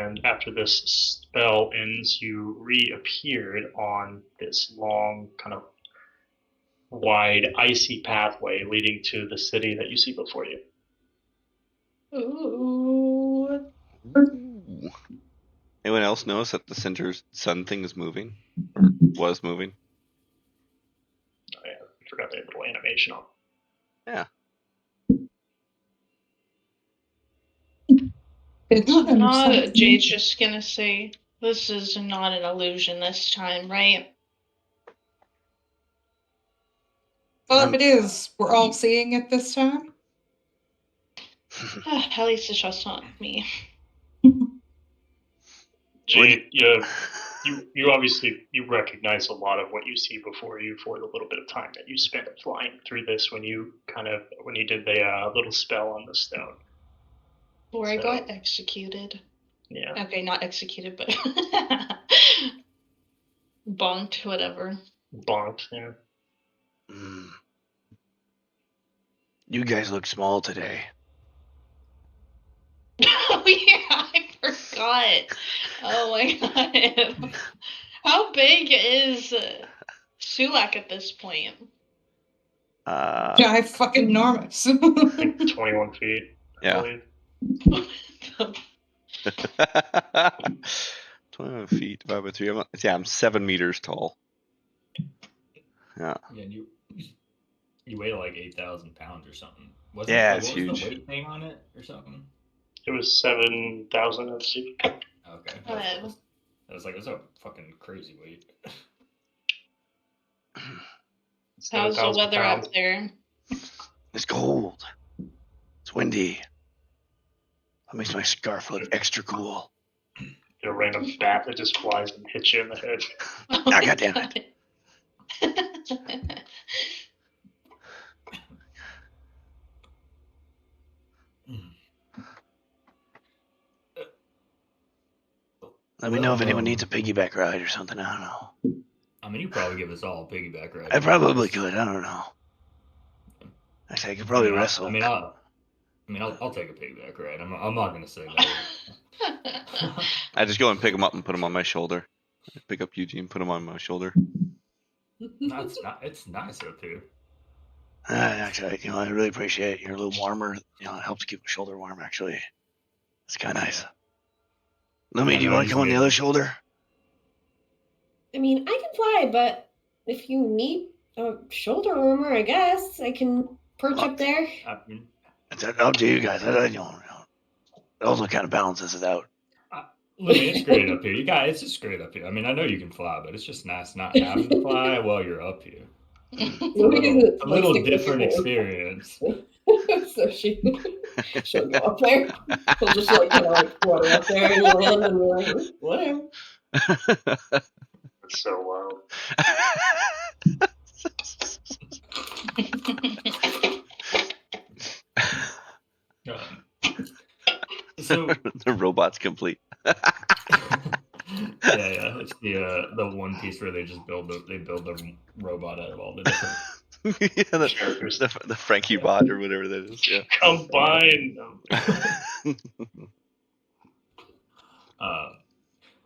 and after this spell ends, you reappeared on this long, kind of wide, icy pathway leading to the city that you see before you. Ooh. Anyone else notice that the center sun thing is moving? Or was moving? Oh, yeah, I forgot the little animation on. Yeah. Jade's just gonna say, this is not an illusion this time, right? Well, if it is, we're all seeing it this time. At least it's just not me. Jade, you obviously you recognize a lot of what you see before you for the little bit of time that you spent flying through this when you did the little spell on the stone. Before I got executed. Yeah. Okay, not executed, but bonked, whatever. Bonked, yeah. You guys look small today. Oh yeah, I forgot. Oh my god. How big is Sulak at this point? Guy fucking enormous. I think 21 feet. Yeah. 21 feet divided by 3. I'm 7 meters tall. Yeah. Yeah, you weigh like 8,000 pounds or something. Yeah, it's what huge. was the weight thing on it or something? It was 7,000 of C. Okay. I was like, that's a fucking crazy weight. How's the weather out there? It's cold. It's windy. That makes my scarf look extra cool. Get a random bat that just flies and hits you in the head. Oh, God damn it. Let me know if anyone needs a piggyback ride or something. I don't know. I mean, you probably give us all a piggyback ride. I probably could. I don't know. Actually, I could probably wrestle. I'll take a piggyback ride. I'm not gonna say no. I just go and pick him up and put him on my shoulder. I pick up Eugene, put him on my shoulder. It's nice up here. Actually, I really appreciate it. You're a little warmer. It helps keep my shoulder warm. Actually, it's kind of nice. Lumi, do you want to come on the other shoulder? I mean, I can fly, but if you need a shoulder warmer, I guess I can perch up there. It's up to you guys. It also kind of balances it out. Lumi, it's great up here. It's just great up here. I mean, I know you can fly, but it's just nice not having to fly while you're up here. A little different experience. So she'll go up there. She'll just flutter up there and land and we're like, whatever. That's so wild. So the robot's complete. Yeah. It's the one piece where they just build the robot out of all the different. Yeah, the Frankie bot or whatever that is. Yeah. Combine them.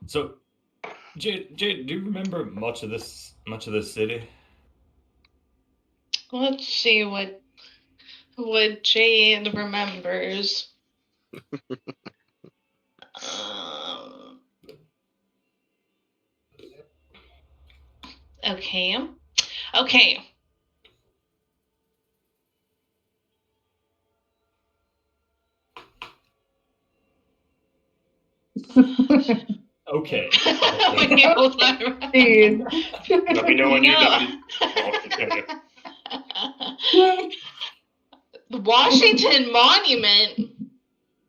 So, Jade, do you remember much of this city? Let's see what Jade remembers. Okay. Okay. Dude. Let me know when you're done. I'll continue. The Washington Monument.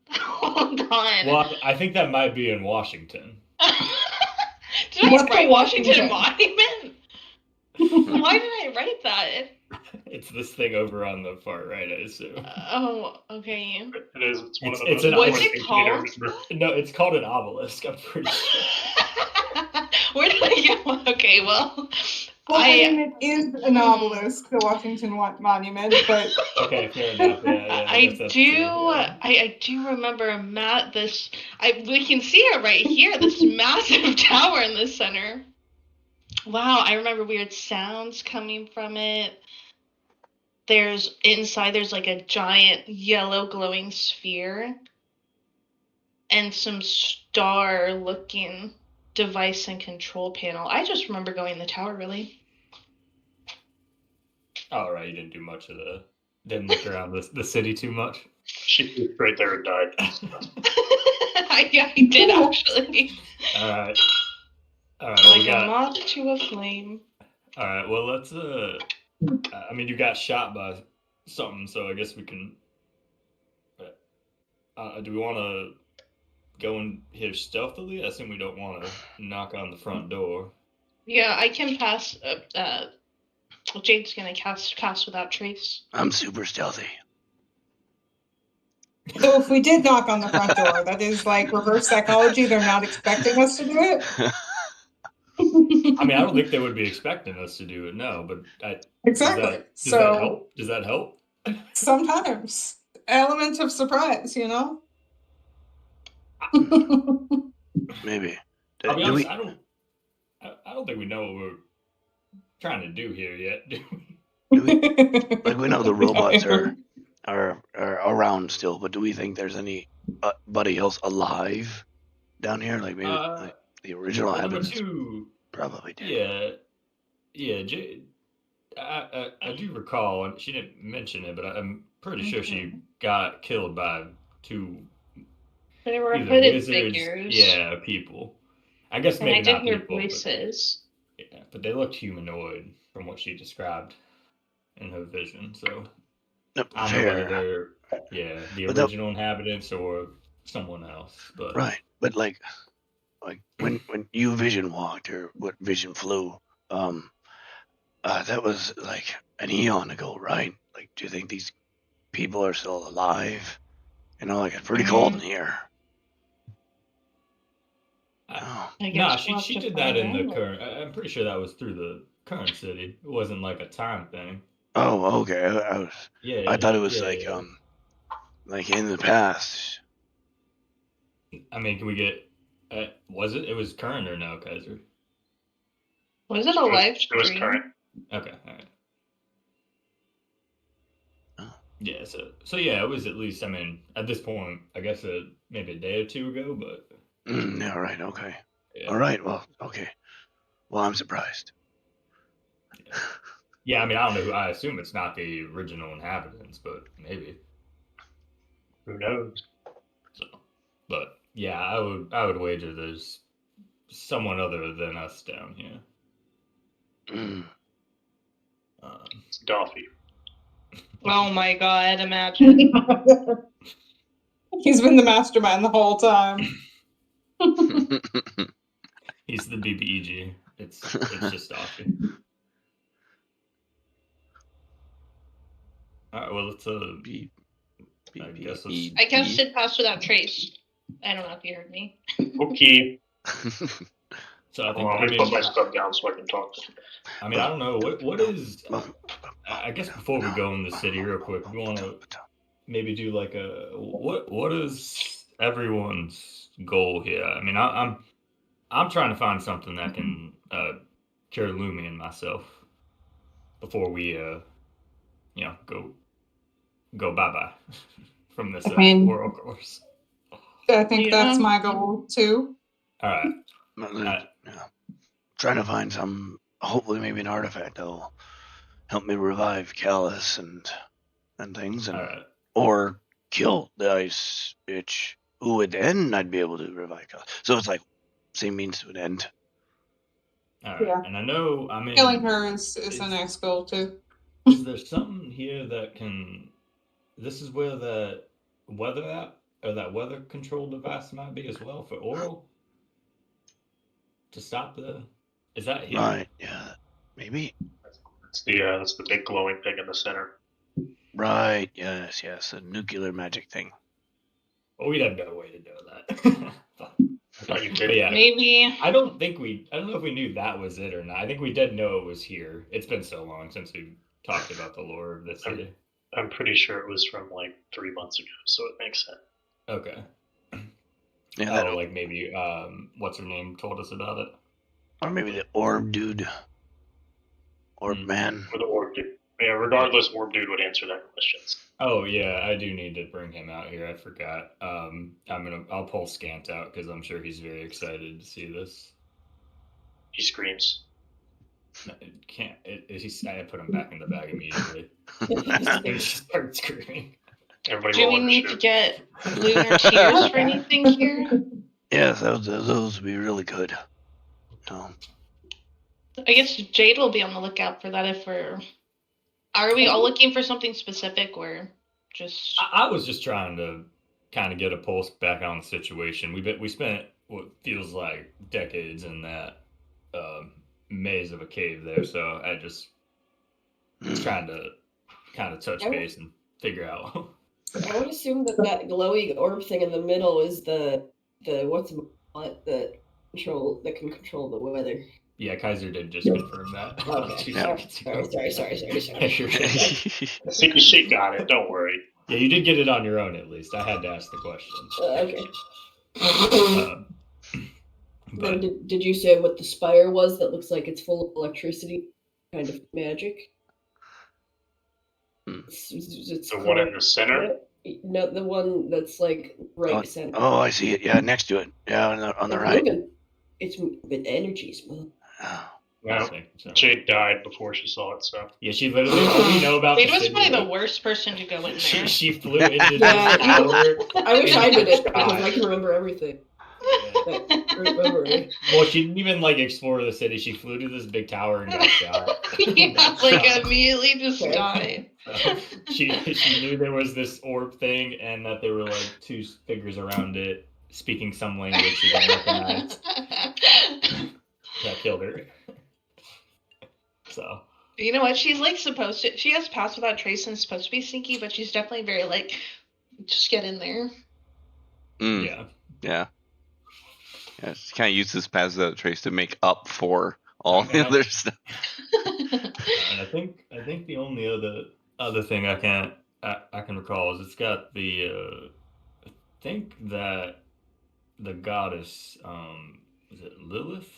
Hold on. Well, I think that might be in Washington. Did I write Washington Monument? Why did I write that? It's this thing over on the far right, I assume. Oh, okay. It is. It's one of the It's most an What's important it things you need to called? remember. No, it's called an obelisk, I'm pretty sure. Where did I get one? Okay, well, Well, I I- mean, it is an obelisk, the Washington Monument, but Okay, fair enough. Yeah, I guess that's true. Yeah. I do remember we can see it right here, this massive tower in the center. Wow, I remember weird sounds coming from it. There's like a giant yellow glowing sphere and some star looking device and control panel. I just remember going in the tower, really. All right, you didn't do much of didn't look around the city too much. She was right there and died. I did, actually. All right. Well, Like a moth to a flame. All right. Well, let's. I mean, you got shot by something, so I guess we can. Do we want to go in here stealthily? I assume we don't want to knock on the front door. Yeah, I can pass. Jade's gonna cast without trace. I'm super stealthy. so if we did knock on the front door, that is like reverse psychology. They're not expecting us to do it. I mean, I don't think they would be expecting us to do it. No, but Exactly. Does that help? Does that help? Sometimes element of surprise, you know. Maybe. I'll be honest. I don't think we know what we're trying to do here yet. Do we? Like we know the robots are around still, but do we think there's anybody else alive down here? Like maybe like the original inhabitants probably did. Yeah. I do recall, and she didn't mention it, but I'm pretty sure she got killed by two. They were either hooded wizards, figures. Yeah, people. I guess And maybe I did not hear people, voices. but they looked humanoid from what she described in her vision. So I don't know whether they're the original inhabitants or someone else. But right, but like when you vision walked or what vision flew, that was like an eon ago, right? Like, do you think these people are still alive? You know, like it's pretty cold in here. No, she did that in the current. I'm pretty sure that was through the current city. It wasn't like a time thing. Oh, okay. I thought it was like in the past. I mean, can we get? Was it? It was current or no, Kaiser? Was it a live stream? It was current. Okay, all right. Yeah, so yeah, it was at least. I mean, at this point, I guess maybe a day or two ago, but. Yeah. Right. Okay. Yeah. All right. Well. Okay. Well, I'm surprised. Yeah, I mean, I don't know. I assume it's not the original inhabitants, but maybe. Who knows? So, but yeah, I would wager there's someone other than us down here. It's Doffy. Oh my god! Imagine. He's been the mastermind the whole time. He's the BBEG. It's just Doffy. All right, well, let's I guess I casted pass without trace. I don't know if you heard me. Okay. So I think Let me put my stuff down so I can talk. I mean, I don't know what is. I guess before we go in the city, real quick, we want to maybe do like a what is everyone's goal here? I mean, I'm trying to find something that can cure Lumi and myself before we go bye-bye from this oral course. I think that's my goal too. All right. Trying to find hopefully maybe an artifact that'll help me revive Callus and things, or kill the ice bitch, who would then I'd be able to revive Callus. So it's like same means to an end. All right. Yeah. And I know, I mean, killing her is a nice goal too. Is there something here that can? This is where the weather app or that weather control device might be as well for oral. To stop is that here? Right, yeah, maybe. That's the big glowing thing in the center. Right, yes, a nuclear magic thing. Well, we'd have no way to know that. you did. But yeah, Maybe. I don't know if we knew that was it or not. I think we did know it was here. It's been so long since we talked about the lore of the city. I'm pretty sure it was from like 3 months ago, so it makes sense. Okay. Yeah, like maybe what's her name told us about it, or maybe the orb dude, orb man. Or the orb dude. Yeah, regardless, orb dude would answer that question. Oh yeah, I do need to bring him out here. I forgot. I'll pull Scant out because I'm sure he's very excited to see this. He screams. I put him back in the bag immediately. He starts screaming. Everybody Do we need to get lunar tears for anything here? Yes, those would be really good. No. I guess Jade will be on the lookout for that if we're... Are we all looking for something specific or just... I was just trying to kind of get a pulse back on the situation. We spent what feels like decades in that maze of a cave there, so I just was trying to kind of touch base and figure out. I would assume that glowy orb thing in the middle is the what's that can control the weather. Yeah, Kaiser did just confirm that. Okay. Sorry. She got it. Don't worry. Yeah, you did get it on your own at least. I had to ask the question. Okay. But did you say what the spire was that looks like it's full of electricity, kind of magic? It's the one in the center? No, the one that's like right center. Oh, I see it. Yeah, next to it. Yeah, on the right. It's with energies, man. Well, Jade died before she saw it, so. Yeah, she literally, we know about Jade was probably the worst person to go in there. She flew into the tower. I wish I did it, because I can remember everything. Well, she didn't even explore the city. She flew to this big tower and got shot. Yeah, immediately just died. She knew there was this orb thing and that there were two figures around it speaking some language she didn't recognize. That killed her. So. You know what? She's supposed to. She has pass without trace and is supposed to be sneaky, but she's definitely very just get in there. Yeah. She kind of uses pass without trace to make up for all the other stuff. And I think the only other thing I can recall is it's got the I think that the goddess is it Lilith?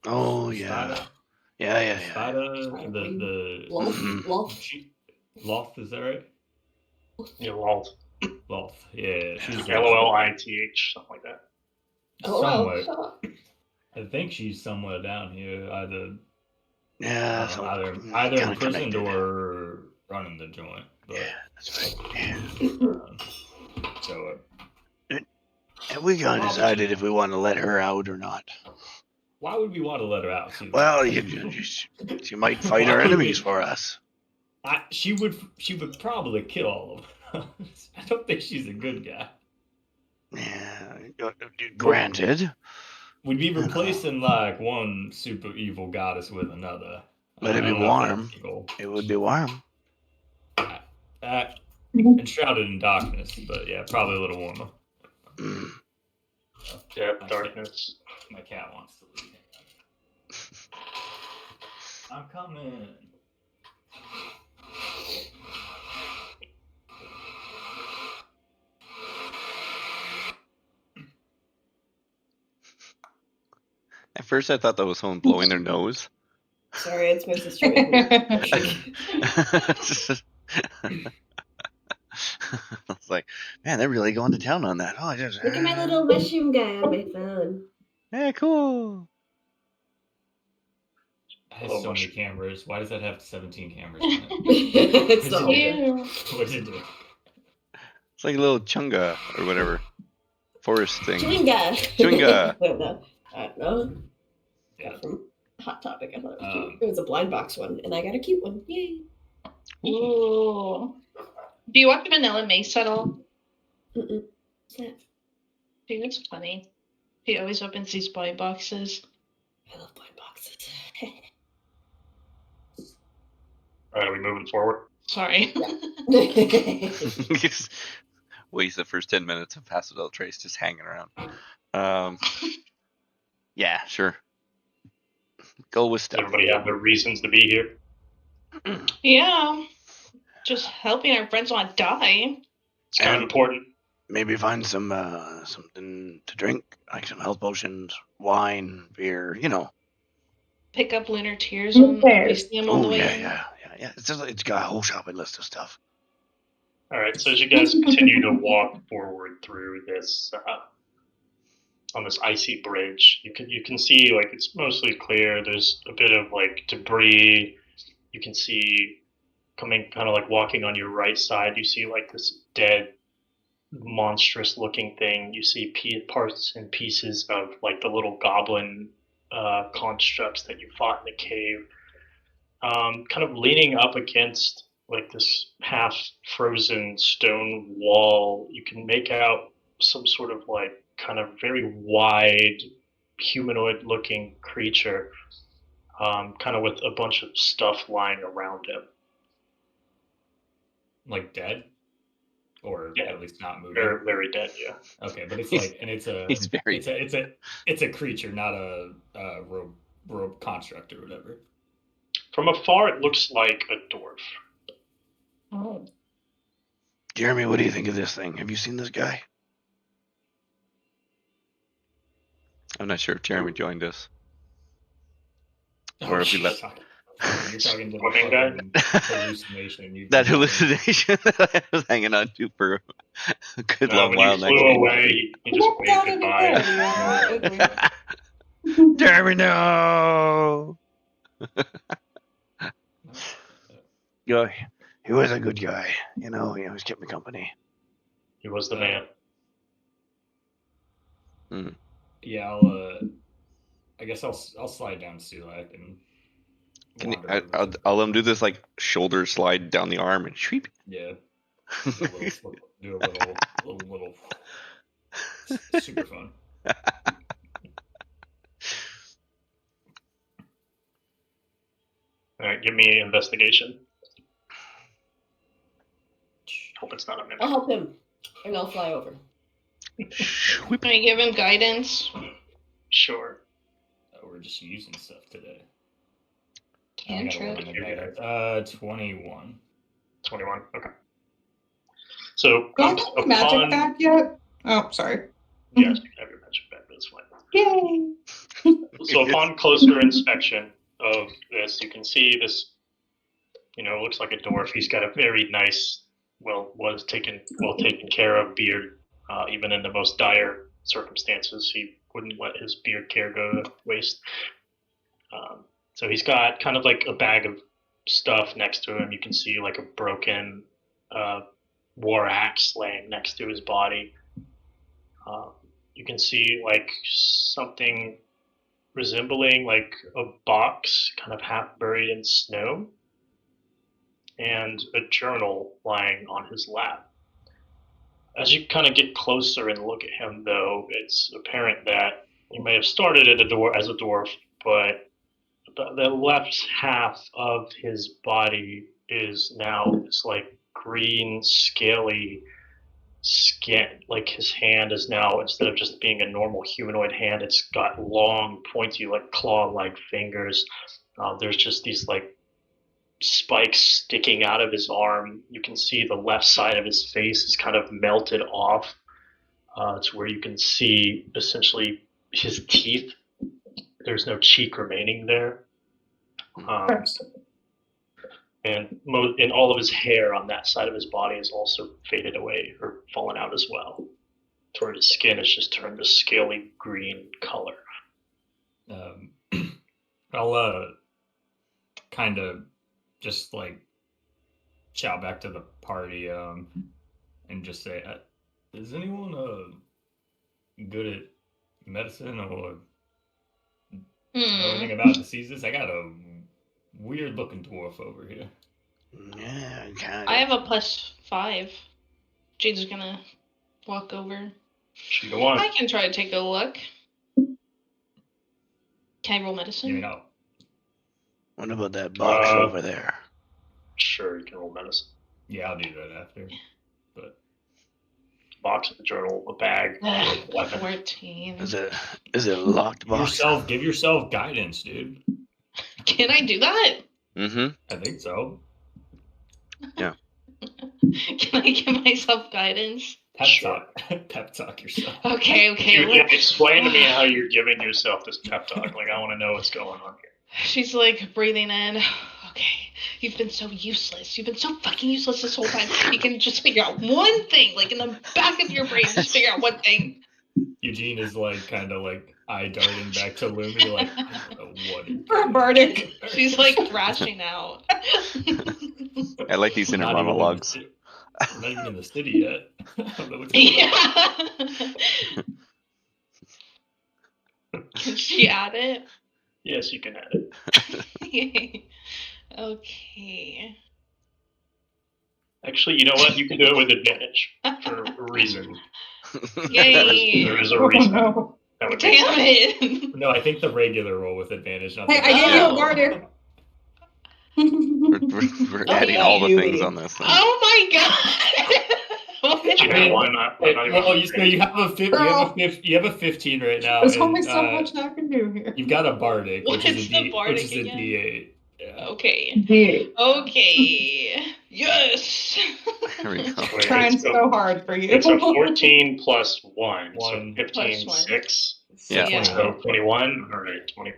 Oh yeah. Yeah. The Loth, is that right? Yeah, Loth. Yeah, she's LOLITH, something like that. Somewhat. I think she's somewhere down here, either imprisoned or running the joint. But, yeah, that's right. So. Have we decided if we want to let her out or not? Why would we want to let her out? Well, she might fight our enemies for us. She would probably kill all of us. I don't think she's a good guy. Yeah, granted. We'd be replacing one super evil goddess with another. But it'd be warm. It would be warm. Enshrouded in darkness, but yeah, probably a little warmer. Yeah, darkness. My cat wants to leave. I'm coming. At first, I thought that was someone blowing their nose. Sorry, it's my sister. I was like, man, they're really going to town on that. Oh, Look at my little mushroom guy on my phone. Yeah, cool. It has so many cameras. Why does that have 17 cameras on it? It's not What's it doing? It's like a little chunga or whatever. Forest thing. Chewinga. I don't know. Yeah. From Hot Topic. I thought it was a blind box one, and I got a cute one. Yay. Ooh. Do you want the vanilla mace at all? Mm-mm. What's that? Dude, it's funny. He always opens these blind boxes. I love blind boxes. All right, are we moving forward? Sorry. waste the first 10 minutes of Pass Without Trace just hanging around. Yeah, sure. Go with Does stuff. everybody have their reasons to be here? Yeah. Just helping our friends not die. It's kind of And important. maybe find some something to drink, like some health potions, wine, beer, you know. Pick up Lunar Tears on Yes. we see him on the Oh way yeah, in. yeah. It's got a whole shopping list of stuff. All right, so as you guys continue to walk forward through this on this icy bridge, you can see like it's mostly clear. There's a bit of like debris. You can see coming kind of like walking on your right side. You see like this dead, monstrous looking thing. You see parts and pieces of like the little goblin constructs that you fought in the cave. Kind of leaning up against like this half frozen stone wall, you can make out some sort of like kind of very wide humanoid looking creature, kind of with a bunch of stuff lying around him. Like dead, or Yeah. at least not moving. Very, very dead, yeah. Okay, but it's like, and it's a He's very it's a creature, not a rope construct or whatever. From afar, it looks like a dwarf. Oh. Jeremy, what do you think of this thing? Have you seen this guy? I'm not sure if Jeremy joined us. Or if we left. You're talking to Swimming the guy? fucking hallucination. That hallucination that I was hanging on to for a good long When while he next flew week. away, he just Walk waved down in the goodbye. corridor. Ugly. Jeremy, no! He was a good guy. You know, he always kept me company. He was the man. Yeah, I guess I'll slide down Sulak and. I'll let him do this like shoulder slide down the arm and sweep. Yeah. Do a little super fun. All right, give me investigation. Hope it's not a mimic. I'll help him, and I'll fly over. Can I give him guidance? Sure. We're just using stuff today. Cantrip. 21. 21. Okay. So Do I have the magic upon back yet? Oh, sorry. yes, you can have your magic back. That's fine. Yay! So upon closer inspection of this, you can see this. Looks like a dwarf. He's got a very nice, well taken care of beard. Even in the most dire circumstances, he wouldn't let his beard care go to waste. So he's got kind of like a bag of stuff next to him. You can see like a broken war axe laying next to his body. You can see like something resembling like a box kind of half buried in snow, and a journal lying on his lap. As you kind of get closer and look at him, though, it's apparent that he may have started as a dwarf, but the left half of his body is now this like green, scaly skin. Like his hand is now, instead of just being a normal humanoid hand, it's got long, pointy, like claw-like fingers. There's just these like spikes sticking out of his arm. You can see the left side of his face is kind of melted off to where you can see essentially his teeth. There's no cheek remaining there. And all of his hair on that side of his body is also faded away or fallen out as well. Toward his skin has just turned a scaly green color. I'll kind of just like shout back to the party and just say, is anyone good at medicine or know anything about diseases? I got a weird looking dwarf over here. Yeah, kind of. I have a +5. Jade's gonna walk over. Shoot one. I can try to take a look. Can I roll medicine? You know. What about that box over there? Sure, you can roll medicine. Yeah, I'll do that after. But box, a journal, a bag, a weapon. 14. Is it a locked box? Give yourself guidance, dude. Can I do that? Mm-hmm. I think so. Can I give myself guidance? Pep talk yourself. Okay. Explain to me how you're giving yourself this pep talk. Like, I want to know what's going on here. She's like breathing in. Okay, you've been so useless. You've been so fucking useless this whole time. You can just figure out one thing, like in the back of your brain, just figure out one thing. Eugene is like kind of like eye darting back to Lumi, like, I don't know what. For a bardic. She's like thrashing out. I like these inner monologues. We're not even in the city yet. I don't know what's going on. Can she add it? Yes, you can add it. Okay. Actually, you know what? You can do it with advantage for a reason. Yay! There is a reason. Oh, no. That would Damn make sense. it! No, I think the regular roll with advantage. Not Hey, the I gave you a Oh. bardic. We're adding all the things on this thing. Oh my god! You know, why not? Why not even You have a you have a 15 right now. There's and, only so much I can do here. You've got a bardic, which is What's a the bardic again? D8. Yeah. Okay. Yeah. Okay. Yes. Here we go. Wait, Trying so hard for you. It's a 14 plus 1, so One. 15, Plus 1. 6. Yeah. Yeah. So 21. All right, 20.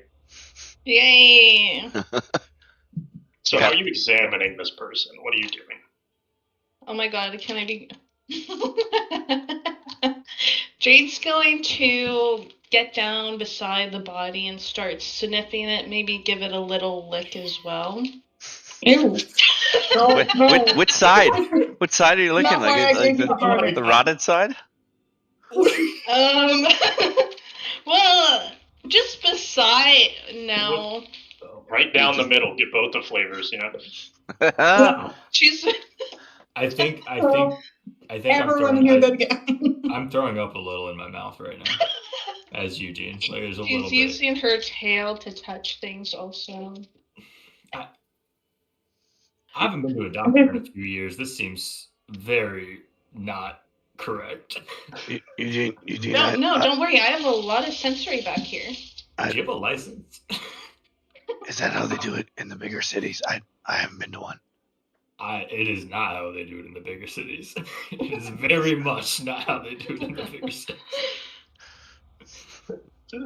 Yay. So how are you examining this person? What are you doing? Oh my god, can I be... Jade's going to get down beside the body and start sniffing it, maybe give it a little lick as well. Ew. No, Wait, no. which side? Which side are you looking Not why I like gave you the bardic. the rotted side? Well, just beside, no. Right down the middle. Get both the flavors, you know? She's... I think Everyone hear that again. I'm throwing up a little in my mouth right now. As Eugene. Like there's a little She's bit. using her tail to touch things also. I haven't been to a doctor in a few years. This seems very not correct. Eugene, No, don't worry. I have a lot of sensory back here. Do you have a license? Is that how they do it in the bigger cities? I haven't been to one. It is not how they do it in the bigger cities. It is very much not how they do it in the bigger cities.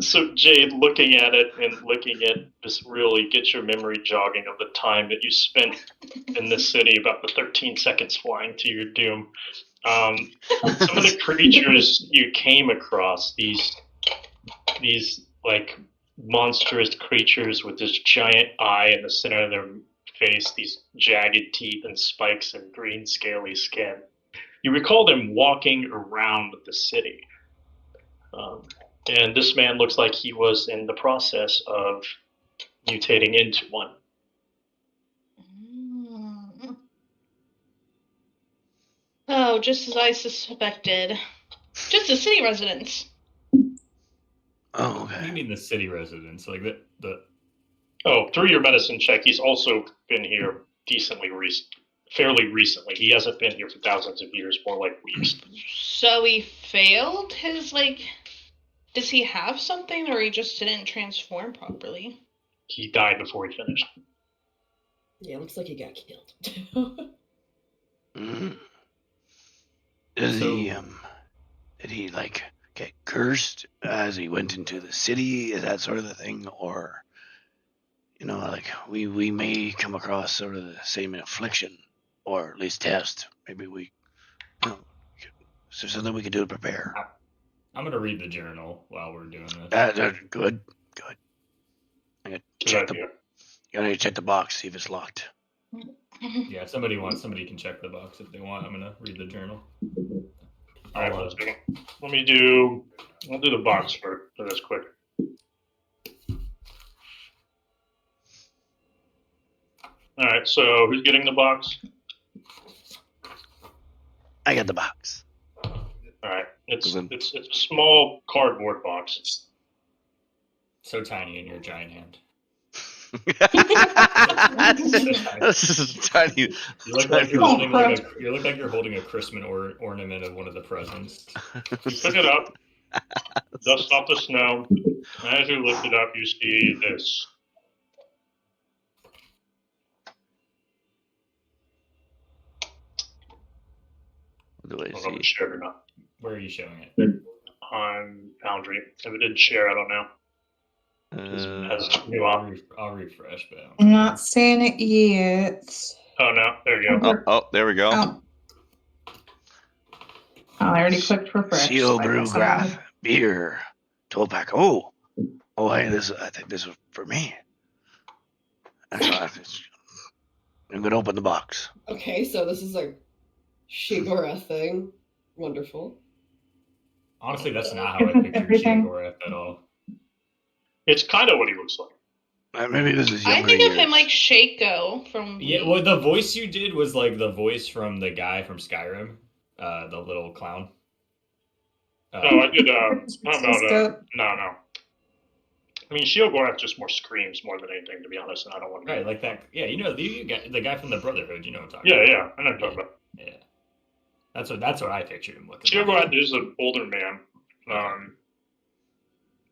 So Jade, looking at it and looking at this really gets your memory jogging of the time that you spent in this city, about the 13 seconds flying to your doom. Some of the creatures you came across, these like monstrous creatures with this giant eye in the center of their face, these jagged teeth and spikes and green scaly skin. You recall them walking around the city. And this man looks like he was in the process of mutating into one. Oh, just as I suspected. Just a city residents. Oh, What do you okay. mean the city residents? Like the Oh, through your medicine check, he's also been here fairly recently. He hasn't been here for thousands of years, more like weeks. So he failed his, like... Does he have something, or he just didn't transform properly? He died before he finished. Yeah, looks like he got killed. Did he like get cursed as he went into the city? Is that sort of the thing, or like we may come across sort of the same affliction, or at least test. Maybe is there something we can do to prepare? I'm gonna read the journal while we're doing this. Good. I gotta check the box, see if it's locked. Yeah, somebody can check the box if they want. I'm gonna read the journal. All right, let's do. I'll do the box for this quick. All right, so who's getting the box? I got the box. All right, it's a small cardboard box. So tiny in your giant hand. This is tiny. You look like you're holding you look like you're holding a Christmas ornament of one of the presents. You pick it up, dust off the snow. As you lift it up, you see this. What do I I don't know if see? it's shared or not. Where are you showing it? On Foundry. If it didn't share, I don't know. I'll refresh, but I'm not seeing it yet. Oh no, there you go. Oh, there we go. Oh. I already clicked refresh. Seal so I brew guess I'm graph beer 12 pack. Oh, hey, I think this is for me. Actually, I'm gonna open the box. Okay, so this is a Shigora thing. Wonderful. honestly, that's not how I pictured Shigoreth at all. It's kind of what he looks like. Maybe this is I younger think years. of him like Shaco from. Yeah, well, the voice you did was like the voice from the guy from Skyrim, the little clown. No, I did. No. I mean, Shield just more screams more than anything, to be honest, and I don't want to. Right, like that. Yeah, you know, you got the guy from the Brotherhood. You know what I'm talking Yeah, about. yeah, I know what you're talking about. Yeah, that's what I pictured him looking. Shield like. is an older man.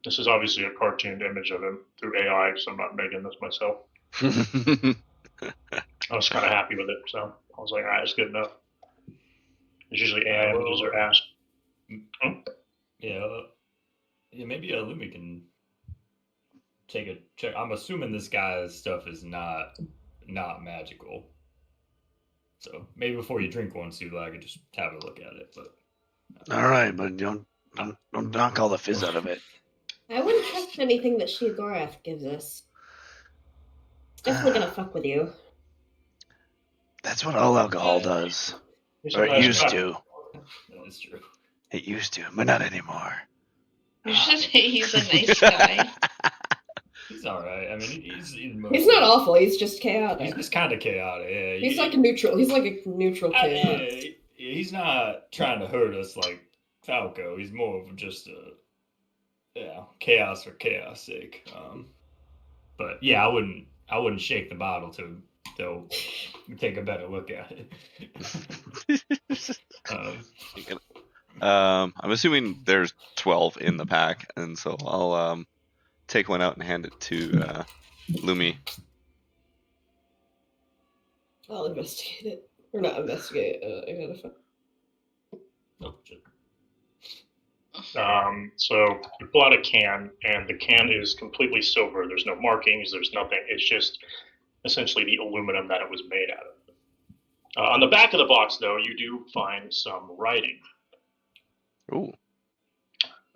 This is obviously a cartooned image of him through AI, so I'm not making this myself. I was kind of happy with it, so I was like, all right, it's good enough. It's usually AI images are asked. Yeah, maybe Lumi can take a check. I'm assuming this guy's stuff is not magical. So maybe before you drink one, Sula, I could just have a look at it. But all right, but don't knock all the fizz out of it. I wouldn't trust anything that Shigorath gives us. It's definitely gonna fuck with you. That's what all alcohol does. Or it used to. That is true. It used to, but not anymore. You should say he's a nice guy. He's all right. I mean, He's not awful. He's just chaotic. He's just kind of chaotic. Yeah, He's like a neutral. He's like a neutral kid. He's not trying to hurt us like Falco. He's more of just a chaos for chaos sake. But yeah, I wouldn't shake the bottle to take a better look at it. I'm assuming there's 12 in the pack, and so I'll take one out and hand it to Lumi. I'll investigate it. Or not investigate. I gotta find. So you pull out a can, and the can is completely silver. There's no markings. There's nothing. It's just essentially the aluminum that it was made out of. On the back of the box, though, you do find some writing. Ooh.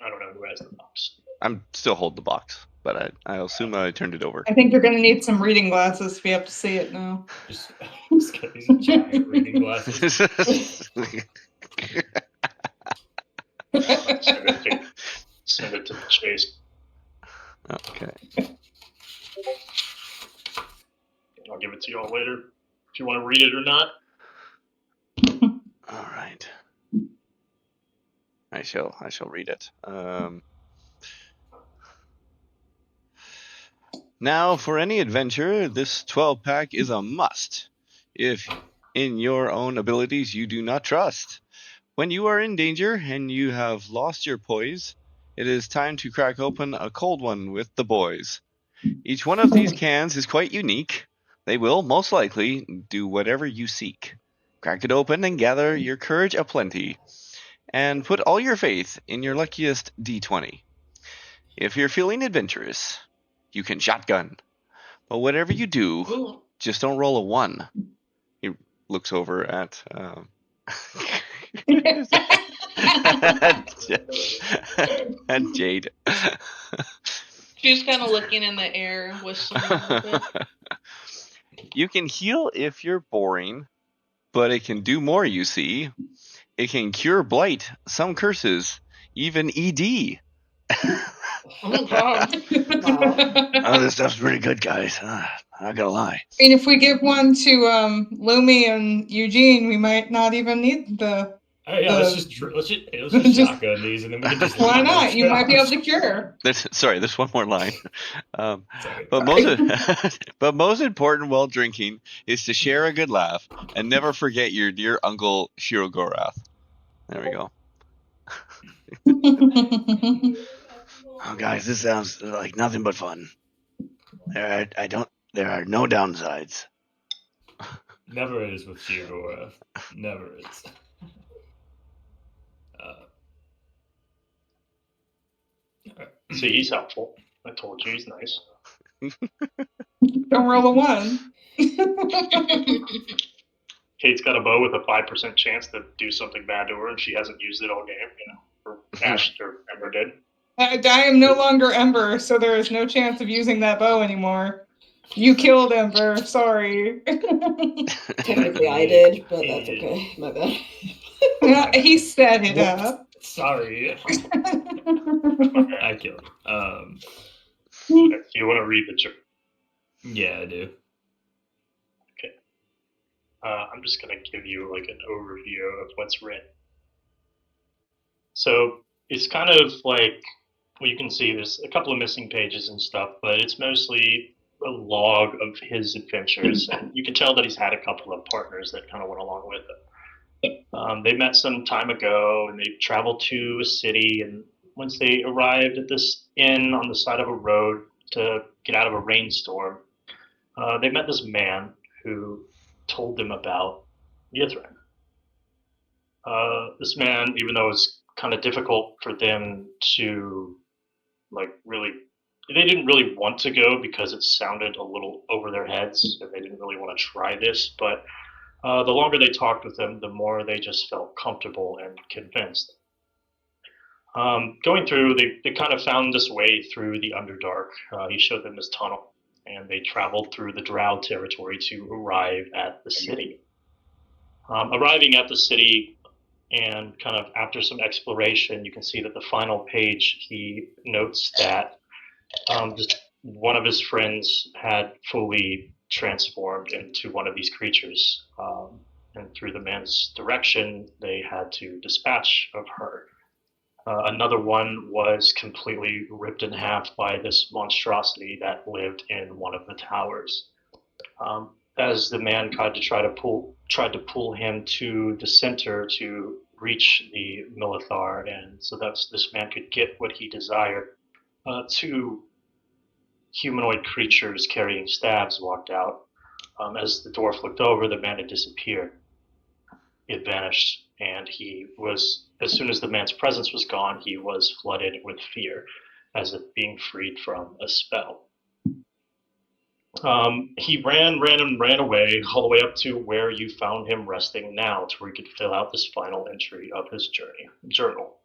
I don't know who has the box. I'm still holding the box, but I assume I turned it over. I think you're going to need some reading glasses to be able to see it now. Just get these giant reading glasses. Send it to the chase. Okay. I'll give it to you all later if you want to read it or not. All right. I shall read it. Now, for any adventure, this 12-pack is a must. If in your own abilities you do not trust. When you are in danger and you have lost your poise, it is time to crack open a cold one with the boys. Each one of these cans is quite unique. They will, most likely, do whatever you seek. Crack it open and gather your courage aplenty. And put all your faith in your luckiest D20. If you're feeling adventurous, you can shotgun. But whatever you do, just don't roll a 1. He looks over at at Jade. She's kind of looking in the air, whistling a little bit. You can heal if you're boring, but it can do more, you see. It can cure blight, some curses, even ED. Oh, God. Oh, this stuff's pretty good, guys. I'm not gonna lie. I mean, if we give one to Lumi and Eugene, we might not even need the Hey, yeah, let's just shotgun these, and then we can just Why leave not? each You might be able house. to cure. There's one more line. Sorry. But most important while drinking is to share a good laugh and never forget your dear uncle Shirogorath. There we go. Oh, guys, this sounds like nothing but fun. There are no downsides. Never is with Shigora. Never is. See, he's helpful. I told you he's nice. Don't roll a 1. Kate's got a bow with a 5% chance to do something bad to her, and she hasn't used it all game, or Ash or Ember did. I am no longer Ember, so there is no chance of using that bow anymore. You killed Ember, sorry. Technically I did, but that's okay. My bad. He set it up. Sorry. I killed him. Do you want to read the journal? Yeah, I do. Okay. I'm just going to give you like an overview of what's written. So it's kind of like, well, you can see there's a couple of missing pages and stuff, but it's mostly a log of his adventures. And you can tell that he's had a couple of partners that kind of went along with him. They met some time ago, and they traveled to a city. And once they arrived at this inn on the side of a road to get out of a rainstorm, they met this man who told them about Yithrin. This man, even though it was kind of difficult for them to really, they didn't really want to go because it sounded a little over their heads, and they didn't really want to try this. But the longer they talked with him, the more they just felt comfortable and convinced. Going through, they kind of found this way through the Underdark. He showed them this tunnel, and they traveled through the Drow territory to arrive at the city. Arriving at the city, and kind of after some exploration, you can see that the final page, he notes that just one of his friends had fully transformed into one of these creatures. And through the man's direction, they had to dispatch of her. Another one was completely ripped in half by this monstrosity that lived in one of the towers. As the man tried to pull him to the center to reach the Milithar, and so that this man could get what he desired. Two humanoid creatures carrying staves walked out. As the dwarf looked over, the man had disappeared. It vanished, and as soon as the man's presence was gone, he was flooded with fear, as if being freed from a spell. He ran away all the way up to where you found him resting now, to where he could fill out this final entry of his journal.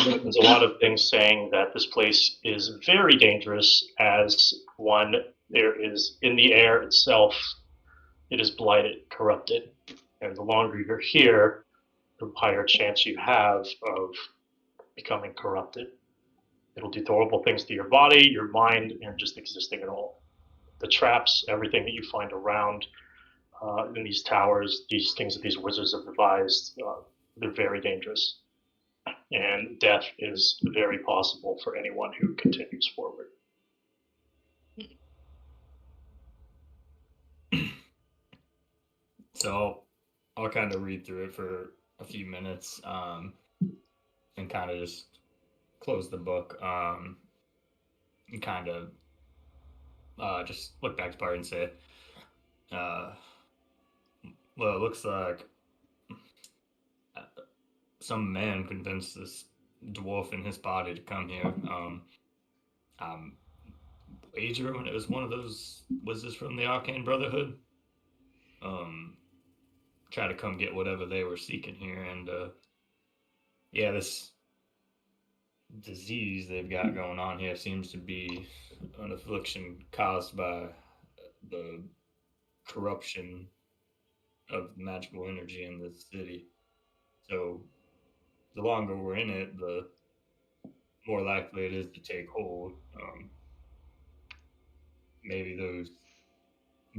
There's a lot of things saying that this place is very dangerous, as one, there is in the air itself, it is blighted, corrupted, and the longer you're here, the higher chance you have of becoming corrupted. It'll do horrible things to your body, your mind, and just existing at all. The traps, everything that you find around in these towers, these things that these wizards have devised, they're very dangerous. And death is very possible for anyone who continues forward. So I'll kind of read through it for a few minutes and kind of just close the book and kind of just look back to Bart and say, well, it looks like some man convinced this dwarf in his body to come here. Wagering it was one of those wizards from the Arcane Brotherhood. Try to come get whatever they were seeking here, and yeah, this disease they've got going on here seems to be an affliction caused by the corruption of magical energy in the city. So the longer we're in it, the more likely it is to take hold. Maybe those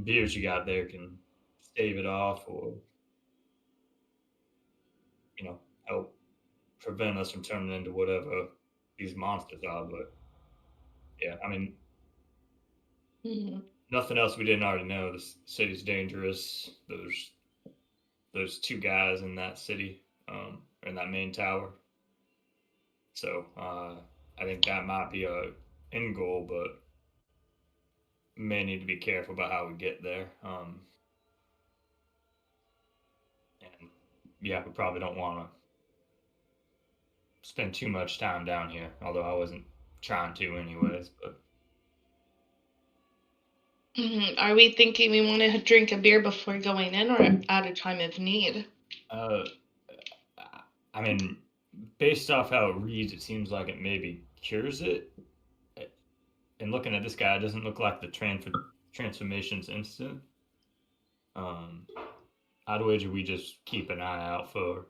beers you got there can stave it off, or help prevent us from turning into whatever these monsters are. But yeah, I mean, nothing else we didn't already know. The city's dangerous. There's 2 guys in that city, in that main tower. So I think that might be a end goal, but may need to be careful about how we get there. And yeah, we probably don't want to spend too much time down here, although I wasn't trying to anyways. But Are we thinking we want to drink a beer before going in, or at a time of need? I mean, based off how it reads, it seems like it maybe cures it. And looking at this guy, it doesn't look like the transformation's instant. I'd wager we just keep an eye out for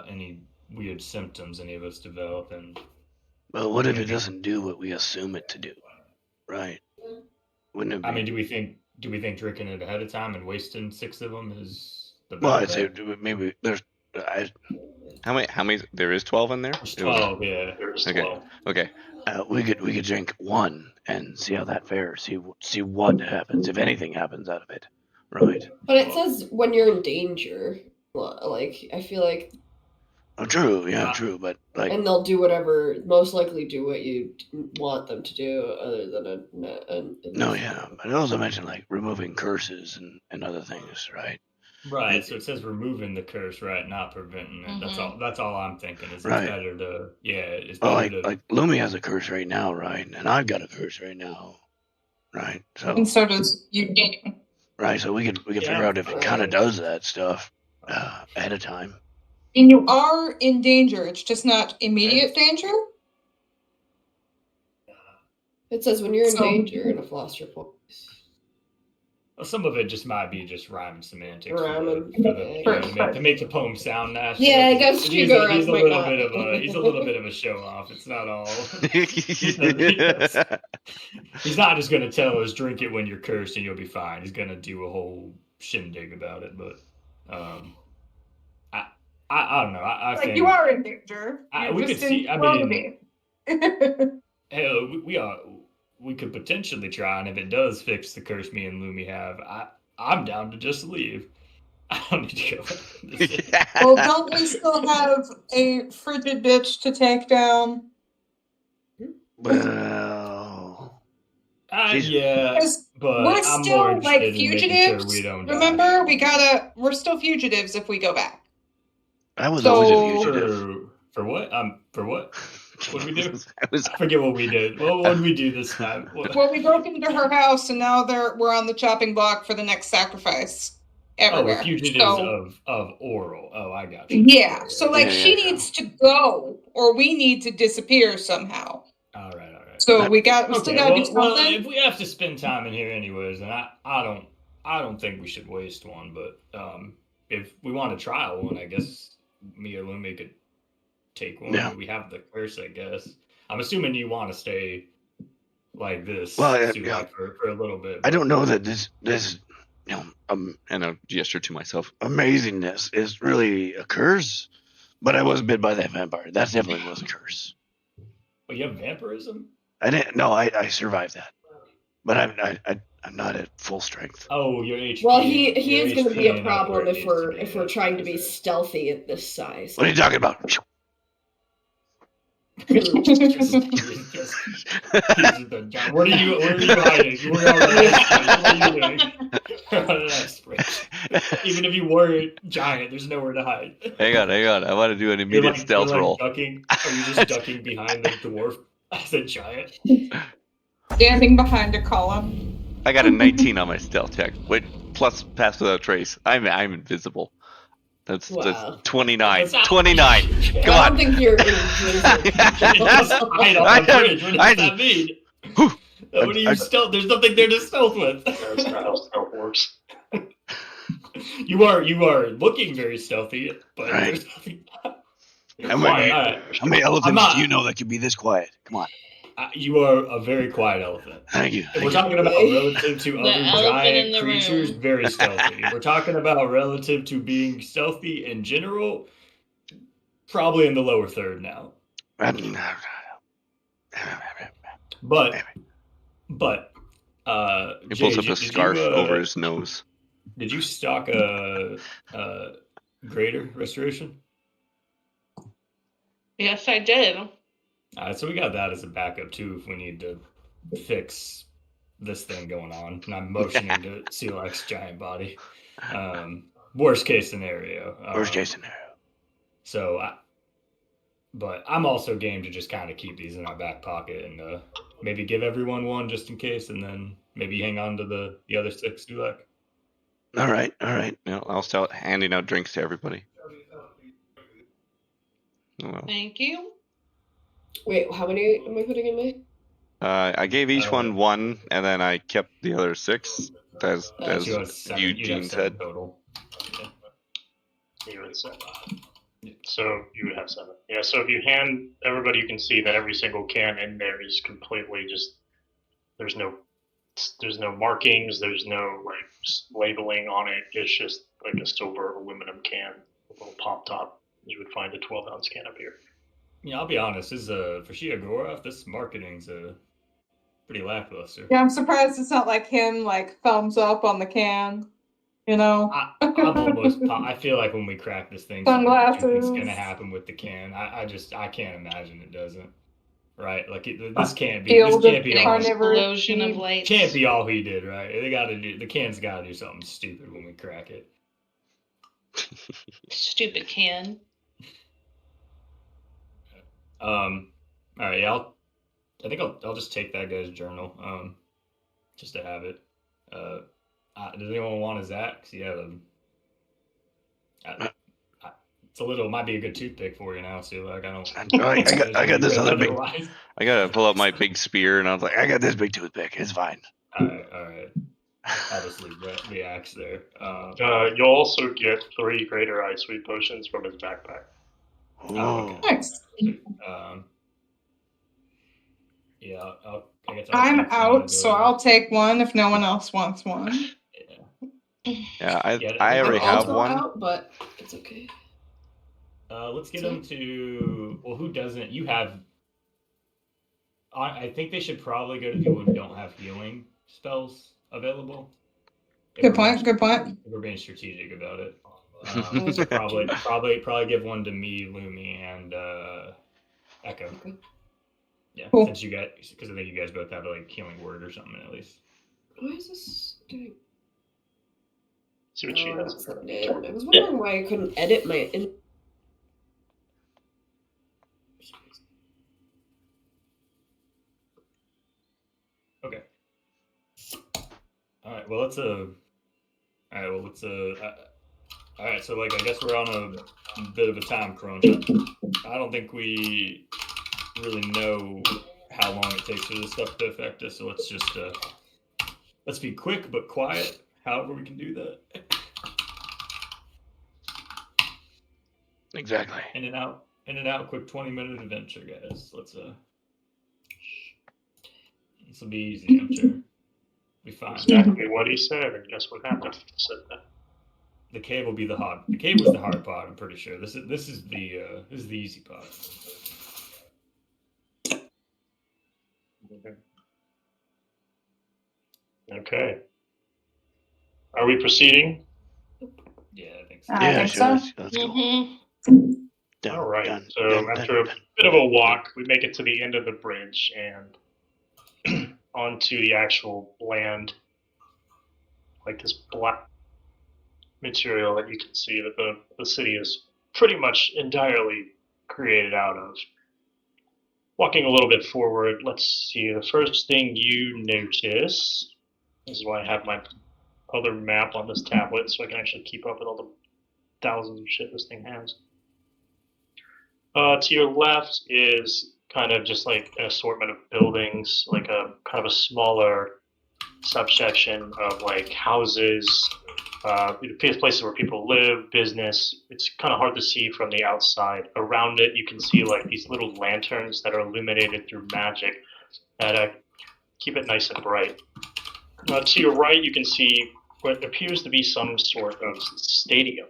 any weird symptoms any of us develop. And well, what if it doesn't do what we assume it to do? Right? Wouldn't it be? I mean, do we think drinking it ahead of time and wasting 6 of them is the better? Well, I'd say maybe there's. How many? There is 12 in there. There's 12. Yeah. There's Okay. 12. Okay. We could drink 1 and see how that fares. See what happens, if anything happens out of it. Right. But it says when you're in danger. Like, I feel like. Oh, true. Yeah, true. But like. And they'll do whatever. Most likely do what you want them to do, other than No, yeah. But it also mentioned like removing curses and other things, right? Right, so it says removing the curse, right, not preventing it. That's all I'm thinking. Is right. It's better to it's well, better like Lumi has a curse right now, right? And I've got a curse right now. Right. And so does Eugene. Right, so we could figure out if it kinda does that stuff ahead of time. And you are in danger, it's just not immediate danger? It says when you're in danger and have lost your points. Well, some of it just might be just rhyme semantics to make the poem sound nice. Yeah, I guess he's a little bit of a show off. It's not all. He's not just going to tell us drink it when you're cursed and you'll be fine. He's going to do a whole shindig about it. But I don't know. I like think you are in danger. We could see. I mean, hell, we could potentially try, and if it does fix the curse me and Lumi have, I'm down to just leave. I don't need to go. Well, don't we still have a frigid bitch to take down? Well, yeah, but we're I'm still more like interested in making fugitives. Sure we don't remember, die. we're still fugitives if we go back. I was always a fugitive. For what? For what? What did we do? I forget what we did. What did we do this time? Well, we broke into her house, and now we're on the chopping block for the next sacrifice. Everywhere. Oh, we're fugitives of oral. Oh, I got you. Yeah. So, like, she needs to go, or we need to disappear somehow. All right. So we still gotta do something. Well, if we have to spend time in here anyways, then I don't think we should waste one. But if we want to try one, I guess me or Lumi could take one. Yeah. We have the curse, I guess. I'm assuming you want to stay like this. Well, like for a little bit. I don't know that this and a gesture to myself. Amazingness is really a curse, but I was bit by that vampire. That definitely was a curse. But you have vampirism? I didn't. No, I survived that, but I'm not at full strength. Oh, your HP. Well, he is going to be a problem if we're trying to be stealthy at this size. What are you talking about? What are you hiding? What are you doing? Even if you were giant, there's nowhere to hide. Hang on. I want to do an immediate stealth roll. Ducking? Are you just ducking behind the dwarf as a giant? Standing behind a column. I got a 19 on my stealth check. Wait, plus pass without trace. I'm invisible. That's 29. 29. Come on. I don't think you're invisible. What does that mean? What do you stealth? There's nothing there to stealth with. That's not how stealth works. You are looking very stealthy, but there's nothing. How many elephants do you know that could be this quiet? Come on. You are a very quiet elephant. Thank you. If we're talking about relative to The other elephant in giant the creatures, room. very stealthy. If we're talking about relative to being stealthy in general, probably in the lower third now. But He Jay, pulls up a scarf over his nose. Did you stock a greater restoration? Yes, I did. So we got that as a backup too if we need to fix this thing going on. And I'm motioning to Selak's giant body. Worst case scenario. Worst case scenario. But I'm also game to just kind of keep these in our back pocket and maybe give everyone one just in case, and then maybe hang on to the other 6, Selak. All right. Yeah, I'll start handing out drinks to everybody. Well, Thank you. Wait, how many am I putting in my? I gave each one, and then I kept the other 6, as Eugene said. Total. You would 7. So you would have 7. Yeah. So if you hand everybody, you can see that every single can in there is completely just. There's no markings. There's no labeling on it. It's just like a silver aluminum can, a little pop top. You would find a 12-ounce can of beer. Yeah, I'll be honest. For Shia Goroth, this marketing's pretty lackluster. Yeah, I'm surprised it's not like him, like thumbs up on the can. You know. I'm almost. I feel like when we crack this thing, something's gonna happen with the can. I can't imagine it doesn't. Right? Like this can't be. This can't be all. Explosion of lights. Can't be all he did, right? The can's got to do something stupid when we crack it. Stupid can. All right. Yeah, I think I'll just take that guy's journal. Just to have it. Does anyone want his axe? Yeah. It's a little. Might be a good toothpick for you now. See, like I got this other big. I gotta pull out my big spear, and I was like, I got this big toothpick. It's fine. All right. I'll just leave the axe there. You'll also get 3 greater IceWind potions from his backpack. Okay. Nice. Yeah, I guess I'm out, so I'll take one if no one else wants one. Yeah, I already have one. Out, but it's okay. Let's get them to. Well, who doesn't? You have. I think they should probably go to people who don't have healing spells available. Good point. If we're being strategic about it. So probably give one to me, Lumi, and Echo. Okay. Yeah, cool. Since you guys, because I think you guys both have a healing word or something at least. Why is this doing? See what she has. I was wondering why I couldn't edit my. Okay. All right. Well, let's All right. So, I guess we're on a bit of a time crunch. I don't think we really know how long it takes for this stuff to affect us. So let's be quick but quiet. However, we can do that. Exactly. In and out. Quick 20-minute adventure, guys. This will be easy, I'm sure. Be fine. Exactly what he said, and guess what happened? He said that. The cave will be the hard. The cave was the hard part. I'm pretty sure. This is the easy part. Okay. Are we proceeding? Yeah, I think so. I think so. Let's go. Mm-hmm. All right. So after a bit of a walk, we make it to the end of the bridge and onto the actual land, like this black material that you can see that the city is pretty much entirely created out of. Walking a little bit forward, let's see. The first thing you notice, this is why I have my other map on this tablet, so I can actually keep up with all the thousands of shit this thing has. To your left is kind of just like an assortment of buildings, like a kind of a smaller subsection of like houses, places where people live, business. It's kind of hard to see from the outside. Around it, you can see like these little lanterns that are illuminated through magic, And keep it nice and bright. To your right, you can see what appears to be some sort of stadium.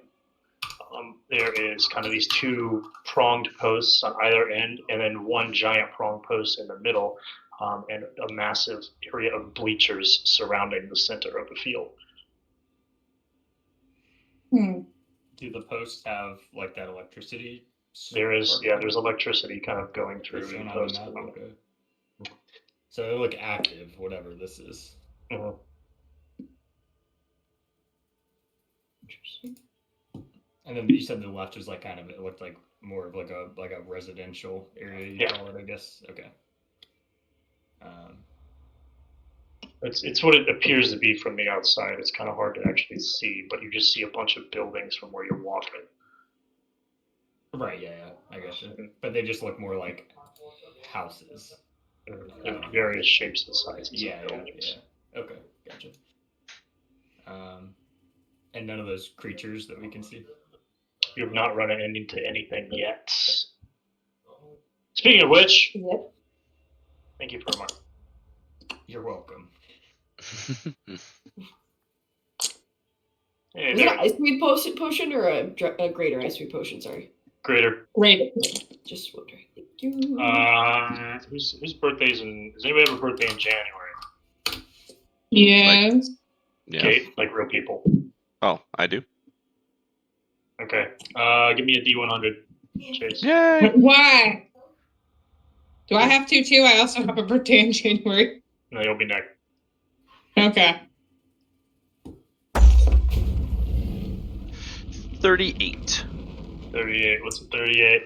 There is kind of these two pronged posts on either end, and then one giant pronged post in the middle, and a massive area of bleachers surrounding the center of the field. Do the posts have like that electricity? There's electricity kind of going through the post. Okay. So they look active, whatever this is. Mm-hmm. Interesting. And then you said the left was like kind of, it looked like more of like a residential area, you call it, I guess. Okay. It's what it appears to be from the outside. It's kind of hard to actually see, but you just see a bunch of buildings from where you're walking. Right, yeah, I guess. But they just look more like houses. Various shapes and sizes. Yeah. Okay, gotcha. And none of those creatures that we can see? You have not run into anything yet. Speaking of which, thank you for a moment. You're welcome. Hey, is it an IceWind potion or a greater IceWind potion? Sorry. Greater. Just wondering. Thank you. Whose birthday's in? Does anybody have a birthday in January? Yes. Yeah. Okay, like real people. Oh, I do. Okay. Give me a D100. Chase. Yay! Why? Do I have to too? I also have a birthday in January. No, you'll be next. Okay. 38. 38. What's a 38?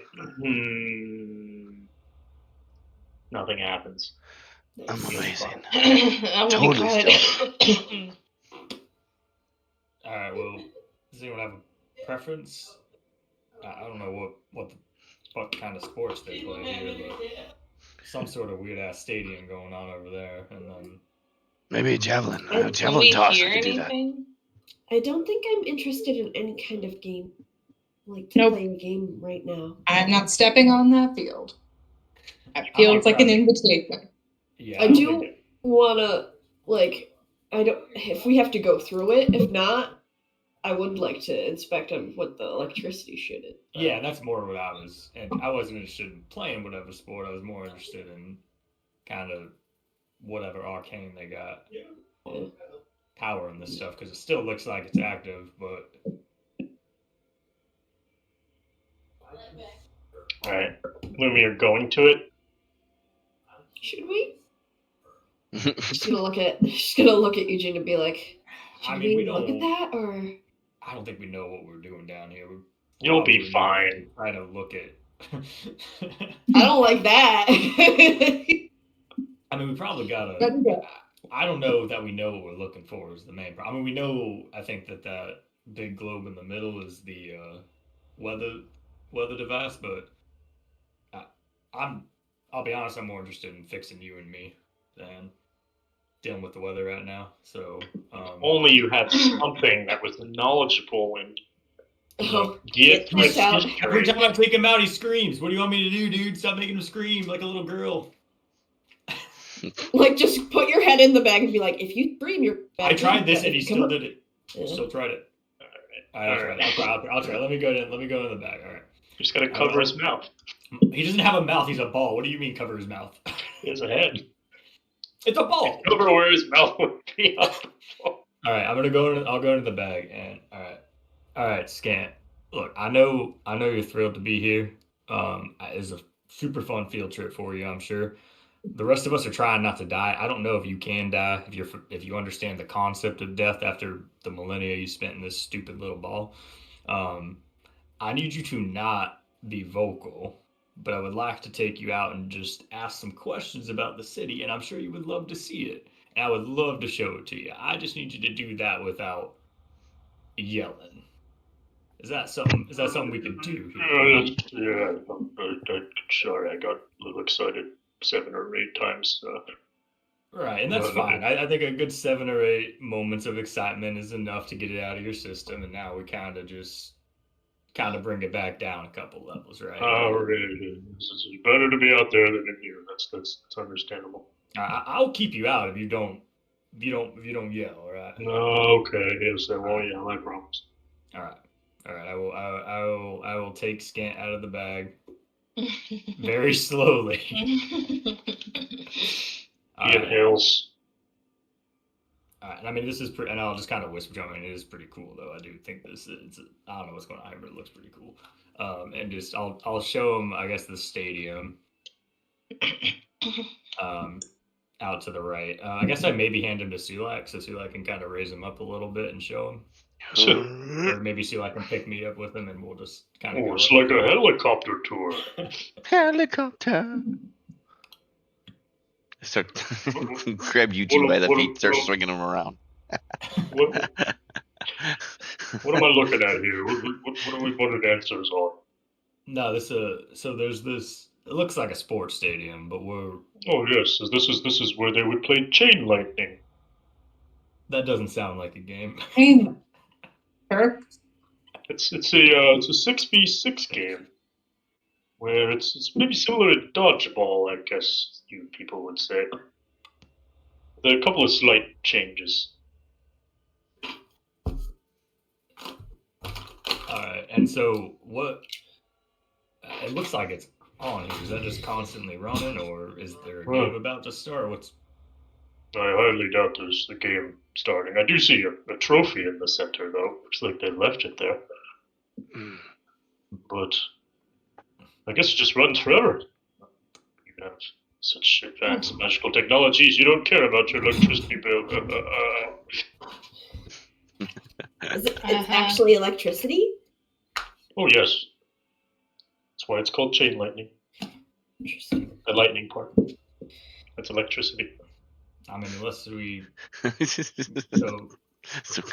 Nothing happens. I'm amazing. Totally still. Alright, well, does anyone have a preference? I don't know what kind of sports they play here, but some sort of weird ass stadium going on over there, and then maybe a javelin. Can Javelin we toss. hear I could do that. anything? I don't think I'm interested in any kind of game. Like Nope. playing a game right now. I'm not stepping on that field. That feels like an invitation. Yeah, I do wanna if we have to go through it. If not, I would like to inspect what the electricity shit is. Yeah, that's more what I was, and I wasn't interested in playing whatever sport. I was more interested in kind of whatever arcane they got power in this stuff, because it still looks like it's active, but. Alright. When we are going to it. Should we? She's gonna look at Eugene and be like, should we look at that, or? I don't think we know what we're doing down here. You'll be fine. Try to look at. I don't like that. I mean, we probably gotta. I don't know that we know what we're looking for is the main problem. I mean, we know. I think that big globe in the middle is the weather device, but I'll be honest. I'm more interested in fixing you and me than dealing with the weather right now. So only you had something that was knowledgeable and get out. Every time I take him out, he screams. What do you want me to do, dude? Stop making him scream like a little girl. Like, just put your head in the bag and be like, if you scream, you're. I tried this and he still did it. Yeah. Still tried it. All right. I'll try. Let me go in the bag. All right. You just gotta cover his mouth. He doesn't have a mouth. He's a ball. What do you mean cover his mouth? He has a head. It's a ball. Cover where his mouth would be. All right. I'll go into the bag and all right, Scant. Look, I know you're thrilled to be here. It's a super fun field trip for you, I'm sure. The rest of us are trying not to die. I don't know if you can die, if you understand the concept of death after the millennia you spent in this stupid little ball. I need you to not be vocal, but I would like to take you out and just ask some questions about the city, and I'm sure you would love to see it. And I would love to show it to you. I just need you to do that without yelling. Is that something we could do here? Sorry, I got a little excited 7 or 8 times. Right, and that's fine. I think a good 7 or 8 moments of excitement is enough to get it out of your system, and now we kind of bring it back down a couple levels, right? It's better to be out there than in here. That's understandable. I'll keep you out if you don't yell. All right. No, okay. Yes, I won't yell. I promise. All right. I will take Scant out of the bag very slowly. He All right. inhales. All right. I mean, this is pretty, and I'll just kind of whisper to him. I mean, it is pretty cool, though. I do think this is. I don't know what's going on here, but it looks pretty cool. And just I'll show him, I guess, the stadium. Out to the right. I guess I maybe hand him to Sulak, so Sulak can kind of raise him up a little bit and show him. Or maybe Sulak can pick me up with him, and we'll just kind of. Oh, it's like a helicopter tour. Helicopter. Start grab you two by the feet, start swinging them around. What am I looking at here? What are we putting answers on? No, so there's this. It looks like a sports stadium, but we're. Oh yes, this is where they would play chain lightning. That doesn't sound like a game. It's a 6v6 game where it's maybe similar to dodgeball, I guess you people would say. There are a couple of slight changes. Alright, and so what? It looks like it's on here. Is that just constantly running, or is there a game about to start? What's? I highly doubt there's a game starting. I do see a trophy in the center, though. Looks like they left it there. But I guess it just runs forever. You have such advanced magical technologies, you don't care about your electricity bill. It's actually electricity? Oh, yes. That's why it's called chain lightning. Interesting. The lightning part. That's electricity. I mean, unless we. So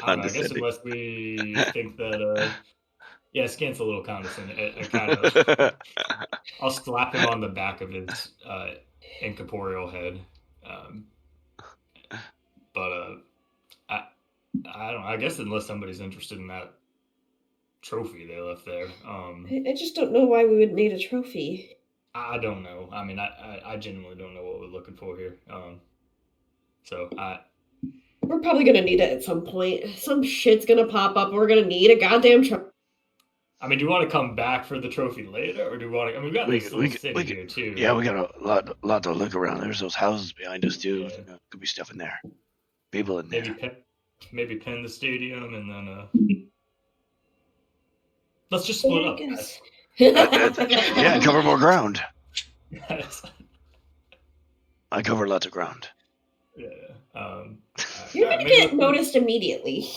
I guess unless we think that. Yeah, Scant's a little condescending. I kind of. I'll slap him on the back of his incorporeal head. But I don't know. I guess unless somebody's interested in that trophy they left there. I just don't know why we would need a trophy. I don't know. I mean, I genuinely don't know what we're looking for here. We're probably gonna need it at some point. Some shit's gonna pop up. We're gonna need a goddamn trophy. I mean, do you want to come back for the trophy later, or do you want to? I mean, we got this little city here too. Yeah, we got a lot to look around. There's those houses behind us too. Yeah. Could be stuff in there. People in there. Maybe pin the stadium and then let's just split up. Yeah, cover more ground. I cover lots of ground. Yeah. You're gonna get noticed immediately.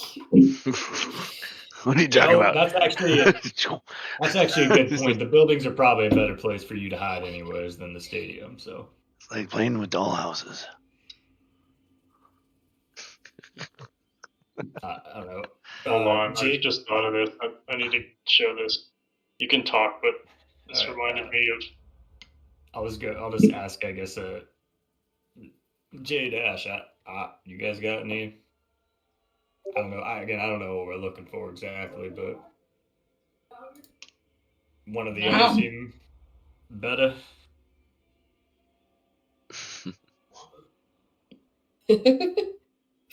What are you talking about? That's actually a good point. The buildings are probably a better place for you to hide anyways than the stadium. So it's like playing with dollhouses. I don't know. Hold on, I just thought of this. I need to show this. You can talk, but this reminded me of. I'll just ask, I guess. J Dash, you guys got any? I don't know. I don't know what we're looking for exactly, but one of the others seem better.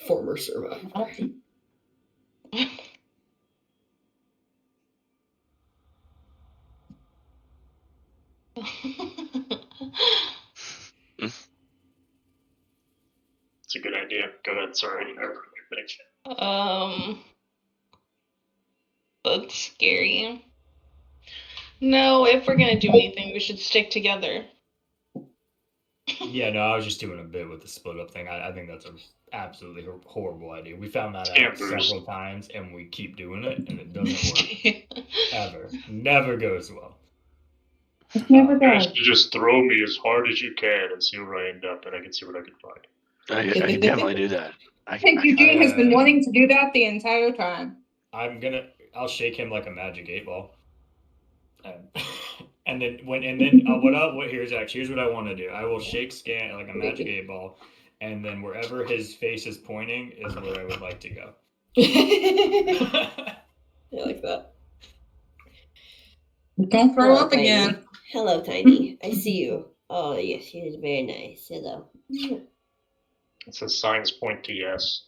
Former survivor. It's a good idea. Go ahead. Sorry. That's scary. No, if we're gonna do anything, we should stick together. Yeah, no, I was just doing a bit with the split up thing. I think that's an absolutely horrible idea. We found that out several times, and we keep doing it, and it doesn't work. Ever. Never goes well. It never does. You just throw me as hard as you can and see where I end up, and I can see what I can find. I can definitely do that. I think Eugene has been wanting to do that the entire time. I'll shake him like a magic 8-ball. Here's what I want to do. I will shake Scant like a magic 8-ball, and then wherever his face is pointing is where I would like to go. I like that. Don't throw up again. Hello, Tiny. I see you. Oh, yes, he is very nice. Hello. It says signs point to yes.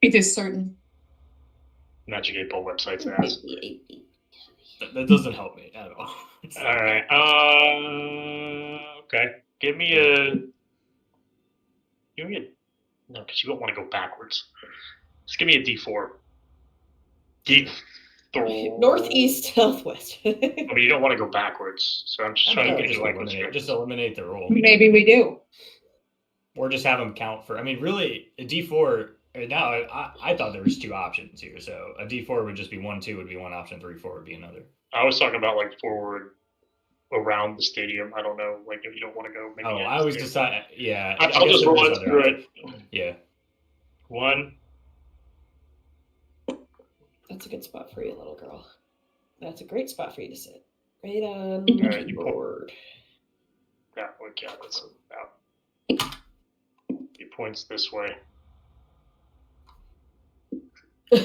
It is certain. Magic 8 Ball website's ass. That doesn't help me at all. All right. Okay. Give me a. No, because you don't want to go backwards. Just give me a D4. Northeast, southwest. I mean, you don't want to go backwards, so I'm just trying to get you like just eliminate the roll. Maybe we do. Or just have them count for. I mean, really, a D4. Now, I thought there was 2 options here. So a D4 would just be 1, 2 would be one option, 3, 4 would be another. I was talking about like forward around the stadium. I don't know, like if you don't want to go. Maybe I always decide. Yeah, I'll just roll it through it. Yeah. 1. That's a good spot for you, little girl. That's a great spot for you to sit. Right on All the right, you keyboard. That would count. That's about. He points this way. Of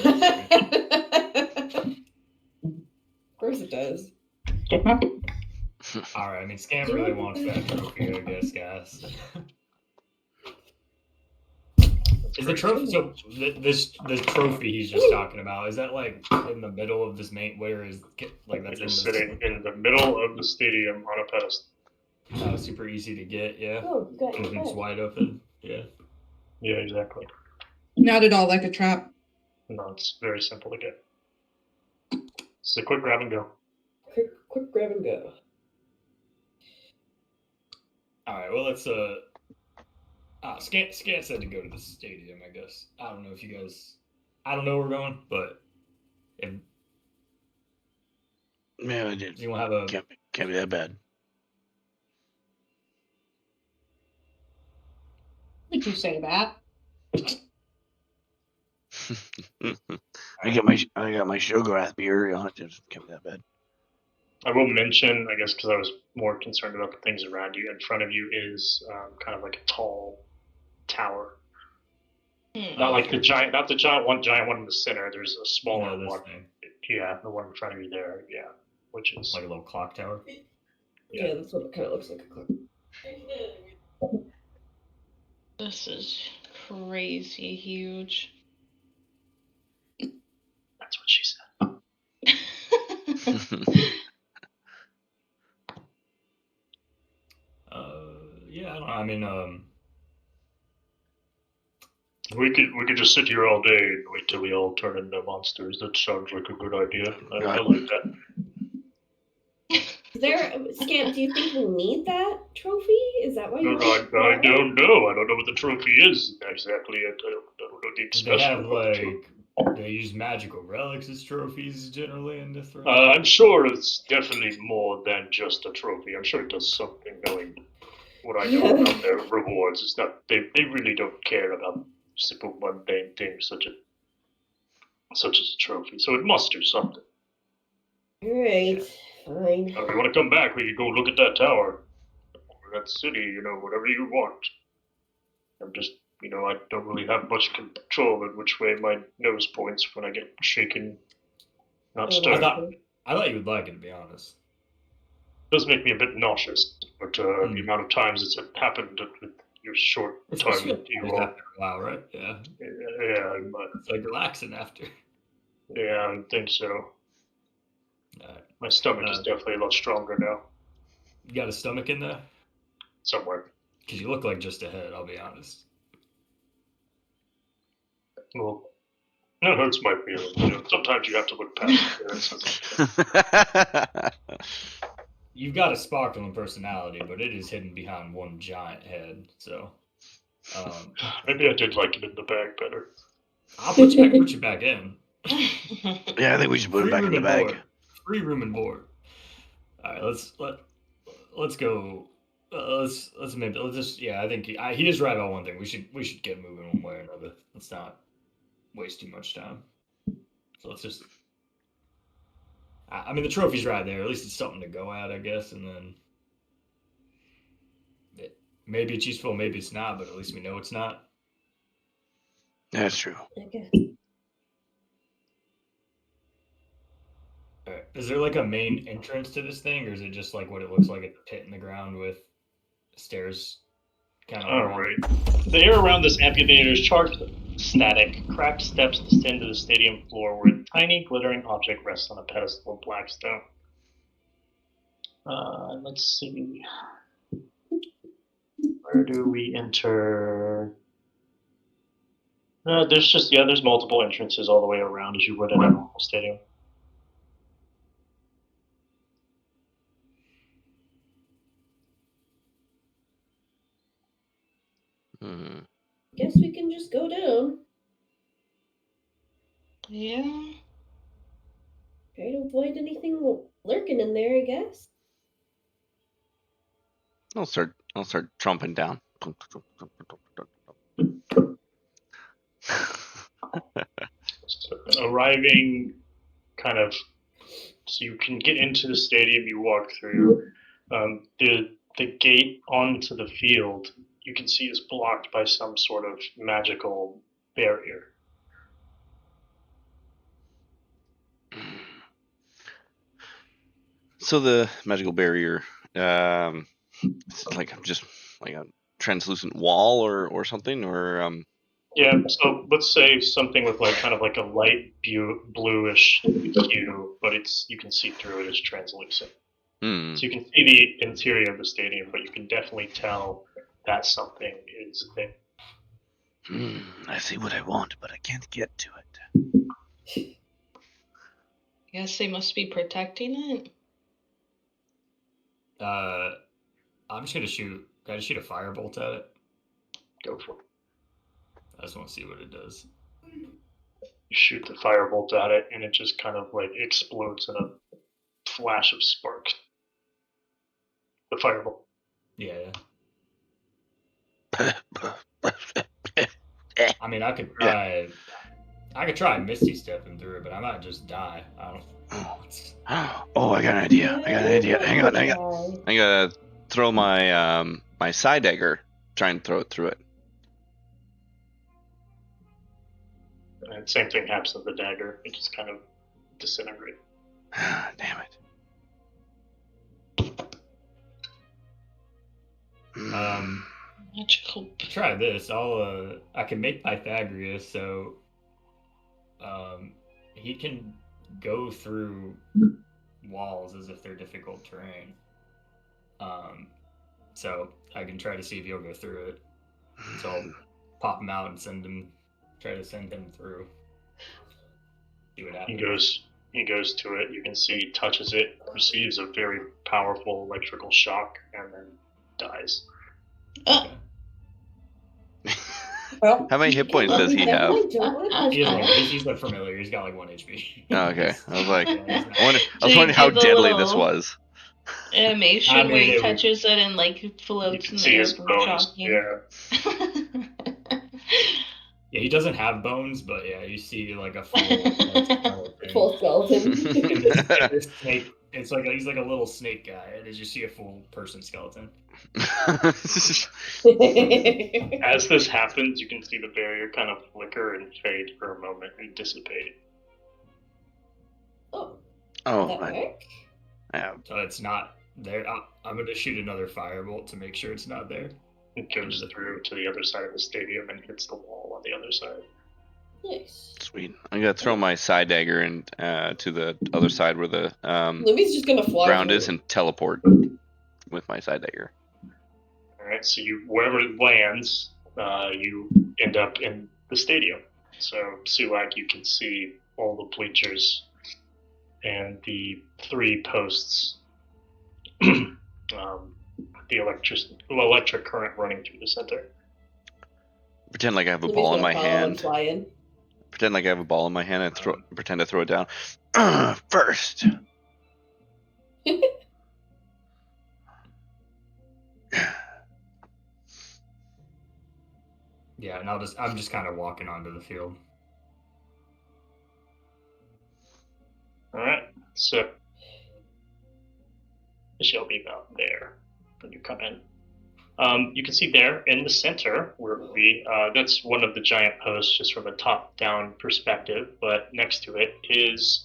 course it does. All right. I mean, Scam really wants that trophy, I guess, guys. Is the trophy so? The trophy he's just talking about, is that like in the middle of this main? Where is like that's just sitting in the middle of the stadium on a pedestal. Super easy to get. Yeah. Oh, you got your It's bed. wide open. Yeah. Yeah, exactly. Not at all like a trap. No, it's very simple to get. It's a quick grab and go. Quick grab and go. All right. Well, let's Scan said to go to the stadium. I guess I don't know if you guys. I don't know where we're going, but if Yeah, I did. you want to have a Can't be that bad. Would you say that? I got my Shograth beer. It just can't be that bad. I will mention, I guess, because I was more concerned about the things around you. In front of you is kind of like a tall tower. Not like the giant one in the center. There's a smaller one. Thing. Yeah, the one in front of you there. Yeah, which is like a little clock tower. Yeah, that's what it kind of looks like. A clock. This is crazy huge. That's what she said. Yeah, I don't know. I mean, we could just sit here all day and wait till we all turn into monsters. That sounds like a good idea. I like that. Scamp, do you think we need that trophy? Is that why you I don't know. I don't know what the trophy is exactly. I don't know the they have they use magical relics as trophies generally in this. I'm sure it's definitely more than just a trophy. I'm sure it does something knowing what I know about their rewards. It's not they really don't care about simple mundane things such as a trophy. So it must do something. Alright, fine. If you want to come back, we could go look at that tower. Or that city, whatever you want. I'm just I don't really have much control of which way my nose points when I get shaken, not stirred. I thought you would like it, to be honest. It does make me a bit nauseous, but the amount of times it's happened with your short time with you all. Wow, right? Yeah. Yeah, it's like relaxing after. Yeah, I think so. My stomach is definitely a lot stronger now. You got a stomach in there? Somewhere. Because you look like just a head, I'll be honest. Well, that hurts my feelings. Sometimes you have to look past it. You've got a sparkling personality, but it is hidden behind one giant head. So maybe I did like it in the bag better. I'll put you back in. Yeah, I think we should put it back in the bag. Free room and board. All right, let's go. Let's just I think he is right about one thing. We should get moving one way or another. Let's not waste too much time. So let's just. I mean, the trophy's right there. At least it's something to go at, I guess. And then maybe it's useful, maybe it's not. But at least we know it's not. That's true. Okay. Alright. Is there like a main entrance to this thing, or is it just like what it looks like, a pit in the ground with stairs kind of All right. The air around this amphitheater is charged with static. Cracked steps descend to the stadium floor where a tiny glittering object rests on a pedestal of black stone. Let's see. Where do we enter? There's multiple entrances all the way around as you would at a normal stadium. Guess we can just go down. Yeah. Try to avoid anything lurking in there, I guess. I'll start tromping down. Arriving kind of so you can get into the stadium, you walk through. The gate onto the field you can see is blocked by some sort of magical barrier. So the magical barrier, it's like just like a translucent wall or something, or Yeah, so let's say something with like kind of like a light bluish hue, but you can see through it as translucent. So you can see the interior of the stadium, but you can definitely tell that something is there. I see what I want, but I can't get to it. Guess they must be protecting it. I'm just gonna shoot. Can I just shoot a firebolt at it? Go for it. I just want to see what it does. You shoot the firebolt at it, and it just kind of like explodes in a flash of sparks. The firebolt. Yeah. I mean, I could try. I could try Misty stepping through it, but I might just die. I don't. Oh, I got an idea. Hang on. I gotta throw my my side dagger. Try and throw it through it. And same thing happens with the dagger. It just kind of disintegrates. Damn it. Magical. Try this. I can make Pythagoras so he can go through walls as if they're difficult terrain. So I can try to see if he'll go through it. So I'll pop him out and try to send him through. See what happens. He goes to it. You can see he touches it, receives a very powerful electrical shock, and then dies. Okay. Well, How many hit points does he have? He's like familiar. He's got like 1 HP. Oh, okay. I was like, Yeah, I was wondering how deadly this was. Animation I mean, where he it touches it and like You floats can in see the air his from bones. shocking. Yeah. Yeah, he doesn't have bones, but yeah, you see like a full Full skeleton. And this snake, he's like a little snake guy, and as you see a full person skeleton. As this happens, you can see the barrier kind of flicker and fade for a moment and dissipate. Oh, Oh, that work? yeah. So it's not there. I'm going to shoot another firebolt to make sure it's not there. It goes through to the other side of the stadium and hits the wall on the other side. Nice. Sweet. I'm gonna throw my side dagger and to the other side where the Libby's just gonna fly ground through. is and teleport with my side dagger. Alright, so wherever it lands, you end up in the stadium. So, Suak, you can see all the bleachers and the 3 posts, the electric current running through the center. Pretend like I have a Libby's ball in gonna my follow and hand. fly in. Pretend like I have a ball in my hand and pretend to throw it down. First. Yeah, and I'm just kind of walking onto the field. Alright, so she'll be about there when you come in. You can see there in the center where that's one of the giant posts just from a top-down perspective, but next to it is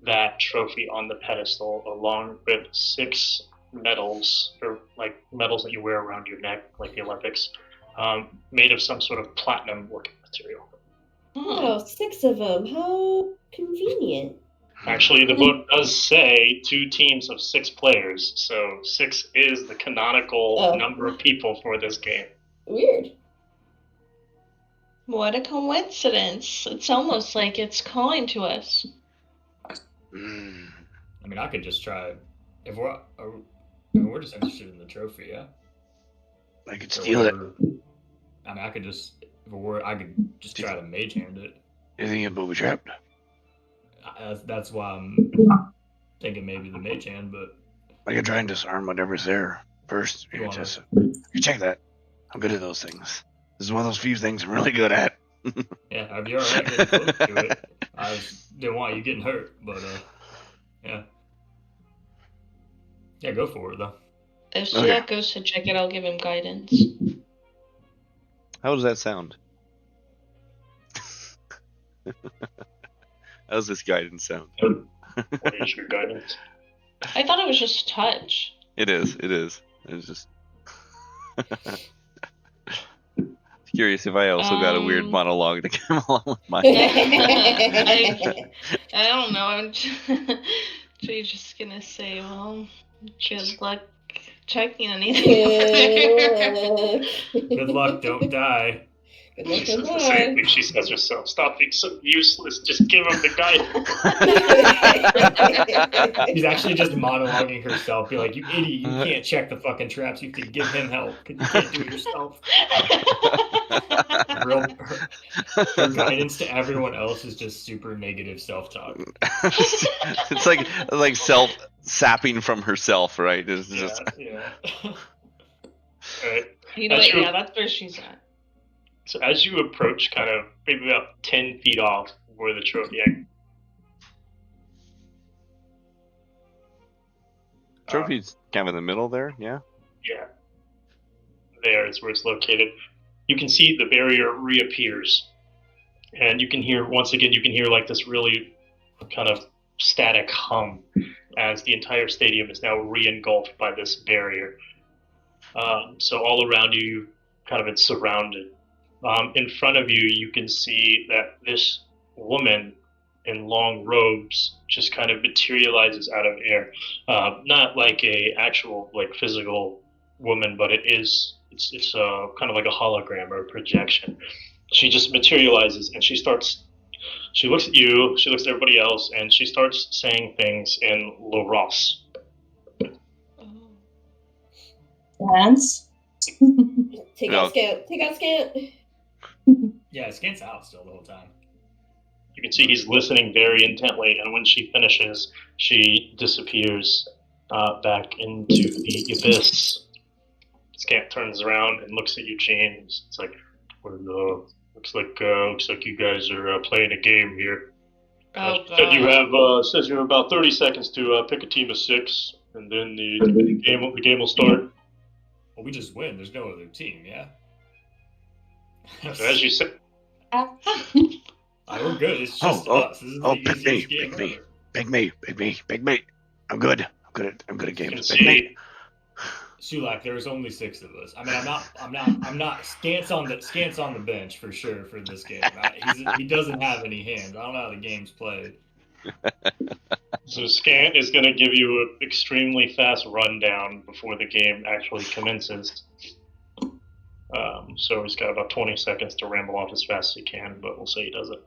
that trophy on the pedestal, along with 6 medals, or like medals that you wear around your neck, like the Olympics, made of some sort of platinum-looking material. Oh, 6 of them. How convenient. Actually, the book does say 2 teams of 6 players, so 6 is the canonical number of people for this game. Weird. What a coincidence. It's almost like it's calling to us. I mean, I could just try. If we're just interested in the trophy, yeah. I could steal it. I mean, I could just try to mage hand it. You think you're booby trapped? That's why I'm thinking maybe the mage hand, but I could try and disarm whatever's there first. You check that. I'm good at those things. This is one of those few things I'm really good at. Yeah, I'd be alright getting close to it. I didn't want you getting hurt, but yeah. Yeah, go for it though. If Sulak goes to check it, I'll give him guidance. How does that sound? How does this guidance sound? What is your guidance? I thought it was just touch. It is. It's just curious if I also got a weird monologue to come along with my. I don't know. I'm just gonna say, well, good luck checking anything. Good luck, don't die. Good luck, She says don't the same die. thing she says herself. Stop being so useless. Just give him the guidance. She's actually just monologuing herself. Be like, you idiot, you can't check the fucking traps. You could give him help. You can't do it yourself. Her guidance to everyone else is just super negative self-talk. It's like self-sapping from herself, right? It's just... Yeah. All right. You know, yeah, that's where she's at. So as you approach, kind of maybe about 10 feet off where the trophy. Trophy's kind of in the middle there, yeah? Yeah. There is where it's located. You can see the barrier reappears. And you can hear like this really kind of static hum as the entire stadium is now re-engulfed by this barrier. So all around you, kind of it's surrounded. In front of you, you can see that this woman in long robes just kind of materializes out of air. Not like a actual like physical woman, but it's kind of like a hologram or a projection. She just materializes and she looks at you, she looks at everybody else, and she starts saying things in Loros. Dance. Take out Scant. Yeah, Scant's out still the whole time. You can see he's listening very intently, and when she finishes, she disappears back into the abyss. Scant turns around and looks at Eugene. It's like, looks like you guys are playing a game here. Oh, said you have about 30 seconds to pick a team of 6, and then the game will start. Well, we just win. There's no other team, yeah. So as you said, we're good. It's just us. This is the easiest game ever. Pick me. I'm good at games. Pick me. Sulak, there was only 6 of us. I mean, I'm not. Scant's on the bench for sure for this game. He doesn't have any hands. I don't know how the game's played. So Scant is going to give you an extremely fast rundown before the game actually commences. So he's got about 20 seconds to ramble off as fast as he can, but we'll say he does it.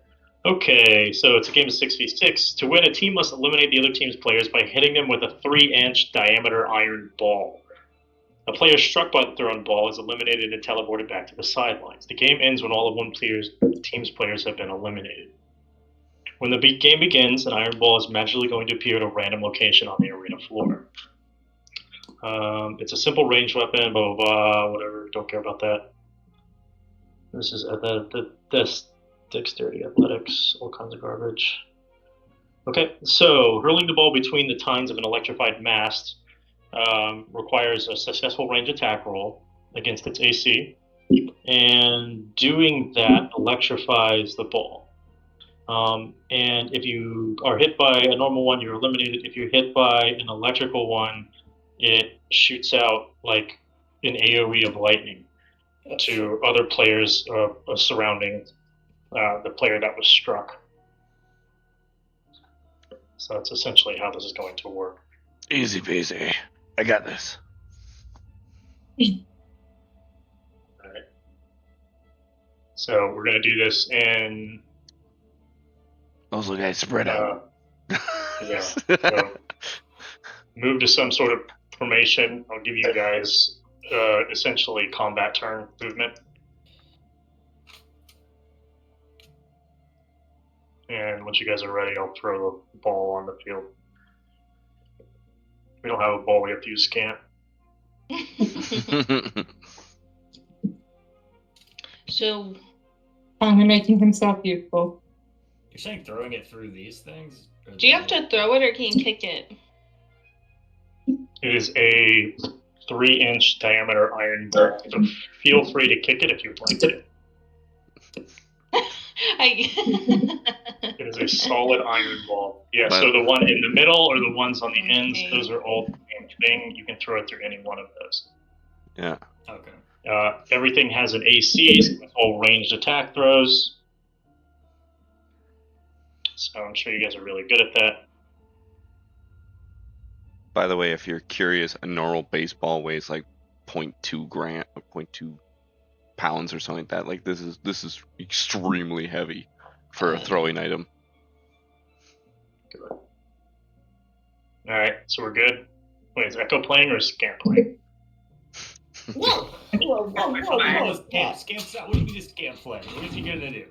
Okay, so it's a game of 6v6. To win, a team must eliminate the other team's players by hitting them with a 3-inch diameter iron ball. A player struck by the thrown ball is eliminated and teleported back to the sidelines. The game ends when all of one team's players have been eliminated. When the game begins, an iron ball is magically going to appear at a random location on the arena floor. It's a simple ranged weapon, blah, blah, blah, whatever, don't care about that. This is this dexterity, athletics, all kinds of garbage. Okay, so hurling the ball between the tines of an electrified mast requires a successful range attack roll against its AC, and doing that electrifies the ball. And if you are hit by a normal one, you're eliminated. If you're hit by an electrical one, it shoots out like an AoE of lightning to other players surrounding the player that was struck. So that's essentially how this is going to work. Easy peasy. I got this. Alright. So we're going to do this in... Those guys spread out. Yeah. So move to some sort of formation. I'll give you guys essentially combat turn movement. And once you guys are ready, I'll throw the ball on the field. We don't have a ball, we have to use scant. So, Only making himself useful. You're saying throwing it through these things? do you have to throw it or can you kick it? It is a 3-inch diameter iron ball, so feel free to kick it if you'd like to. It is a solid iron ball. Yeah, so the one in the middle or the ones on the ends, those are all the same thing. You can throw it through any one of those. Yeah. Okay. Everything has an AC, so it's all ranged attack throws. So I'm sure you guys are really good at that. By the way, if you're curious, a normal baseball weighs like 0.2 gram, 0.2 pounds or something like that. Like this is extremely heavy for a throwing item. Good. All right, so we're good. Wait, is Echo playing or is Scant playing? Whoa! Scant's not. What do you mean just scant play? What is he gonna do?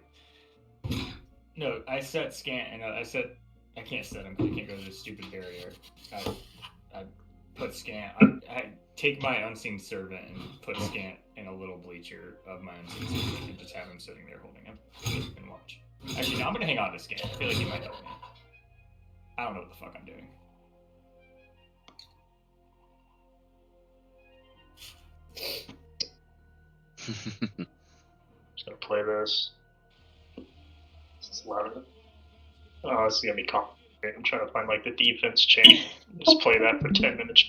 No, I set scant and I can't set him because I can't go to this stupid barrier. I put scant. I take my unseen servant and put scant in a little bleacher of my unseen servant and just have him sitting there holding him and watch. Actually, no, I'm gonna hang on to scant. I feel like he might help me. I don't know what the fuck I'm doing. Just gonna play this. This is loud enough. Oh, this is gonna be complicated. I'm trying to find like the defense chain. Just play that for 10 minutes.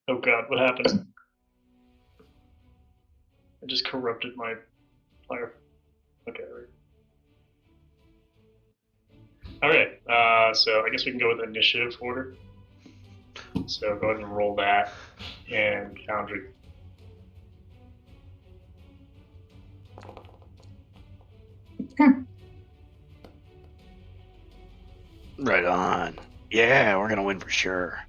Oh god, what happened? I just corrupted my fire. Okay, right. Alright, so I guess we can go with initiative order. So go ahead and roll that, and Foundry. Right on. Yeah, we're gonna win for sure.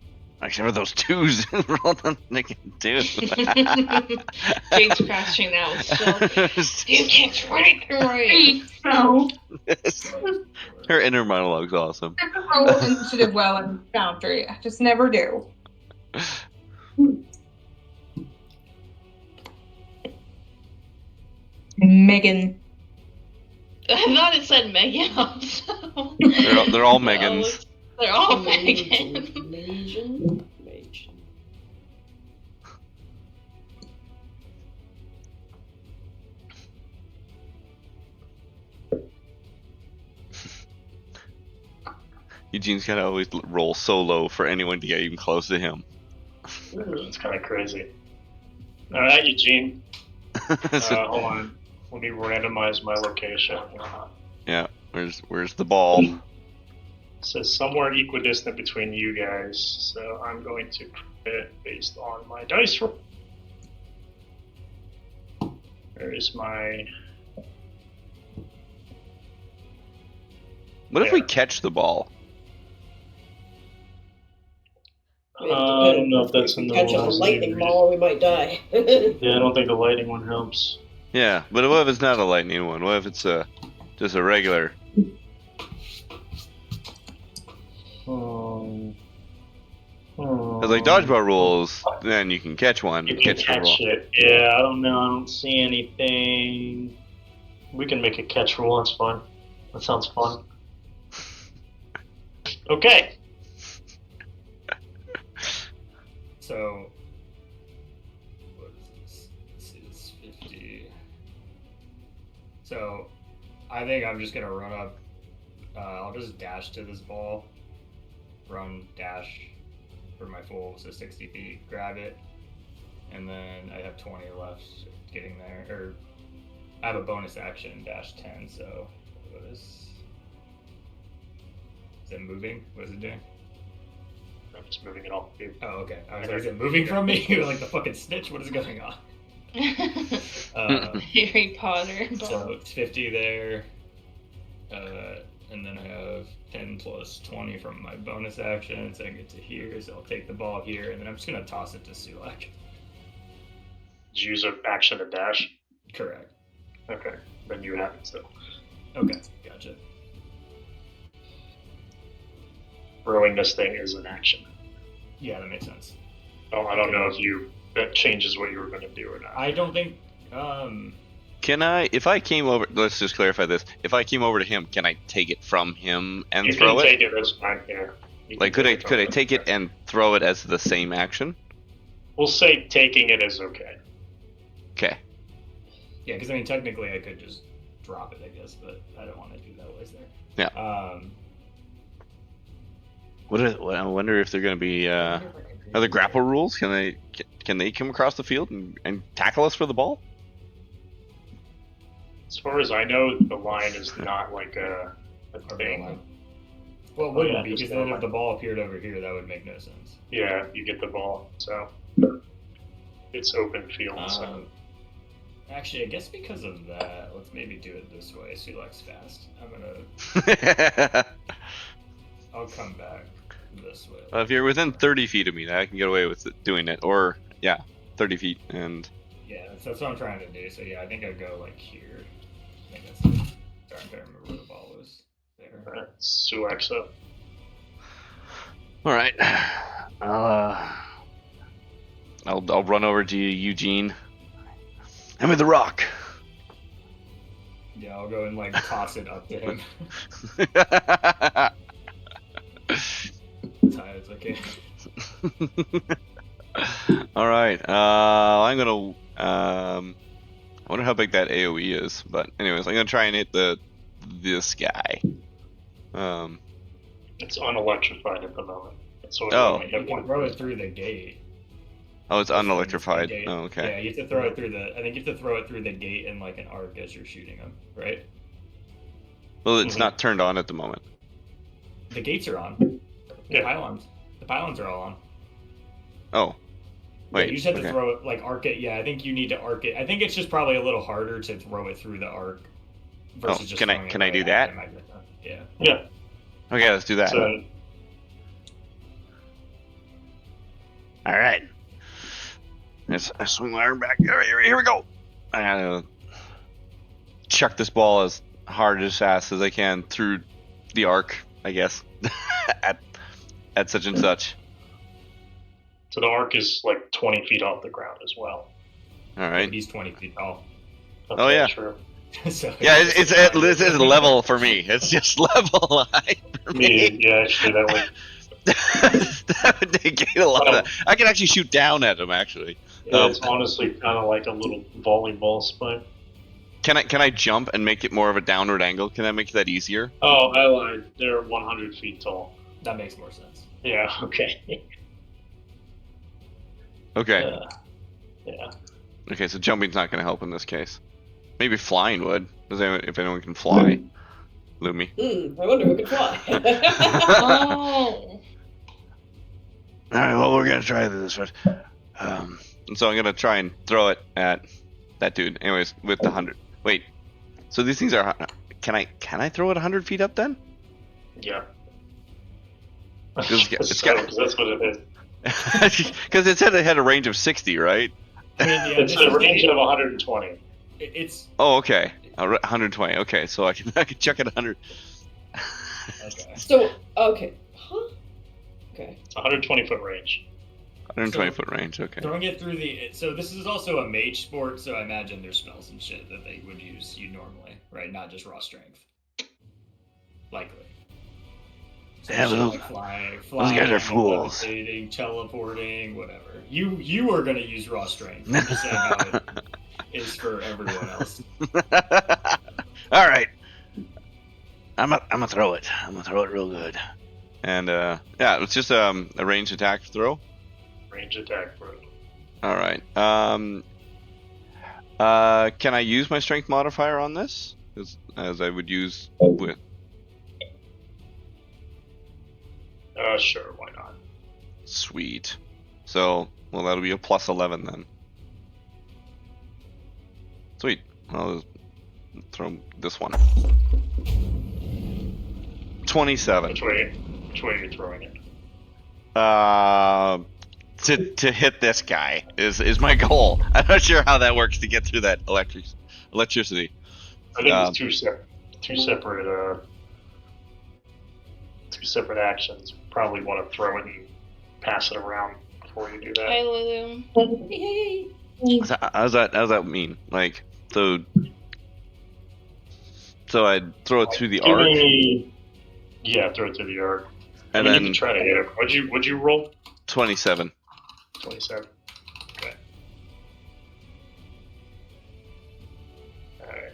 Except for those twos. Rolled on Nick and two. Jade's crashing out. So you kicked right through it. No. Her inner monologue's awesome. I never roll initiative well in Foundry. I just never do. Megan. I thought it said Megan also. They're all Megans. They're all Megan. Magen. Eugene's gotta always roll so low for anyone to get even close to him. It's kind of crazy. Alright, Eugene. Hold on. Let me randomize my location. Yeah, where's the ball? It says somewhere equidistant between you guys, so I'm going to put it based on my dice roll. Where is my... What if we catch the ball? I don't know if that's in the Catch a rules. lightning ball, we might die. Yeah, I don't think the lightning one helps. Yeah, but what if it's not a lightning one? What if it's just a regular? Cause like dodgeball rules, then you can catch one. You can catch it. Yeah, I don't know. I don't see anything. We can make a catch rule. That's fine. That sounds fun. Okay. So, what is this? Let's see. So, I think I'm just gonna run up. I'll just dash to this ball. Run, dash for my full, so 60 feet. Grab it, and then I have 20 left getting there. Or I have a bonus action, dash 10. So, what is it moving? What is it doing? I'm just moving it off of you. Oh, okay. I was like, is it moving from me? Like the fucking snitch? What is going on? Harry Potter. So it's 50 there. And then I have 10 plus 20 from my bonus action, so I get to here. So I'll take the ball here, and then I'm just going to toss it to Sulak. Did you use an action to dash? Correct. Okay, then you have it still. Okay, gotcha. Throwing this thing is an action. Yeah, that makes sense. Oh, I don't know if that changes what you were going to do or not. I don't think. Can I, if I came over, let's just clarify this. If I came over to him, can I take it from him and you throw can it? take it as fine, yeah. Like, could I take it and throw it as the same action? We'll say taking it is okay. Okay. Yeah, because I mean, technically I could just drop it, I guess, but I don't want to do that ways there. Yeah. I wonder if they're going to be other grapple rules. Can they come across the field and tackle us for the ball? As far as I know, the line is not like a thing. Well, it wouldn't Yeah, be, because just then go if the ball appeared over here, that would make no sense. Yeah, you get the ball, so it's open field. So. Actually, I guess because of that, let's maybe do it this way. Sulak's fast. I'll come back this way. If you're within 30 feet of me, I can get away with doing it. Or, 30 feet and... Yeah, that's what I'm trying to do. So yeah, I think I'd go like here. I think that's it. Sorry, I'm trying to remember where the ball was. There. Alright, Sulak's up. Alright. I'll run over to Eugene. Hand me the rock. Yeah, I'll go and like toss it up to him. It's high, it's okay. Alright, I'm gonna, I wonder how big that AoE is, but anyways, I'm gonna try and hit this guy. It's unelectrified at the moment. So it Oh. only You hit can one throw it person. through the gate. Oh, it's Gate. unelectrified. Oh, okay. Yeah, you have to throw it through I think you have to throw it through the gate in like an arc as you're shooting them, right? Well, it's not turned on at the moment. The gates are on. Yeah. The pylons are all on. Oh. Wait. Yeah, you just have to okay. throw it, like, arc it. Yeah, I think you need to arc it. I think it's just probably a little harder to throw it through the arc versus just can I- throwing it can I right do at that? them. Yeah. Yeah. Okay, let's do that. So, Alright. I swing my arm back. Alright, here we go. I gotta chuck this ball as hard as fast as I can through the arc, I guess. at such and such. so the arc is like 20 feet off the ground as well. Alright. He's 20 feet tall. That's Oh, yeah. True. So Yeah, it's level for me. It's just level height for me. Yeah, actually, that would. That would negate a lot of that. I can actually shoot down at him, actually. Yeah, it's honestly kind of like a little volleyball spike. Can I jump and make it more of a downward angle? Can I make that easier? Oh, I lied. They're 100 feet tall. that makes more sense. Yeah, okay. Okay. Yeah. Okay, so jumping's not going to help in this case. Maybe flying would. If anyone can fly. Lumi. I wonder who can fly. Oh. Alright, well, we're gonna try this one. And so I'm going to try and throw it at that dude. Anyways, with the 100. Wait. So these things are... Can I throw it 100 feet up then? Yeah. It's got- Because that's what it is. Because it said it had a range of 60, right? I mean, yeah, It's this a is range of 120. It's Oh, okay. 120. Okay, so I can chuck it 100. okay. So, okay. Huh? Okay. It's a 120-foot range. 120 foot range. Okay. Throwing it through so this is also a mage sport, so I imagine there's spells and shit that they would use normally, right? Not just raw strength. Likely. So Yeah, shit those- like flying, those guys are fools. levitating, teleporting, whatever. You are gonna use raw strength. I'm just saying how it is for everyone else. All right. I'm gonna throw it. I'm gonna throw it real good. And yeah, it's just a ranged attack throw. Range attack, bro. All right. Can I use my strength modifier on this? As I would use with. Sure, why not? Sweet. So, well, that'll be a plus 11 then. Sweet. I'll just throw this one. 27. Which way are you throwing it? To hit this guy is my goal. I'm not sure how that works to get through that electricity. I think it's two separate actions. Probably want to throw it and pass it around before you do that. Hi, Lulu. How does that mean? Like, so I'd throw it through the arc, Yeah, throw it through the arc. and you then can try to hit it. What'd you roll? 27. 27. Okay. Alright.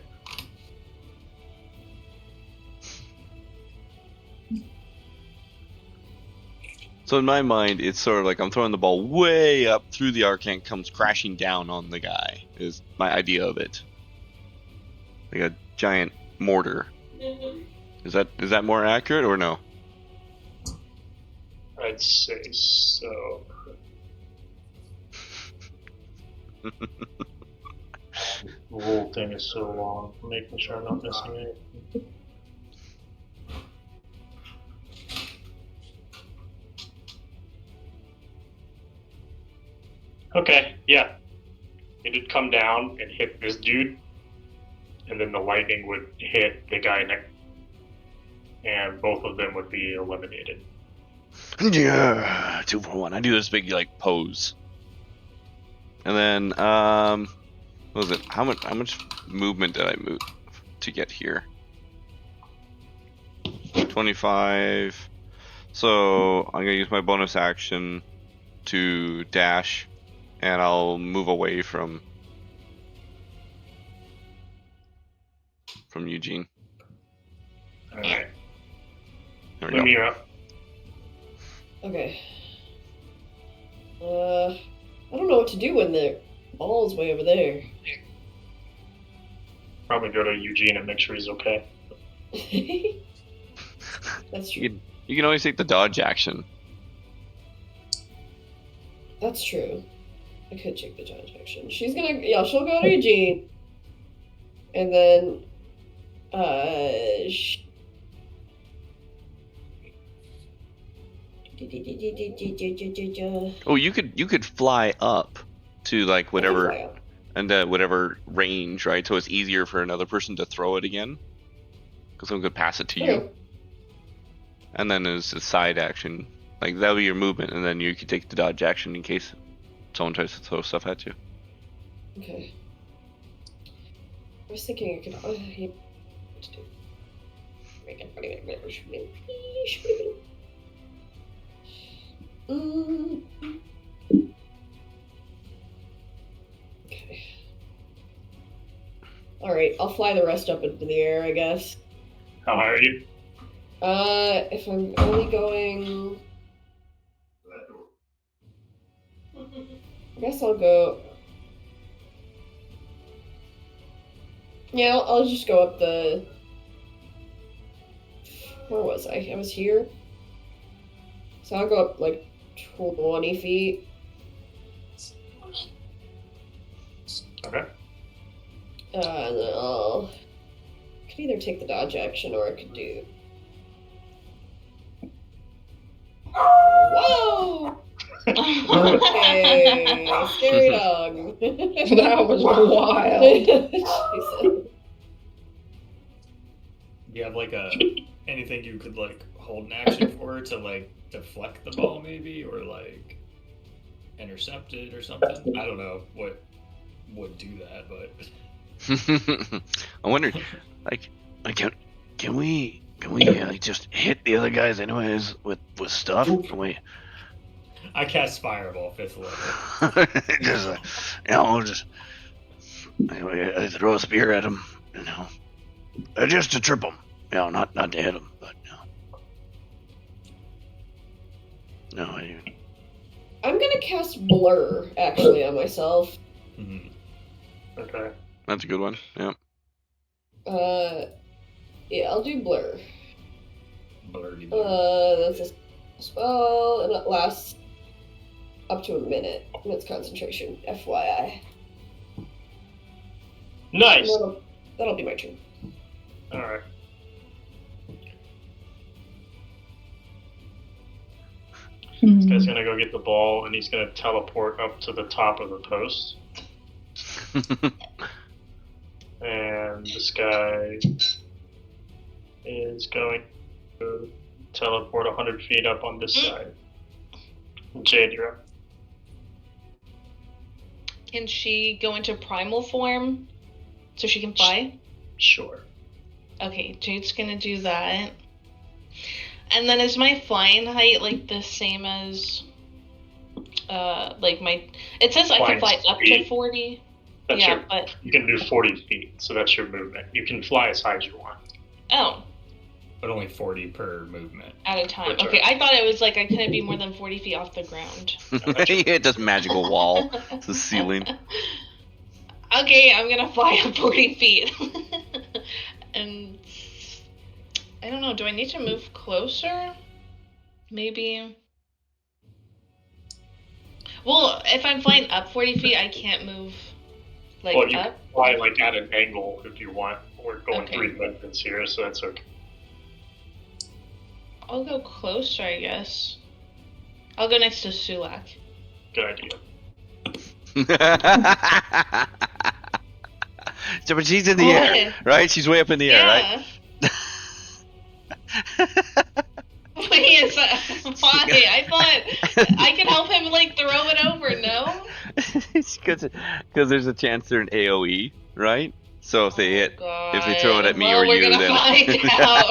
So in my mind, it's sort of like I'm throwing the ball way up through the arc and it comes crashing down on the guy. Is my idea of it. Like a giant mortar. Is that more accurate or no? I'd say so. The whole thing is so long. I'm making sure I'm not missing anything. Okay, yeah. It'd come down and hit this dude, and then the lightning would hit the guy next, and both of them would be eliminated. Yeah, 2 for 1. I do this big like pose, and then what was it? How much movement did I move to get here? 25. So I'm gonna use my bonus action to dash, and I'll move away from Eugene. Alright. There we Let go. me up. Okay. I don't know what to do when the ball's way over there. Probably go to Eugene and make sure he's okay. That's true. You can always take the dodge action. That's true. I could check the judge action. She'll go to Eugene. And then, Oh, you could fly up to like whatever whatever range, right? So it's easier for another person to throw it again, because someone could pass it to you. And then there's a side action, like that would be your movement, and then you could take the dodge action in case someone tries to throw stuff at you. Okay. I was thinking I could. What to do? Okay. Alright, I'll fly the rest up into the air, I guess. How high are you? If I'm only going... I guess I'll go... Yeah, I'll just go up the... Where was I? I was here. So I'll go up like 20 feet. Okay. And then I could either take the dodge action or I could do... Whoa! Okay, scary dog. That was wild. Jesus. Do you have like anything you could like hold an action for to like deflect the ball maybe, or like intercept it or something? I don't know what would do that, but I wonder, Like, can we like just hit the other guys anyways with stuff? Can we I cast Fireball 5th level. just just I throw a spear at him, you know? Just to trip them. Not to hit them, but no. I'm gonna cast Blur, actually, on myself. Mhm. Okay. That's a good one. Yeah. Yeah, I'll do Blur. Blurry. That's a spell, and it lasts up to a minute. And it's concentration, FYI. Nice. That'll be my turn. All right. This guy's gonna go get the ball, and he's gonna teleport up to the top of the post. And this guy is going to teleport 100 feet up on this side. Jade, you're up. Can she go into primal form so she can fly? Sure. Okay, Jade's gonna do that. And then is my flying height like the same as like my it says I can fly up to 40. That's yeah, but you can do 40 feet, so that's your movement. You can fly as high as you want. oh, But only 40 per movement. at a time. Return. Okay, I thought it was like I couldn't be more than 40 feet off the ground. He hit this magical wall, the ceiling. Okay, I'm gonna fly up 40 feet. And I don't know, do I need to move closer? Maybe. Well, if I'm flying up 40 feet, I can't move like Well, you up. can fly like at an angle if you want. We're going Okay. 3 movements here, so that's okay. I'll go closer, I guess. I'll go next to Sulak. Good idea. So, but she's in the air, right? She's way up in the air, right? Wait, is that why? I thought I could help him like throw it over, no? Because there's a chance they're an AoE, right? So if they hit, if they throw it at me well, or we're you, gonna then find out.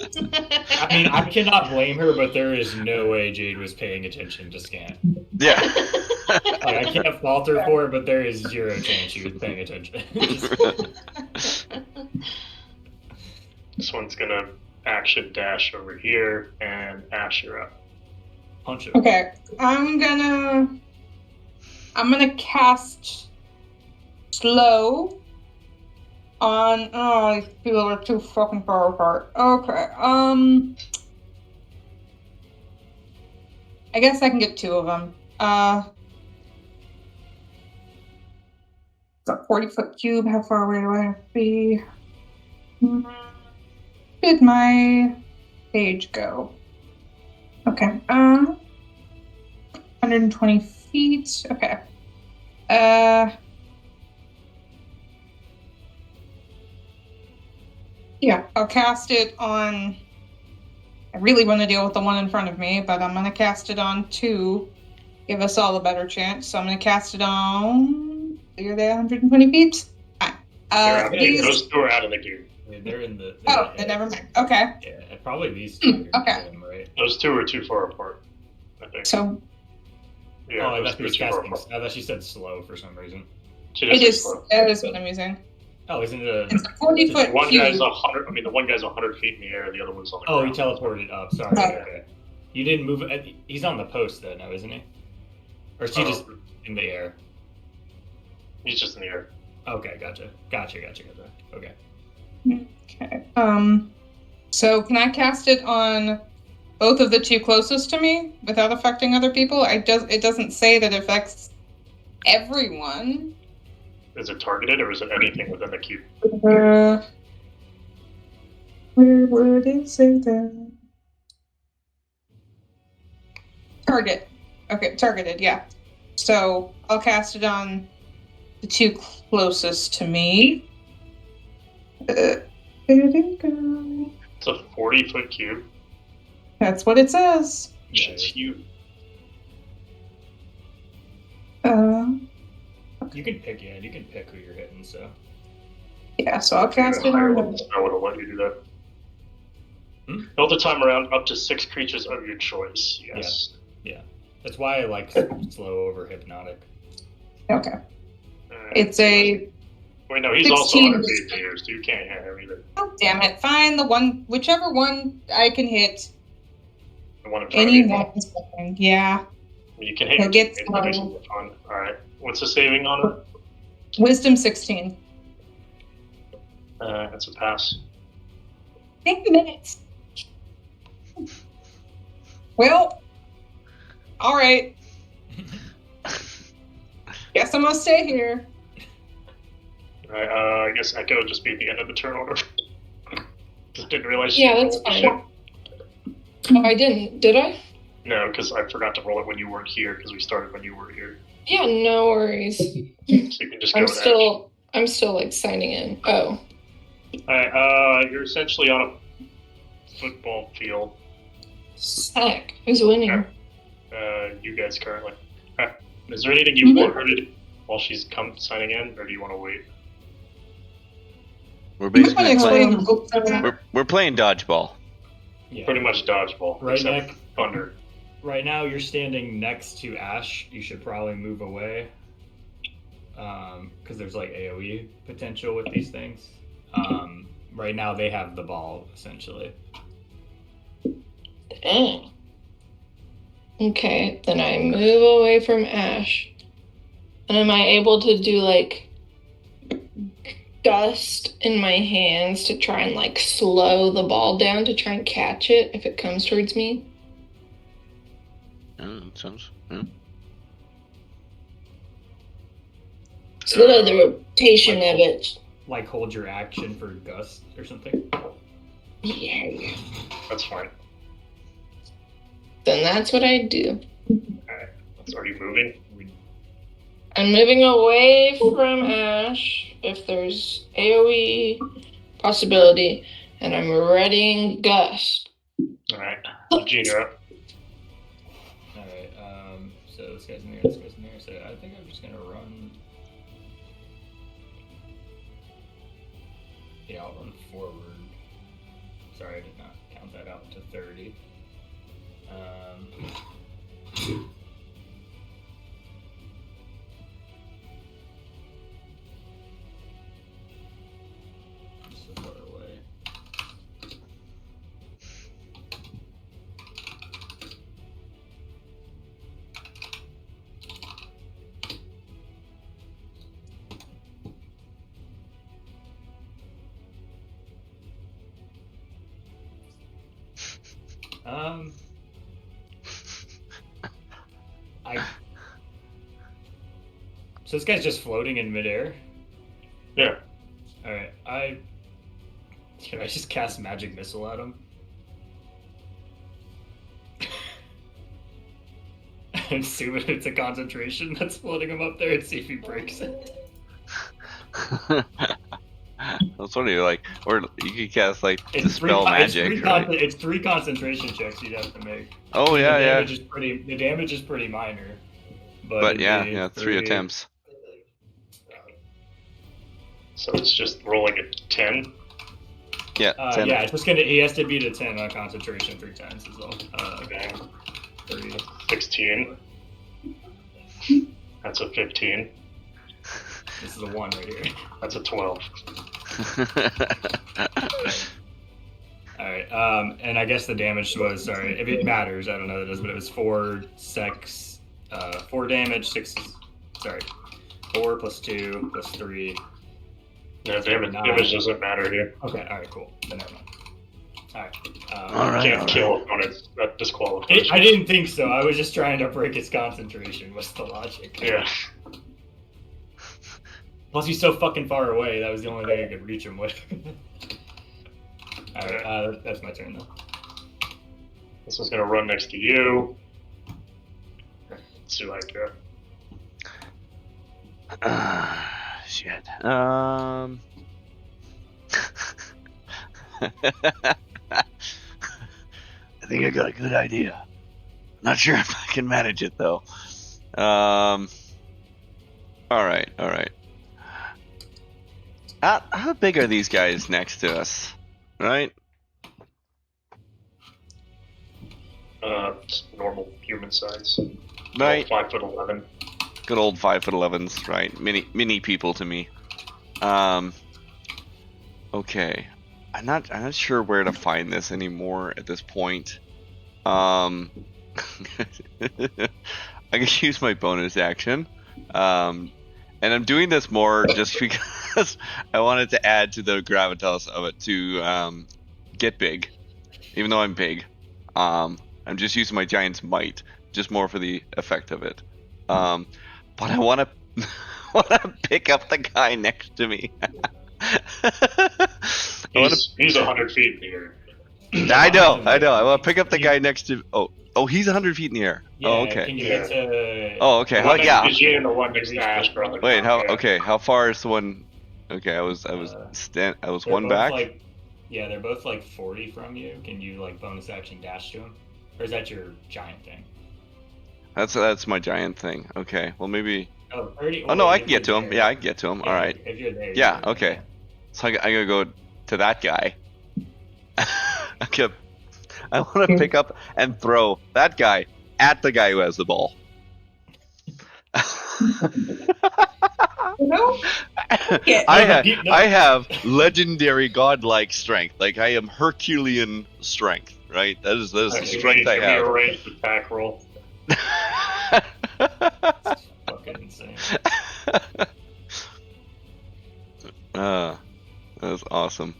I mean, I cannot blame her, but there is no way Jade was paying attention to scan. yeah. Like, I can't fault her for it, but there is zero chance she was paying attention. This one's gonna action dash over here, and Ash, you're up. Punch it. Okay, I'm gonna cast slow on. Oh, these people are too fucking far apart. Okay, I guess I can get 2 of them. It's a 40-foot cube. How far away do I have to be? Did my page go? Okay. 120 feet. Okay. Yeah, I'll cast it on. I really want to deal with the one in front of me, but I'm going to cast it on 2. Give us all a better chance. So I'm going to cast it on. You're there 120 feet? Fine. Those 2 are out of the game. I mean, they're in the. Never mind. Okay. Yeah, probably these 2. Okay. Them, right? Those 2 are too far apart, I think. So Yeah, I those thought 2 are she too was far casting. apart. I thought she said slow for some reason. She does it say is. slow. That is what I'm using. Oh, isn't it a? It's a 40-foot One cube. guy's 100. I mean, the one guy's 100 feet in the air. The other one's on the Oh, he ground. teleported up. Sorry. Okay. You didn't move. He's on the post though, now, isn't he? Or is he just in the air? He's just in the air. Okay, gotcha. Okay. Okay. So can I cast it on both of the 2 closest to me without affecting other people? It doesn't say that it affects everyone. Is it targeted, or is it anything within the cube? Where would it say that? Target. Okay, targeted, yeah. So I'll cast it on the 2 closest to me. Where did it go? It's a 40-foot cube. That's what it says. It's huge. You can pick. Yeah, you can pick who you're hitting. So. Yeah, so I'll cast it Higher on. levels, I would have let you do that. Build the time around up to 6 creatures of your choice. Yes. Yeah. That's why I like slow over hypnotic. Okay. It's a Wait, no, he's also 16. 100 feet to you, so you can't hit him either. Oh, damn it. Fine, whichever one I can hit. The one in front of you. Anyone's fine. Yeah. You can hit He'll your get teammate, that makes it slow. more fun. Alright. What's the saving on it? Wisdom 16. That's a pass. 10 minutes. Well, alright. Guess I'm gonna stay here. Alright, I guess Echo will just be at the end of the turn order. Just didn't realize Yeah, you that's rolled the fine. Oh, I didn't. Did I? shit. No, because I forgot to roll it when you weren't here, because we started when you were here. Yeah, no worries. So you can just go I'm still like signing in. Oh. Alright, you're essentially on a football field. Heck. Who's winning? You guys currently. Is there anything you want her to do while she's signing in, or do you want to wait? We're You might want to basically explain the book. we're playing dodgeball. Yeah. Pretty much dodgeball, Right, except Nick? thunder. Right now, you're standing next to Ash. You should probably move away. Because there's like AoE potential with these things. Right now, they have the ball, essentially. Dang. Okay, then I move away from Ash. And am I able to do like gust in my hands to try and like slow the ball down to try and catch it if it comes towards me? That sounds. Yeah. Slow the rotation of it. Like, hold your action for gust or something. Yeah. That's fine. Then that's what I do. Alright, that's already moving. I'm moving away from Ash if there's AoE possibility, and I'm readying Gust. Alright, Gene, you're up. Alright, so this guy's in there, this guy's in there. So I think I'm just gonna run. Yeah, I'll run forward. Sorry, I did not count that out to 30. So far away. So this guy's just floating in midair? Yeah. Alright, can I just cast Magic Missile at him? And see if it's a concentration that's floating him up there and see if he breaks it. That's what you like, or you could cast like It's dispel magic. Right? It's 3 concentration checks you'd have to make. Oh yeah, yeah. The damage is pretty minor. But yeah, 3 attempts. So it's just rolling a 10. Yeah, 10. Yeah, it's just gonna. He has to beat a 10 on concentration 3 times as well. Okay. 3. 16. That's a 15. This is a 1 right here. That's a 12. Alright, and I guess the damage was, sorry, if it matters, I don't know what it is, but it was 4 damage, 4 plus 2 plus 3. No, damage doesn't matter here. Okay, alright, cool. Then never mind. Alright. Alright. Can't kill opponents. That disqualifies. I didn't think so. I was just trying to break his concentration, was the logic. Yeah. Plus, he's so fucking far away, that was the only thing I could reach him with. Alright, that's my turn, though. This one's gonna run next to you. Let's see what I got. Shit. I think I got a good idea. Not sure if I can manage it though. All right. How big are these guys next to us? Right? Just normal human size. Right. 5'11". Good old 5'11s, right? Mini people to me. Okay. I'm not sure where to find this anymore at this point. I can use my bonus action. And I'm doing this more just because I wanted to add to the gravitas of it to get big. Even though I'm big. I'm just using my giant's might, just more for the effect of it. But I want to pick up the guy next to me. He's 100 feet in the air. I know. I want to pick up the guy next to. Oh, he's 100 feet in the air. Yeah, Oh, okay. Can you get to... Oh, okay. The one next Yeah. to Gene and the one next to Asper on the Wait. ground, yeah. Okay. How far is the one? Okay. I was they're one both back. Like, yeah, they're both like 40 from you. Can you like bonus action dash to him, or is that your giant thing? That's my giant thing. Okay. Well, maybe. Oh, 30. Oh no, I can get to him. Yeah, I can get to him. All right. If you're there. Yeah. you're there. Okay. So I gotta go to that guy. I want to pick up and throw that guy at the guy who has the ball. I have legendary godlike strength. Like I am Herculean strength, right? That is the strength I have. Give me a ranged attack roll. Fucking insane. That was awesome.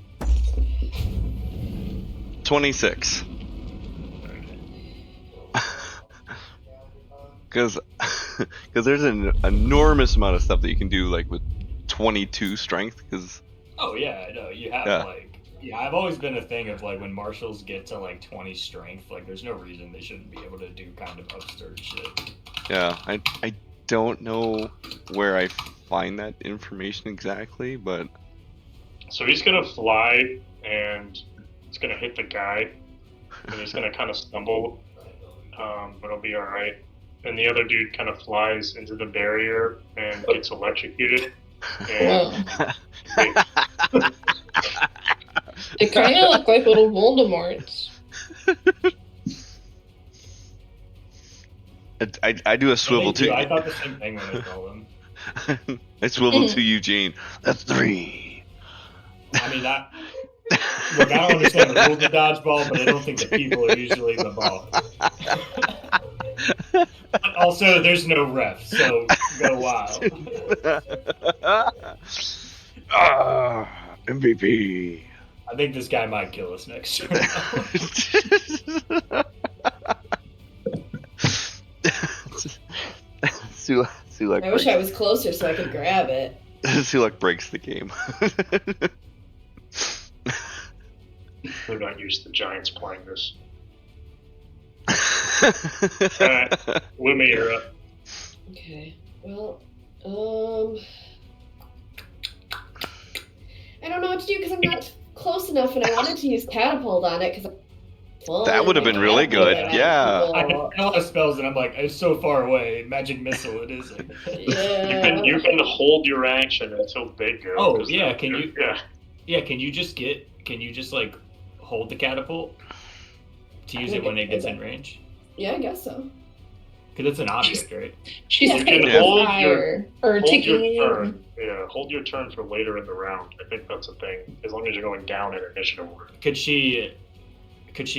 26. Because there's an enormous amount of stuff that you can do like with 22 strength. Because oh yeah, I know you have I've always been a thing of like when marshals get to like 20 strength, like there's no reason they shouldn't be able to do kind of absurd shit. Yeah, I don't know where I find that information exactly, but so he's gonna fly and it's gonna hit the guy, and he's gonna kind of stumble, but it'll be all right. And the other dude kind of flies into the barrier and gets electrocuted. And They kind of look like little Voldemorts. I do a swivel too. I thought the same thing when I saw them. I swivel to Eugene. That's 3. I mean, look, I don't understand the rules of dodgeball, but I don't think the people are usually the ball. Also, there's no ref, so go wild. MVP. I think this guy might kill us next turn. Sulak I wish I was closer so I could grab it. Sulak breaks the game. we're not used to giants playing this. Alright, Lumi, you're up. Okay. Well, I don't know what to do because I'm not close enough, and I wanted to use catapult on it because that would have been really good. Yeah. I have a lot of spells, and I'm like, it's so far away. Magic missile, it isn't. Yeah. You can hold your action until they go. Oh yeah, can you? Yeah. Yeah, can you just like hold the catapult to use it when it gets in range? Yeah, I guess so. Because it's an object, right? She's You can taking hold fire or Hold taking. your turn. Yeah, hold your turn for later in the round. I think that's a thing. As long as you're going down in initiative order. Could she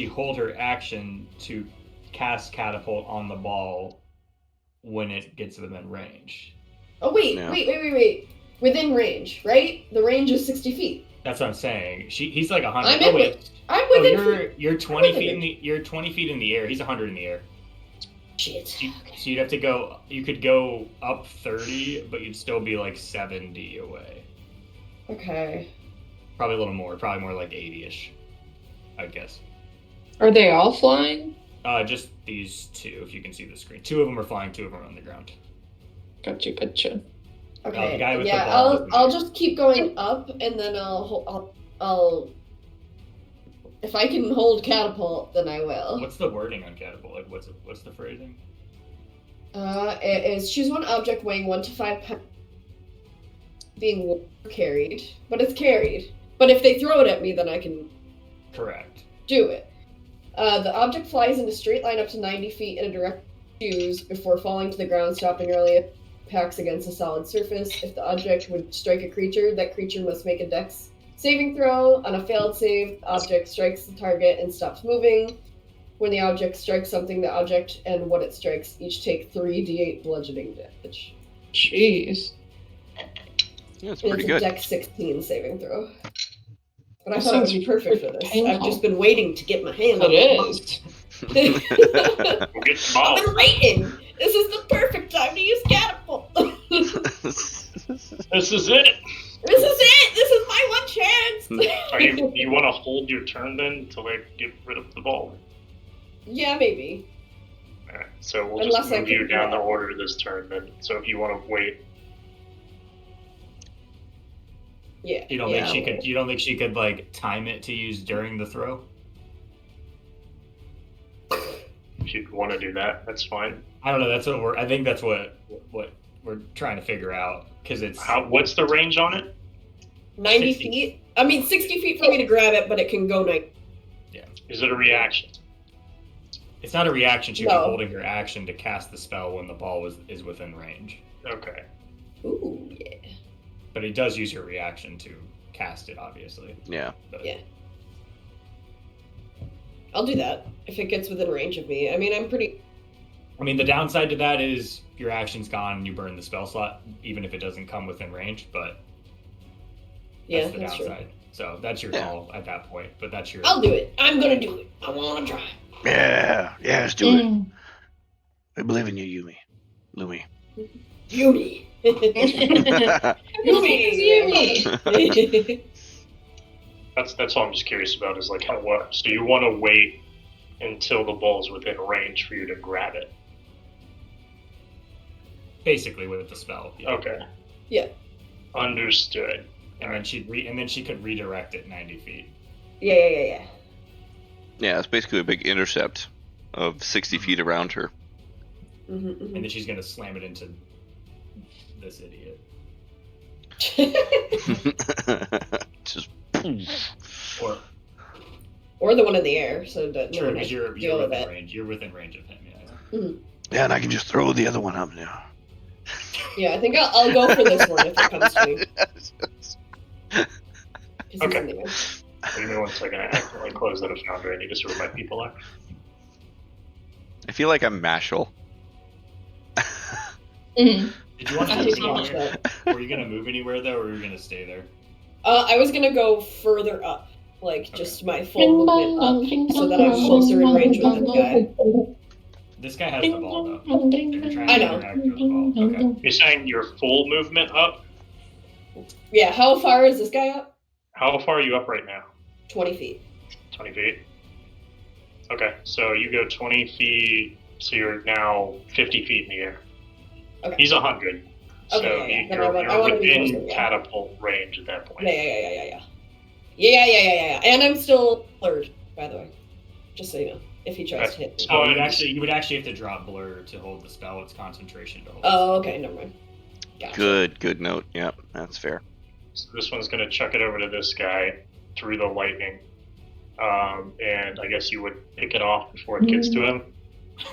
hold her action to cast catapult on the ball when it gets within range? Oh wait, Yeah. wait. Within range, right? The range is 60 feet. That's what I'm saying. He's like 100. I'm Oh in wait. I'm Oh, within. you're 20 within feet it. in the you're 20 feet in the air. He's 100 in the air. Shit. So you'd have to go. You could go up 30, but you'd still be like 70 away. Okay. Probably a little more. Probably more like 80ish. I'd guess. Are they all flying? Just these two, if you can see the screen. 2 of them are flying. 2 of them are on the ground. Gotcha. Okay. the guy with the Yeah, ball doesn't I'll matter. just keep going up, and then I'll. If I can hold catapult, then I will. What's the wording on catapult? Like, what's the phrasing? It is choose one object weighing 1 to 5 pounds, being carried, but it's carried. But if they throw it at me, then I can Correct. do it. The object flies in a straight line up to 90 feet in a direct choose before falling to the ground, stopping early if packs against a solid surface. If the object would strike a creature, that creature must make a dex saving throw. On a failed save, the object strikes the target and stops moving. When the object strikes something, the object and what it strikes each take 3d8 bludgeoning damage. Jeez. Yeah, it's And pretty it's good. a dex 16 saving throw. But I That thought it would sounds be perfect for this. painful. I've just been waiting to get my hand on It it. is. We'll get the ball. I've been waiting. This is the perfect time to use catapult. This is it. This is it. This is my one chance. Are you want to hold your turn then until they get rid of the ball? Yeah, maybe. Alright, so we'll Unless just I move you can- down the order this turn then. So if you want to wait, Yeah. You don't yeah. think she could? You don't think she could like time it to use during the throw? if you want to do that, that's fine. I don't know. That's what I think that's what we're trying to figure out because it's. What's the range on it? 90 60. feet. I mean, 60 feet for me to grab it, but it can go 90. Is it a reaction? It's not a reaction. She'd be No. holding her action to cast the spell when the ball is within range. Okay. Ooh, yeah. But it does use your reaction to cast it, obviously. Yeah. But Yeah. I'll do that if it gets within range of me. I mean, I'm pretty. I mean, the downside to that is your action's gone and you burn the spell slot, even if it doesn't come within range. But Yeah, that's the that's true. downside. So that's your Yeah. call at that point. But that's your. I'll do it. I'm gonna do it. I wanna try. Yeah, let's do it. We believe in you, Yumi. Lumi. Yumi. Yumi. That's all I'm just curious about is like how what. So you want to wait until the ball's within range for you to grab it. Basically with the spell. Yeah. Okay. Yeah. Understood. And then she could redirect it 90 feet. Yeah. Yeah, it's basically a big intercept of 60 feet around her. Mm-hmm, And then she's gonna slam it into this idiot. Just Or Or the one in the air, so that no true, one because has you're to deal with within it. range. You're within range of him. Yeah. Yeah, and I can just throw the other one up now. Yeah, I think I'll go for this one if it comes to me. 'Cause he's Okay. in the air. Give me 1 second. I accidentally closed out a foundry. I need to see where my people are. I feel like I'm Mashal. Mhm. Did you want to I move just watched anywhere? Were you gonna move anywhere though, or were you gonna stay there? I was gonna go further up, like just my full movement up, so that I'm closer in range with this guy. This guy has the ball though. You're trying I to know. interact with the ball. Okay. You're saying your full movement up? Yeah, how far is this guy up? How far are you up right now? 20 feet. 20 feet? Okay, so you go 20 feet, so you're now 50 feet in the air. Okay. He's 100. So Okay, yeah. Then you're, I wanna be within closer, yeah. catapult range at that point. Yeah. Yeah. And I'm still blurred, by the way. Just so you know, if he tries to hit me. Oh, you would actually have to drop blur to hold the spell. It's concentration to hold. Oh, okay, never mind. Gotcha. Good note. Yep, that's fair. So this one's going to chuck it over to this guy through the lightning. And I guess you would pick it off before it gets to him. So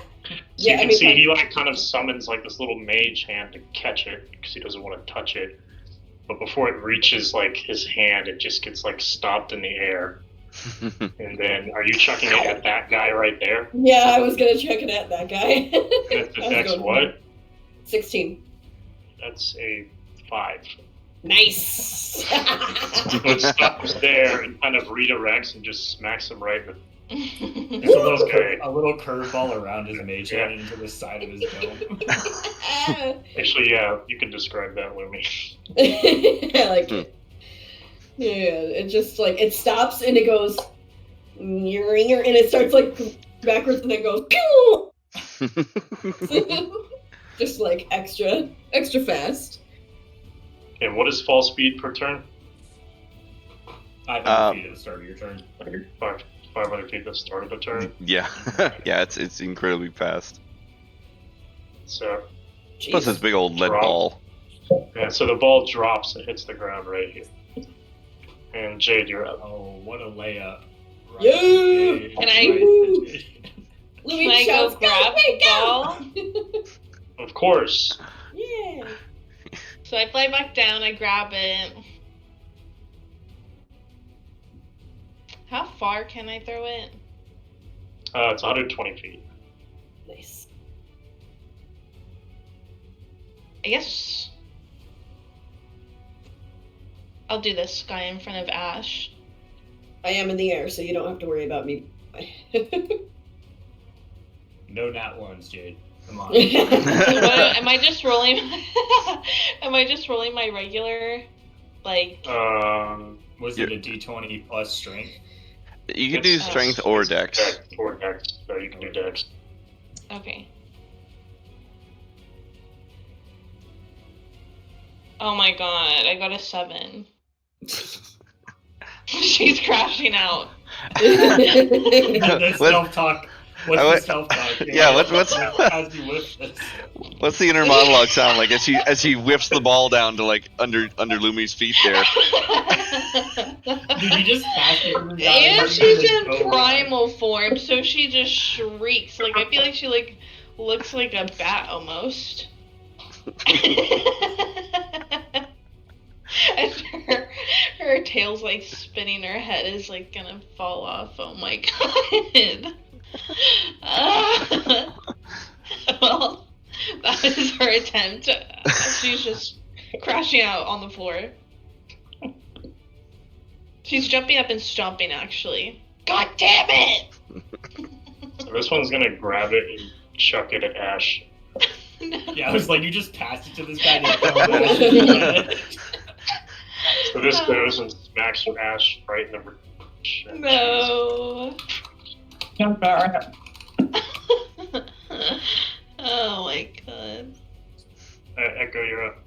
Yeah, you I can mean, see he like kind of summons like this little mage hand to catch it because he doesn't want to touch it. But before it reaches like his hand, it just gets like stopped in the air. And then are you chucking it at that guy right there? Yeah, I was gonna check it at that guy. That's the I was next going- what? 16. That's a 5. Nice. So it stops there and kind of redirects and just smacks him right in the. There's Okay. a little curveball around his mage hand into the side of his dome. Actually, yeah, you can describe that, Lumi. I like it. Yeah, it just like it stops and it goes and it starts like backwards and then goes pew! Just like extra fast. And what is fall speed per turn? 500 feet at the start of your turn. 500 feet at the start of the turn. Yeah, yeah, it's incredibly fast. So, Plus this big old lead Drop. ball. yeah, so the ball drops and hits the ground right here. And Jade, you're up. Oh, what a layup! Right, Yeah! Jade, Can I- right, Jade. Louis Can I go shouts, grab "Go, the ball? Of course. Yeah. So I fly back down, I grab it. How far can I throw it? It's 120 feet. Nice. I guess I'll do this guy in front of Ash. I am in the air, so you don't have to worry about me. No nat ones, Jade. Come on. Am I just rolling? Am I just rolling my regular, like? Was it a D20 plus strength? You can do strength or dex. Or dex, so you can do dex. Okay. Oh my god, I got a 7. She's crashing out. That's self-talk. What's the self-talk? Yeah, what's as you lift this? What's the inner monologue sound like as she whips the ball down to like under Lumi's feet there? Did you just pass it? And she's in primal form, so she just shrieks. Like, I feel like she like looks like a bat almost. And her tail's like spinning, her head is like gonna fall off. Oh my god. Well, that is her attempt. She's just crashing out on the floor. She's jumping up and stomping, actually. God damn it! So this one's gonna grab it and chuck it at Ash. No. Yeah, I was like, you just passed it to this guy. So this goes and smacks Ash right in the ribs. No. Jump out. Oh my god. Echo, you're up.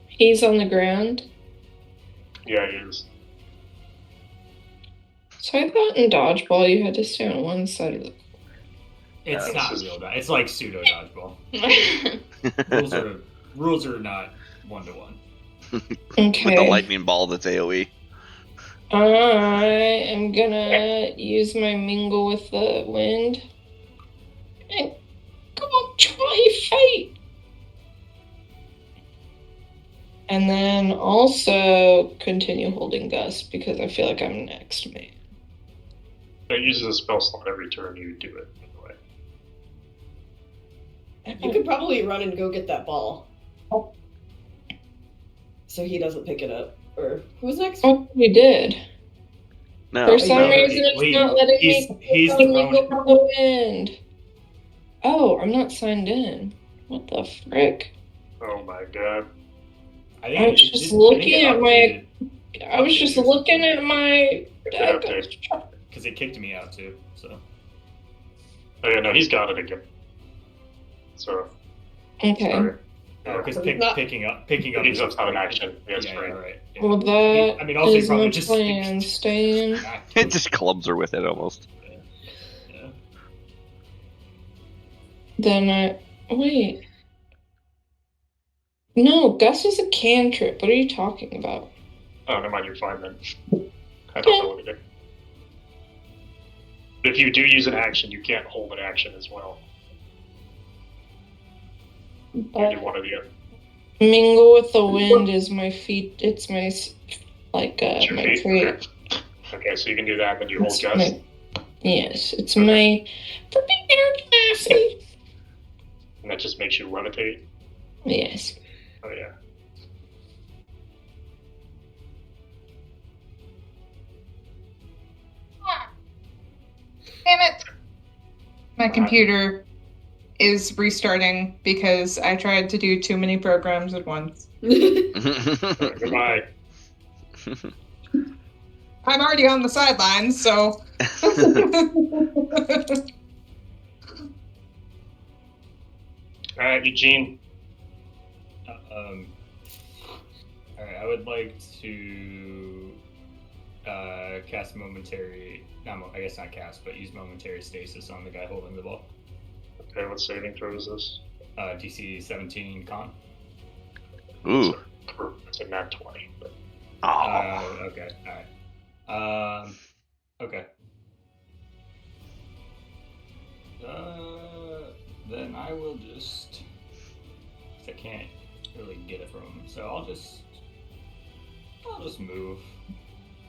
He's on the ground. Yeah, he is. So I thought in dodgeball you had to stay on one side of the. It's not real dodgeball. It's like pseudo dodgeball. Rules are not 1-to-1. Okay. With the lightning ball that's AoE. I am gonna use my mingle with the wind. And come on, try fight. And then also continue holding Gust because I feel like I'm next man. It uses a spell slot every turn you do it, by the way. You could probably run and go get that ball. So he doesn't pick it up. Or who's next? Oh, we did. No. For some reason, it's not letting he's me thrown go for the wind. Oh, I'm not signed in. What the frick? Oh my god. I was just looking at my. I was just looking at my. Because it kicked me out too. So. Oh yeah, no, he's got it again. So. Okay. Sorry. Because picking up He's not an action. Yes, yeah, right. Yeah, right. Yeah. Well, that I mean, also is probably my just plan. Stay in. It just clubs her with it almost. Yeah. Then wait. No, Gus is a cantrip. What are you talking about? Oh, never mind, you're fine then. I don't know what to do. But if you do use an action, you can't hold an action as well. You do one or the other. Mingle with the wind is my feet. It's my my feet? trait. Okay, so you can do that, then you hold Gus. Yes, it's my prepare classy. And that just makes you levitate? Yes. Oh, yeah. Damn it! My computer is restarting because I tried to do too many programs at once. Goodbye. I'm already on the sidelines, so. Alright, Eugene. Alright, I would like to cast momentary. I guess not cast, but use momentary stasis on the guy holding the ball. Okay, what saving throw is this? DC 17 con. Ooh. It's a nat 20. But... Okay, alright. Okay. Then I will just which I can't really get it from him. So I'll just move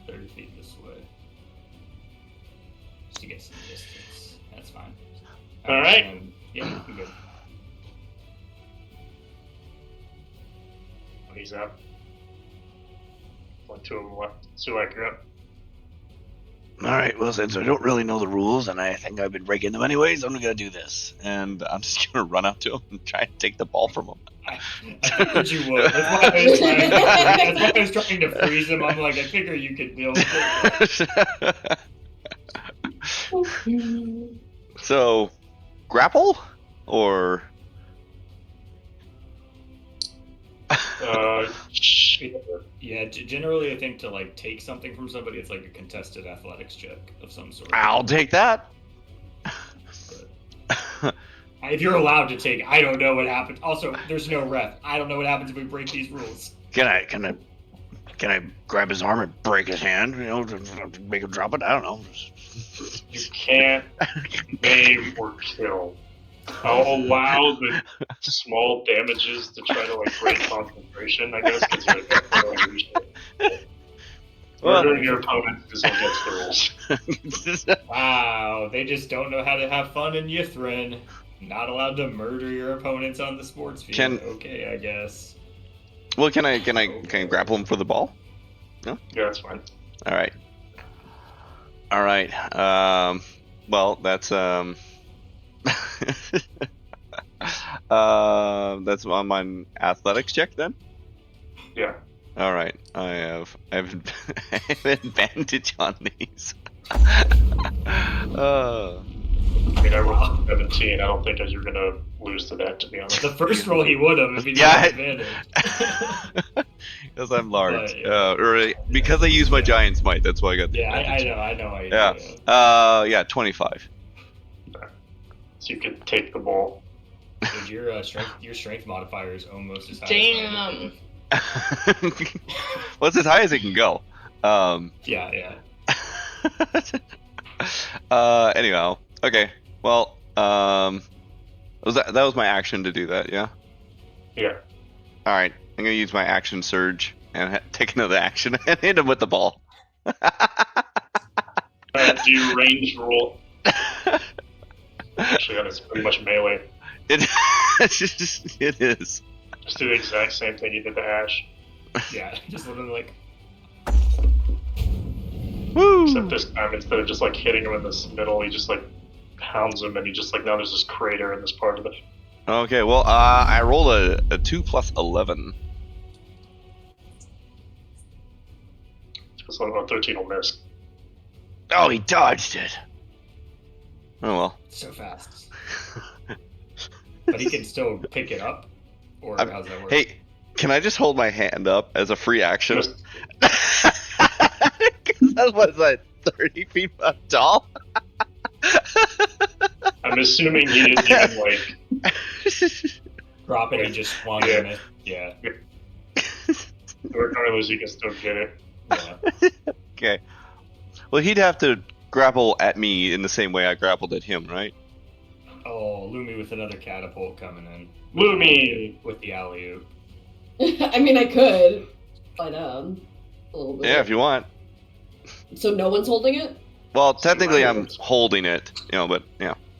30 feet this way. Just to get some distance. That's fine. All right. Yeah, I'm good. He's up. 1, 2 of them left. Sulak, you're up. Alright, well, since I don't really know the rules, and I think I've been breaking them anyways, I'm gonna do this. And I'm just gonna run up to him and try and take the ball from him. I figured you would. That's why I was trying to freeze him. I'm like, I figure you could deal with it. So, grapple? Or... Yeah, generally I think to like take something from somebody, it's like a contested athletics check of some sort. I'll take that. If you're allowed to take, I don't know what happens. Also, there's no ref. I don't know what happens if we break these rules. Can I grab his arm and break his hand? You know, to make him drop it? I don't know. You can't maim or kill. I'll allow the small damages to try to like break concentration, I guess, because murdering your opponent is against the rules. Wow, they just don't know how to have fun in Yithrin. Not allowed to murder your opponents on the sports field. Okay, I guess. Well, can I grapple him for the ball? No? Yeah, that's fine. All right. Well, that's that's on my athletics check then. Yeah. All right. I have advantage on these. I mean, I rolled 17. I don't think you're gonna lose to that, to be honest. The first roll he would have if he didn't have advantage. Because I'm large. But, Or because I use my giant smite, that's why I got the advantage. I know. Yeah. 25. So you could take the ball. Dude, your strength modifier is almost as high Damn. as mine. Well, it's as high as it can go. Yeah. Anyhow, okay. Well, that was my action to do that, yeah? Yeah. Alright, I'm gonna use my action surge and take another action and hit him with the ball. Do you range roll? Actually, that's pretty much melee. It is. Just do the exact same thing you did to Ash. Yeah, just literally like... Woo! Except this time, instead of just like hitting him in this middle, he just like hounds him, and he just like, now there's this crater in this part of it. Okay, well, I rolled a 2 plus 11. So 13 will miss. Oh, he dodged it. Oh well. So fast. But he can still pick it up? Or how's that work? Hey, can I just hold my hand up as a free action? Just- That was like 30 feet tall. I'm assuming he didn't even like... Drop it, he just swung in it. Yeah. Regardless, you can still get it. Yeah. Okay. Well, he'd have to grapple at me in the same way I grappled at him, right? Oh, Lumi with another catapult coming in. Lumi! With the alley-oop. I mean, I could. Find a little bit. Yeah, if you want. So no one's holding it? Well, technically I'm holding it, but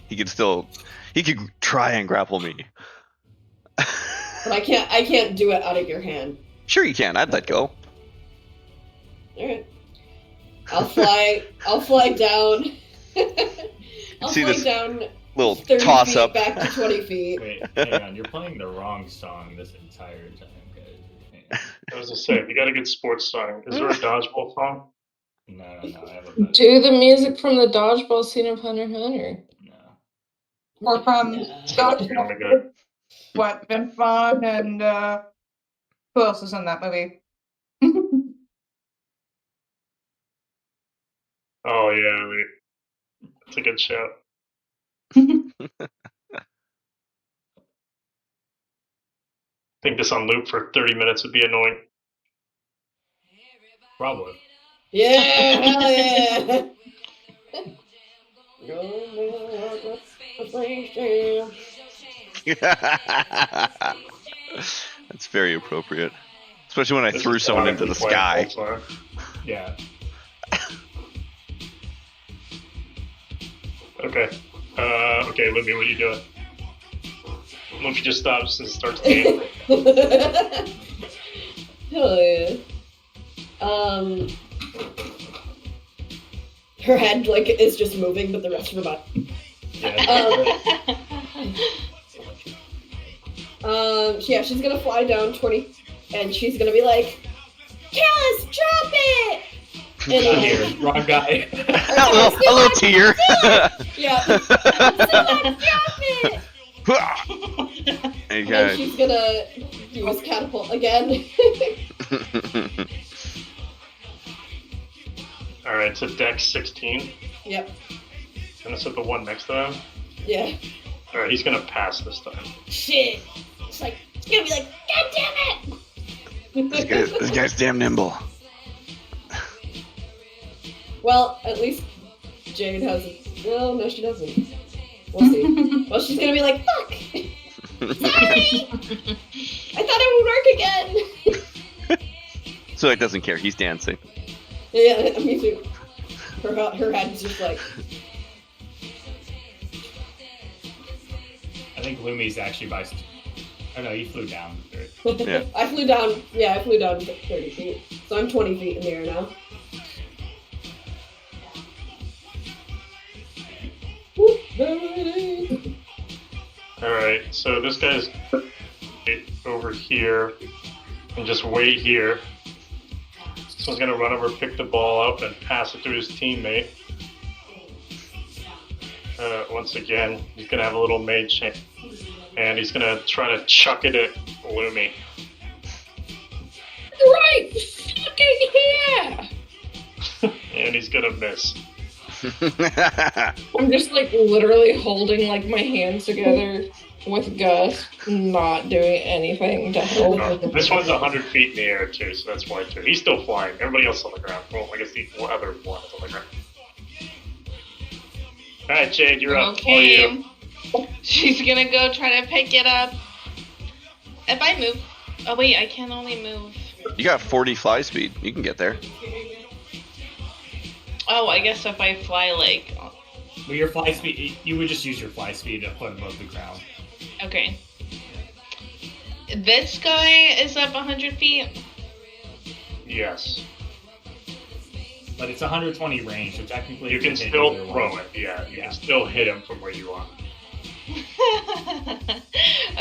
he could try and grapple me. But I can't do it out of your hand. Sure you can. I'd let go. Alright. I'll fly down. I'll See fly this down little 30 toss feet up. back to 20 feet. Wait, hang on. You're playing the wrong song this entire time, guys. I was gonna say, if you got a good sports song, is there a dodgeball song? No, I have a better. Do the music from the dodgeball scene of Hunter x Hunter. No. Or from Sounds kinda good. what, Vince Vaughn and who else is in that movie? Oh yeah, wait. That's a good shout. I think this on loop for 30 minutes would be annoying. Probably. Yeah, hell yeah. That's very appropriate. Especially when I This threw is someone why into we the play sky. Pulsar. Yeah. Okay. Okay, Libby, what are you doing? Luffy just stops and starts dancing. Hell yeah. Her head like is just moving, but the rest of her body. Yeah, she's gonna fly down 20, and she's gonna be like, "Callus, drop it!" And Not here, wrong guy. a little tear. Yeah. Drop it! And then she's gonna use catapult again. Alright, so Dex 16. Yep. And it's at the one next to him. Yeah. Alright, he's gonna pass this time. Shit. It's gonna be like, God damn it! This guy's damn nimble. Well, at least Jade has it. Well, no, she doesn't. We'll see. Well, she's gonna be like, fuck! Sorry! I thought it would work again! So it doesn't care. He's dancing. Yeah, me too. Her head's just like... I think Lumi's actually by... Oh no, he flew down. Yeah. I flew down 30 feet. So I'm 20 feet in the air now. Alright, so this guy's over here and just wait here. This one's gonna run over, pick the ball up, and pass it to his teammate. Once again, he's gonna have a little mage chain, and he's gonna try to chuck it at Lumi. Right fucking here! And he's gonna miss. I'm just like literally holding like my hands together with Gus, not doing anything to help. This one's 100 feet in the air too, so that's why too. He's still flying. Everybody else on the ground. Well, I guess the other one is on the ground. Alright, Jade, you're up. Okay. All you. She's gonna go try to pick it up. If I move. Oh, wait, I can only move. You got 40 fly speed. You can get there. Oh, I guess if I fly, like. Well, your fly speed, you would just use your fly speed to put above the ground. Okay. This guy is up 100 feet? Yes. But it's 120 range, so technically You can hit still either throw one. it, yeah. You can still hit him from where you are.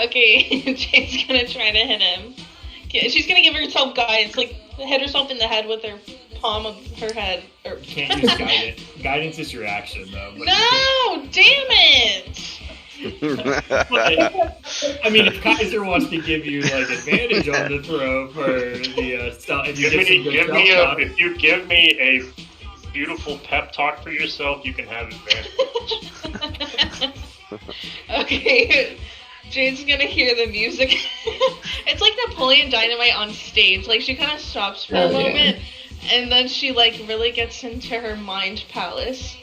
Okay, Jade's gonna try to hit him. She's gonna give herself guidance, like hit herself in the head with her palm of her head. Or... You can't use guidance. Guidance is your action, though. But No! Damn it! I mean, if Kaiser wants to give you like advantage on the throw for the stuff, and you If you give me a beautiful pep talk for yourself, you can have advantage. Okay, Jade's gonna hear the music. It's like Napoleon Dynamite on stage. Like, she kind of stops for a moment, and then she, like, really gets into her mind palace.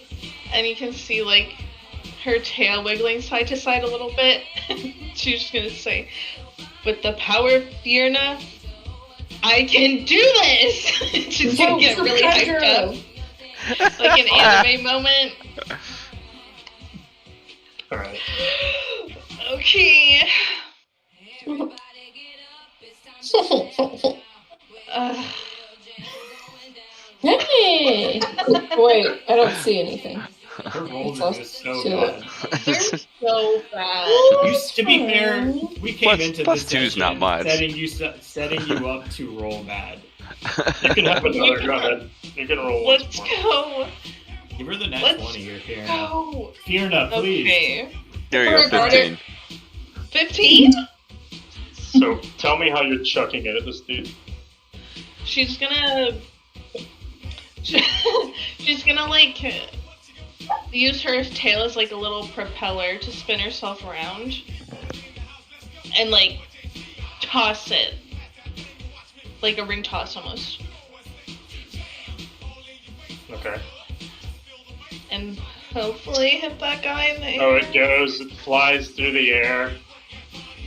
And you can see, like, her tail wiggling side to side a little bit. She's just gonna say, with the power of Fierna, I can do this! She's gonna get really hyped up. Like an anime moment. Alright. Okay. Hey! Wait, I don't see anything. Her rolls are just so See bad. They're so bad. To be fair, we came into plus this two's session not much. setting you up to roll bad. You can have another, go ahead. You can roll once Let's more. go. Give her the net Let's 20 here, Fierna. Go. Fierna, please. Okay. There you go, 15. 15? So, tell me how you're chucking it at this dude. She's gonna... She's gonna, like, use her tail as, like, a little propeller to spin herself around. And, like, toss it. Like a ring toss, almost. Okay. And hopefully hit that guy in the Oh, air. it goes, it flies through the air,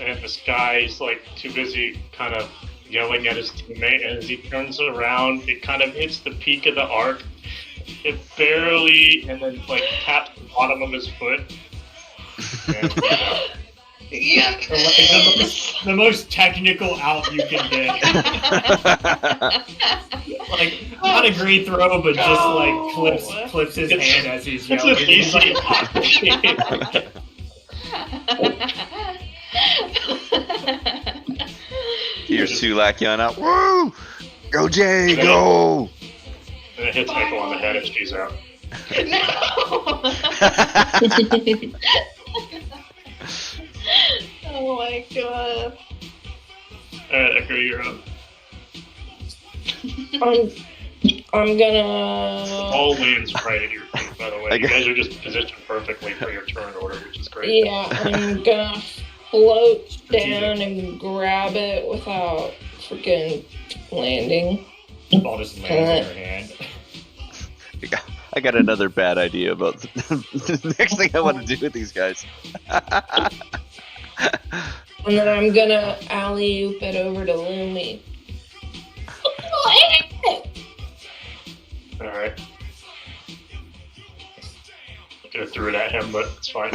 and this guy's like too busy kind of yelling at his teammate, and as he turns around, it kind of hits the peak of the arc. It barely, and then like taps the bottom of his foot. And, Yes! The most technical out you can get. Like, not a great throw, but just like clips his hand as he's yelling. It's a Your Sulak yelling out, "Woo! Go Jay, go!" And it hits Echo on the head and she's out. No! Oh my god. Alright, Echo, you're up. I'm gonna. All lands right at your feet, by the way. You guys are just positioned perfectly for your turn order, which is great. Yeah, I'm gonna float down and grab it without freaking landing. The ball just lands in her hand. I got another bad idea about the next thing I want to do with these guys. And then I'm gonna alley-oop it over to Lumi. Alright. I could have threw it at him, but it's fine.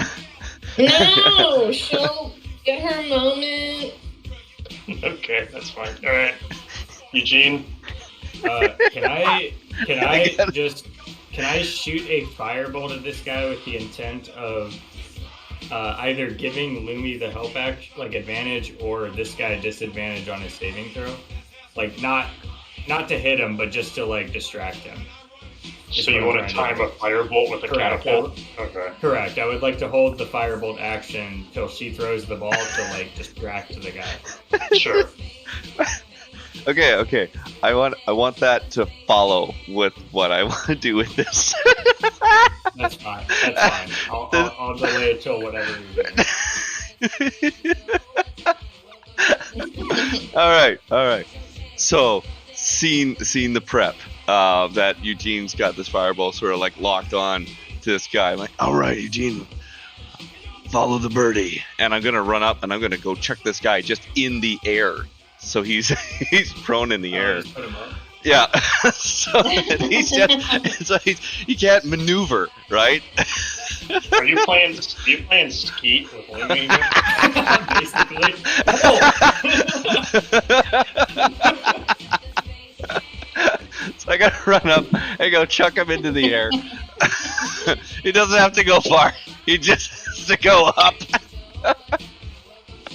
No! She'll get her moment. Okay, that's fine. Alright. Eugene? Can I shoot a firebolt at this guy with the intent of either giving Lumi the help act, like advantage, or this guy disadvantage on his saving throw? Like not to hit him, but just to like distract him. So you want to time a firebolt with a catapult? Okay. Correct. I would like to hold the firebolt action till she throws the ball to like distract the guy. Sure. Okay. I want that to follow with what I want to do with this. That's fine. I'll delay it till whatever you're doing. All right. So, seeing the prep that Eugene's got this fireball sort of like locked on to this guy. I'm like, all right, Eugene, follow the birdie, and I'm gonna run up and I'm gonna go check this guy just in the air. So he's prone in the air. Just put him up. Yeah. So he can't maneuver, right? Are you playing skeet with Lumi? Basically. So I gotta run up and go chuck him into the air. He doesn't have to go far. He just has to go up.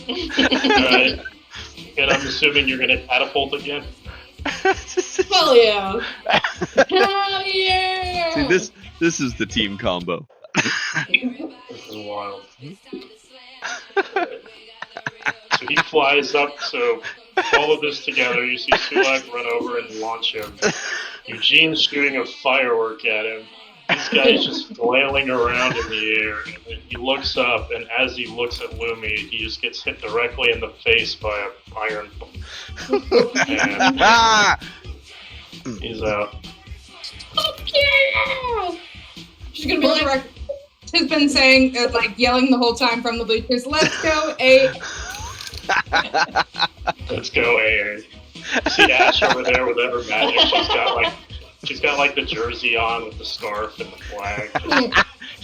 Alright. And I'm assuming you're gonna catapult again? Hell yeah. Hell yeah! See, this is the team combo. This is wild. So he flies up, so all of this together, you see Sulak run over and launch him. Eugene's shooting a firework at him. This guy's just flailing around in the air. And then he looks up, and as he looks at Lumi, he just gets hit directly in the face by an iron ball. And he's out. Yeah! She's gonna be like, has been saying, like, yelling the whole time from the bleachers, "Let's go, A." Let's go, A. See Ash over there with her magic. She's got like the jersey on with the scarf and the flag.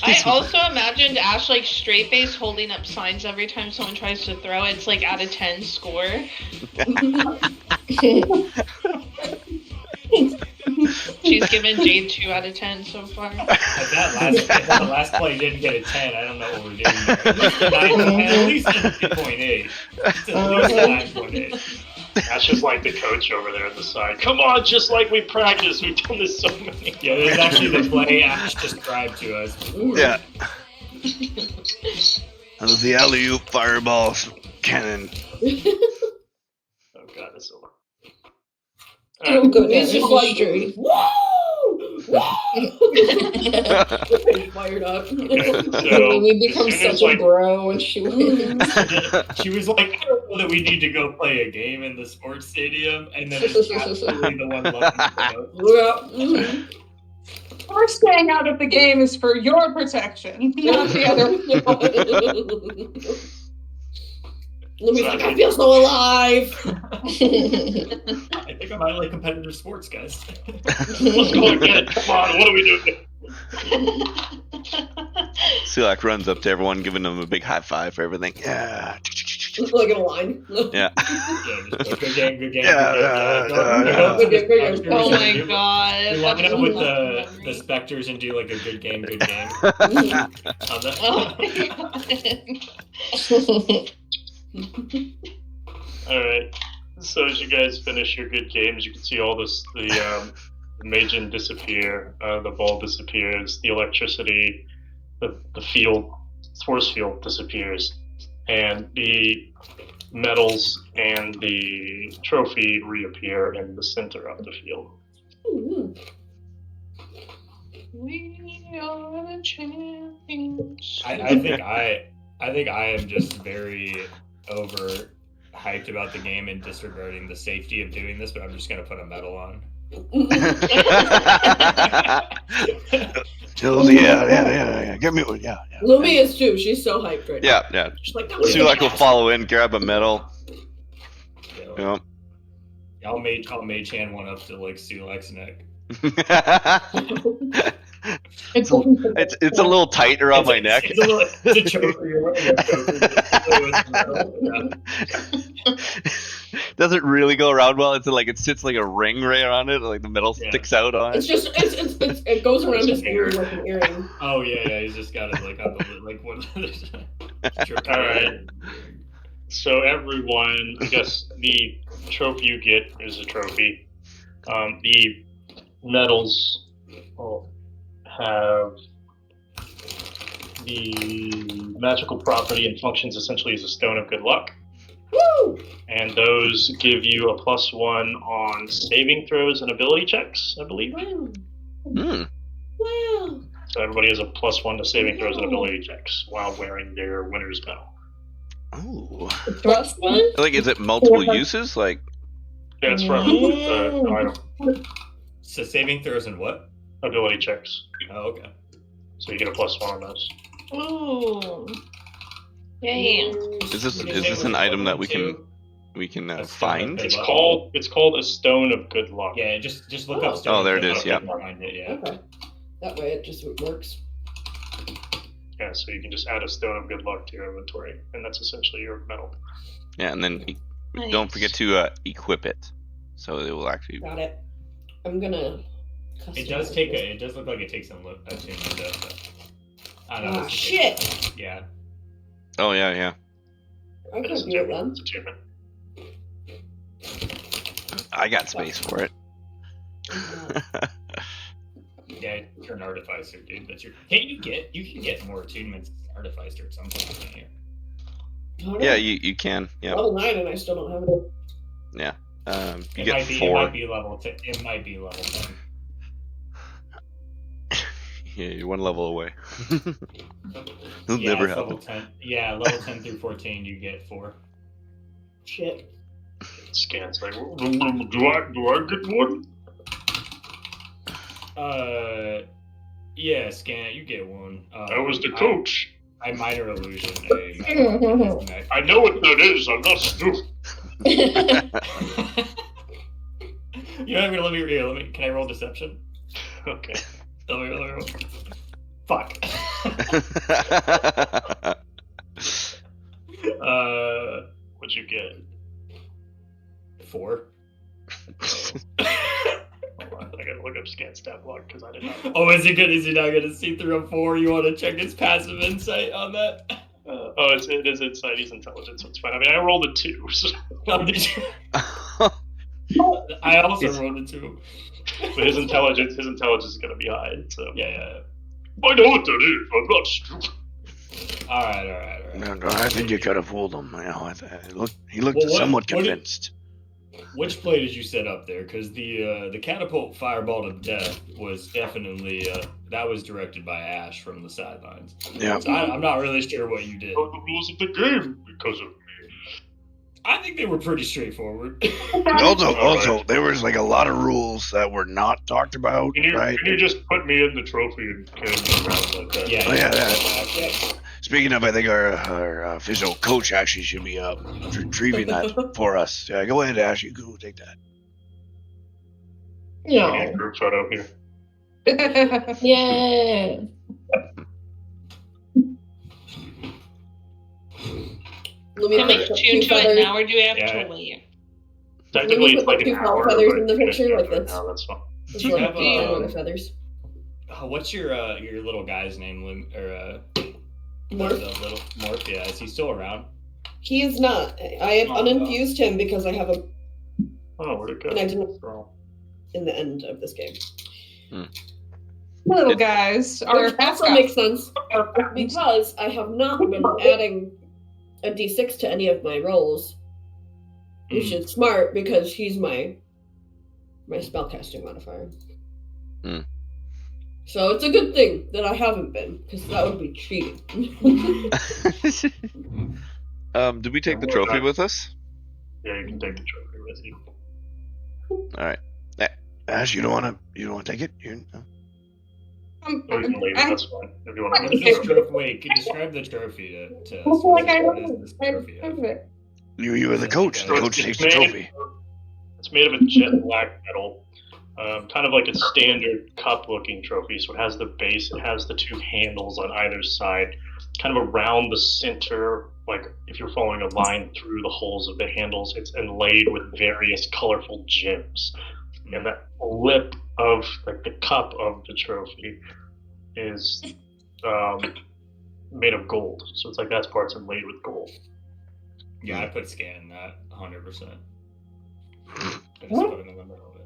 I also imagined Ash like straight face holding up signs every time someone tries to throw. It's like out of 10 score. She's given Jade 2 out of 10 so far. If the last play didn't get a 10, I don't know what we're doing here. At least a 9.8. At least a 9.8. Ash is like the coach over there on the side. Come on, just like we practiced. We've done this so many. Yeah, there's actually the play Ash described to us before. Yeah. That was the alley-oop fireball cannon. Oh god, that's so. It'll go down He's just the like, street. woo! Fired up. So, We become as soon as, such a like, bro when she wins. She was like, I don't know that we need to go play a game in the sports stadium, and then it's absolutely the one loving Yeah. We're staying out of the game is for your protection, not the other. Lumi's like, I feel so alive. I think I might like competitive sports, guys. Let's go again. Come on, what are we doing? Sulak runs up to everyone, giving them a big high five for everything. Yeah. Like in a line. Yeah. Good game, good game. Yeah, Good game. Oh my god. We line that's up with so the funny. specters and do like a good game, good game. How's that? Oh my god. Alright. So as you guys finish your good games, you can see all this, the Majin disappear, the ball disappears, the electricity, the force field disappears, and the medals and the trophy reappear in the center of the field. We are the champions. I think I am just very over hyped about the game and disregarding the safety of doing this, but I'm just gonna put a medal on. Yeah. Give me one. Yeah. Lumi is too. She's so hyped right now. Yeah. She's like, Sulak will follow in, grab a medal. Yeah. I'll mage hand one up to like Sulak's neck. It's a little tight around my neck. It's a choker. You're wearing a choker. Doesn't really go around well. It's like it sits like a ring right around it, like the metal sticks out on It's it. just it goes around his ear like an earring. Oh yeah. He's just got it like up like one. All right. So everyone, I guess the trophy you get is a trophy. The medals will have the magical property and functions essentially as a stone of good luck. Woo! And those give you a +1 on saving throws and ability checks, I believe. Wow. So everybody has a +1 to saving throws and ability checks while wearing their winner's medal. Oh. Trust one? Like, is it multiple uses? Like, That's from the item. So saving throws and what? Ability checks. Oh, okay. So you get a +1 on those. Ooh. Yay. is this an item that we can find? It's called a stone of good luck. Yeah, just look up. Oh, there it is, yeah. Find it, yeah. Okay. That way it just works. Yeah, so you can just add a stone of good luck to your inventory, and that's essentially your medal. Yeah, and then Nice. don't forget to equip it, so it will actually. Got it. I'm gonna. It does take it does look like it takes some attunement though. I don't know. Ah, shit! Yeah. Oh yeah. I It is could do it then. It's attunement. I got space for it. Yeah, you're an artificer, dude. That's your. You can get more attunements as an artificer at some point, can't you? Yeah, you can. Yeah. Level 9 and I still don't have it. Yeah. You It get might be. 4. It might be level 10. It might be level 10. Yeah, you're 1 level away. It'll Yeah, never it's happen. level 10. Yeah, level 10 through 14, you get 4. Shit. Scans like, do I get one? Yeah, scan. You get 1. I was the coach. I minor illusion. I know what that is. I'm not stupid. You're not gonna let me. Can I roll deception? Okay. Let me roll. Fuck. What'd you get? 4. Hold on, I gotta look up scan stat block because I did not. Oh, is he not gonna see through a 4? You want to check his passive insight on that? It is insight. He's intelligent, so it's fine. I mean, I rolled a 2. So. Oh, did you? I also rolled a 2. But his intelligence is gonna be high. So Yeah. I know what that is. I'm not stupid. All right. No, I think you could have fooled him. You know, he looked Well, somewhat convinced. Which play did you set up there? Because the catapult fireball to death was definitely that was directed by Ash from the sidelines. Yeah. So I'm not really sure what you did. The rules of the game because of me. I think they were pretty straightforward. Also, there was like a lot of rules that were not talked about, right? Can you just put me in the trophy and carry me around like that? Yeah. Oh, yeah. Speaking of, I think our official coach actually should be retrieving that for us. Yeah, go ahead, Ash. You go take that. We need a Yeah. group photo here. Yeah. Lumi Can we put tune two to it feathers. now, or do we have Yeah. to wait? Technically, it's put like two an hour, feathers but in the you can picture do like it right this. now, that's fine. It's Do you like have two feathers. What's your little guy's name? Morph. The little Morph. Yeah, is he still around? He is not. I have uninfused him because I have a Oh, where'd it go? And I didn't- Oh. in the end of this game. Little guys are Which also makes sense because I have not been adding a d6 to any of my rolls, which is smart because he's my spellcasting modifier. Mm. So it's a good thing that I haven't been, because that would be cheating. Did we take the trophy with us? Yeah, you can take the trophy with you. All right. Ash, you don't want to take it? Or you can leave it, that's fine. If you want What to is this trophy? Wait, can you describe the trophy to us? like I What is this trophy of? You are the coach. The coach takes the trophy. It's made of a jet black metal, kind of like a standard cup-looking trophy. So it has the base, it has the two handles on either side, kind of around the center. Like if you're following a line through the holes of the handles, it's inlaid with various colorful gems. And that lip of like the cup of the trophy is made of gold. So it's like that's part's inlaid with gold. Yeah, I put scan in that 100%. I just put him in the middle of it.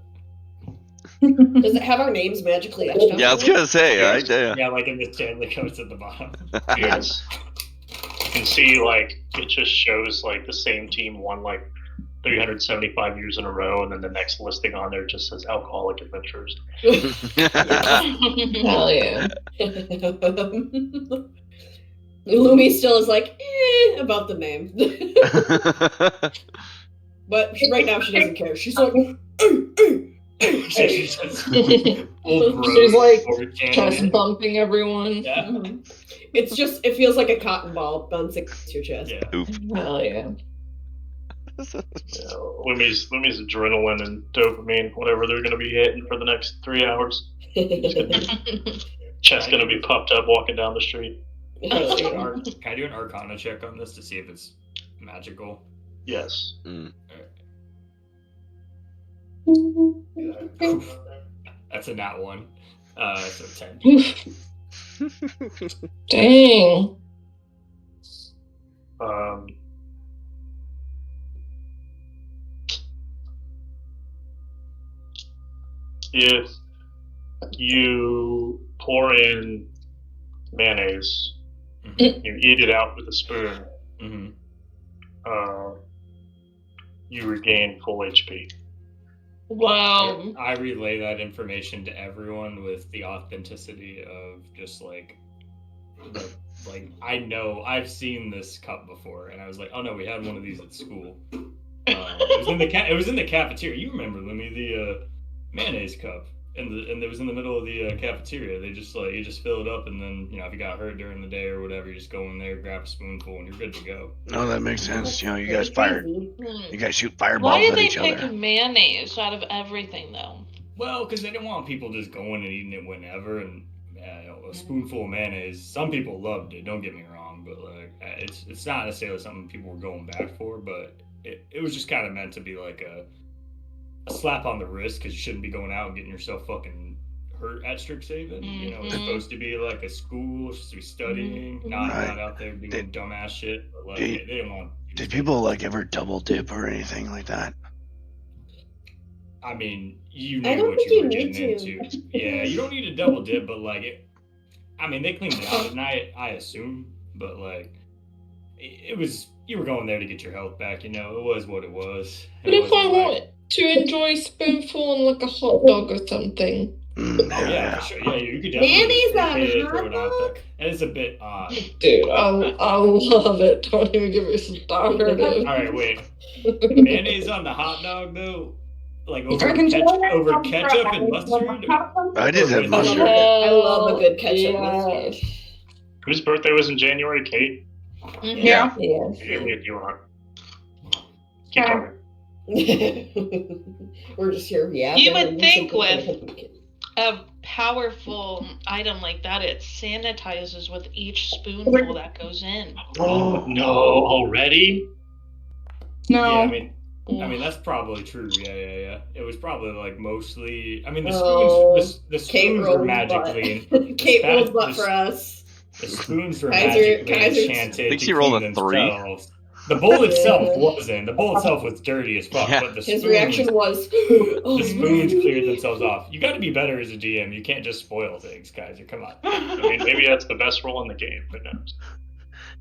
Does it have our names magically etched on Yeah, I was it? gonna say, right? Yeah. Yeah, like in the Stanley coats at the bottom. Yes. You can see like it just shows like the same team won like 375 years in a row, and then the next listing on there just says Alcoholic Adventures. Hell yeah. Lumi still is like, about the name. But right now she doesn't care. She's like, She's just She's like chest chest bumping everyone. Yeah. It's just, it feels like a cotton ball bouncing against your chest. Yeah. Hell yeah. Yeah, Lumi's adrenaline and dopamine, whatever they're going to be hitting for the next 3 hours. Chest going to be puffed up walking down the street. Can I do an Arcana check on this to see if it's magical? Yes. Mm. That's a nat 1. So 10. Dang. If you pour in mayonnaise, you eat it out with a spoon, you regain full HP. Wow. I relay that information to everyone with the authenticity of just like I know I've seen this cup before, and I was like, oh no, we had one of these at school. It was in the cafeteria. You remember, Lemmy, the mayonnaise cup, and it was in the middle of the cafeteria. They just you just fill it up, and then if you got hurt during the day or whatever, you just go in there, grab a spoonful, and you're good to go. No, that makes sense. You guys you guys shoot fireballs Why did at they each pick other. mayonnaise out of everything, though? Well, because they didn't want people just going and eating it whenever, and a spoonful of mayonnaise. Some people loved it. Don't get me wrong, but it's not necessarily something people were going back for. But it was just kind of meant to be like a slap on the wrist, because you shouldn't be going out and getting yourself fucking hurt at Strixhaven. It's supposed to be like a school, supposed to be studying, not out there doing dumbass shit. But they didn't want. Did people ever double dip or anything like that? I mean, I knew don't what think you you were need getting into. Yeah, you don't need to double dip, but they cleaned it out at night, I assume. But it was, you were going there to get your health back. It was what it was. But if I want to enjoy a spoonful and like a hot dog or something. For sure. Yeah, you could definitely Mayonnaise on throw hot it out there. And it's a bit odd. Dude, I love it. Don't even give me started. Alright, wait. Mayonnaise on the hot dog, though? Like over ketchup and mustard? I did have mustard. I love a good ketchup mustard. Whose birthday was in January, Kate? Yeah. Give me a deal on. Keep Okay. talking. We're just here yapping. You would and think something with- gonna happen. A powerful item like that, it sanitizes with each spoonful that goes in. Oh no! Already? No. Yeah, I mean that's probably true. Yeah. It was probably like mostly. I mean the Oh, spoons. The Kate spoons were rolled magically. butt. Kate rolled butt for us. The spoons were Kaiser- magically Kaiser's- enchanted I think to she rolled clean a 3. themselves. The bowl itself Yeah. wasn't. The bowl itself was dirty as fuck. Yeah. But the His spoons, reaction was, the spoons cleared themselves off. You got to be better as a GM. You can't just spoil things, Kaiser. Come on. I mean, maybe that's the best roll in the game, but no.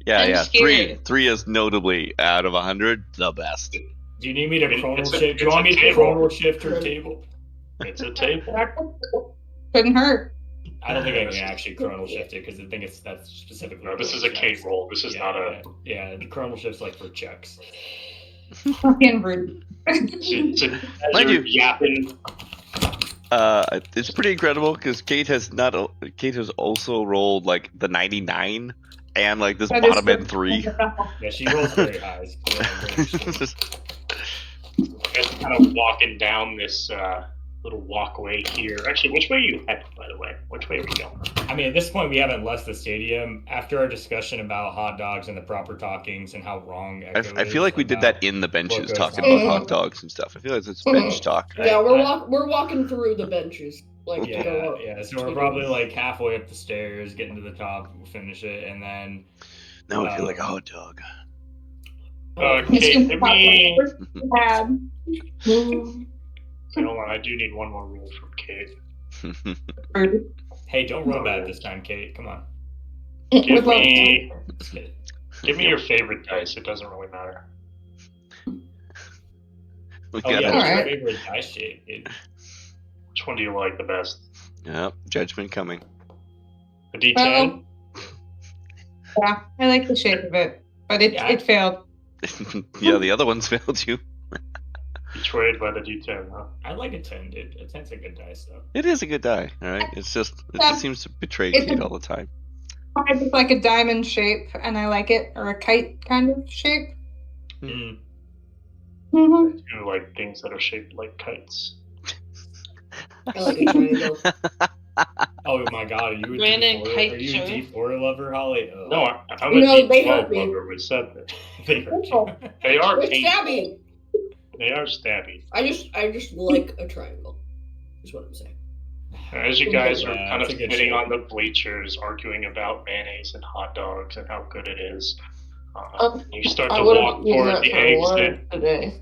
Yeah. I'm 3. scared. 3 is notably out of 100 the best. Do you need me to chronal It's a- shift? Do you it's want a me to table. chronal shift her table? It's a table. Couldn't hurt. I don't think I can actually chronal shift it because I think that's specifically. No, this for is a Kate checks. roll. This is not a. Yeah, the chronal shift's like for checks. Fucking rude. It's a Mind you- yapping. It's pretty incredible because Kate has also rolled like the 99 and like this That is bottom end 3. Yeah, she rolls very high. Guys kind of walking down this little walkway here. Actually, which way are you heading, by the way? Which way are we going? I mean, at this point, we haven't left the stadium. After our discussion about hot dogs and the proper talkings and how wrong Echo I feel is like we did about- that in the benches, goes talking on. about hot dogs and stuff. I feel like it's bench talk. Yeah, we're walking through the benches. Like to go up. Yeah. So we're probably like halfway up the stairs, getting to the top, we'll finish it, and then Now I feel like a hot dog. Kate, give me. Bad. Hold on, I do need one more rule from Kate. Rude. hey, don't roll bad this time, Kate. Come on. Give me. Just kidding. Give me your favorite dice. It doesn't really matter. We Oh yeah, got what's it. your Alright. favorite dice shape, dude? Which one do you like the best? Yep, judgment coming. A D10? Well, yeah, I like the shape of it, but it Yeah. it failed. Yeah, the other ones failed you. Betrayed by the D10, huh? I like a 10, dude. A 10's a good dice, though. It is a good die, alright? It just seems to betray It's Kate a- all the time. It's like a diamond shape, and I like it, or a kite kind of shape. Mm. Mm-hmm. I do like things that are shaped like kites. I like a triangle. Oh my god, are you a Brandon D4? Kite, Are you sir. a D4 lover, Holly? Ugh. No, I'm a No, they D12 hurt me. lover. We said that. They hurt you. They are It's painful. stabby. They are stabby. I just like a triangle. Is what I'm saying. As you guys are Yeah, kind of it's a good sitting shape. on the bleachers, arguing about mayonnaise and hot dogs and how good it is, you start I to would walk have used toward that the for exit. today.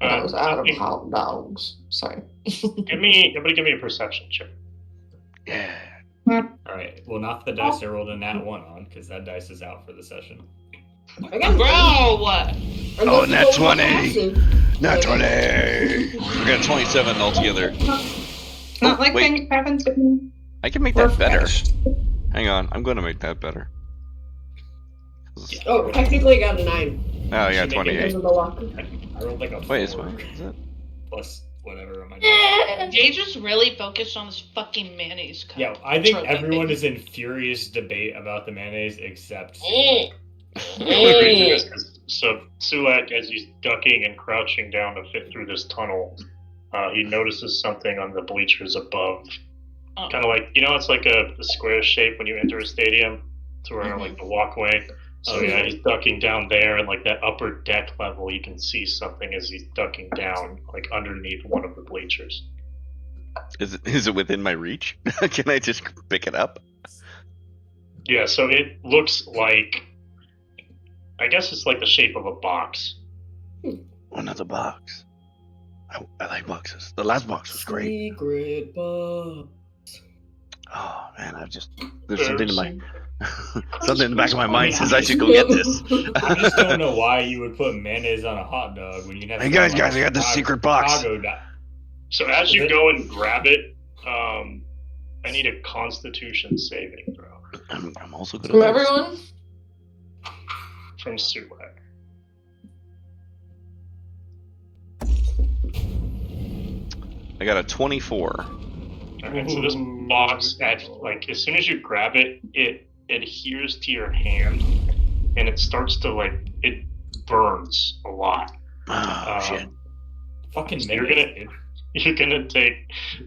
I was out of give me- hot dogs. Sorry. Everybody give me a perception check. Yeah. Alright, well, not the dice I rolled a nat 1 on, because that dice is out for the session. I got Bro, what? Oh, nat 20. Nat Not 20. We got 27 altogether. Not like wait. things happen to me. I can make that better. Hang on, I'm going to make that better. Oh, technically I got a 9 Oh, yeah, Should make it because 28. of the luck. I rolled like a 4. Wait, is mine? Is it? Plus whatever on my dice. Jay just really focused on this fucking mayonnaise cup. Yeah, I think Trophy everyone thing. is in furious debate about the mayonnaise except Mm. The reason is 'cause- so Sulak, as he's ducking and crouching down to fit through this tunnel, he notices something on the bleachers above. Oh. Kind of like, it's like a square shape when you enter a stadium. It's where like the walkway. So Oh, yeah, yeah. he's ducking down there, and like that upper deck level, you can see something as he's ducking down, like underneath one of the bleachers. Is it within my reach? Can I just pick it up? Yeah, so it looks like, I guess it's like the shape of a box. Another box. I like boxes. The last box was great. Secret box. Oh man, there's something in my something in the back of my mind says I should go get this. I just don't know why you would put mayonnaise on a hot dog when you have. Hey guys, I got the secret box. So as you go and grab it, I need a Constitution saving throw I'm also good From at this. everyone? from Sulak. I got a 24. Alright, so this box, as soon as you grab it, it adheres to your hand, and it starts to it burns a lot. Oh, shit. Fucking so mimics, you're gonna take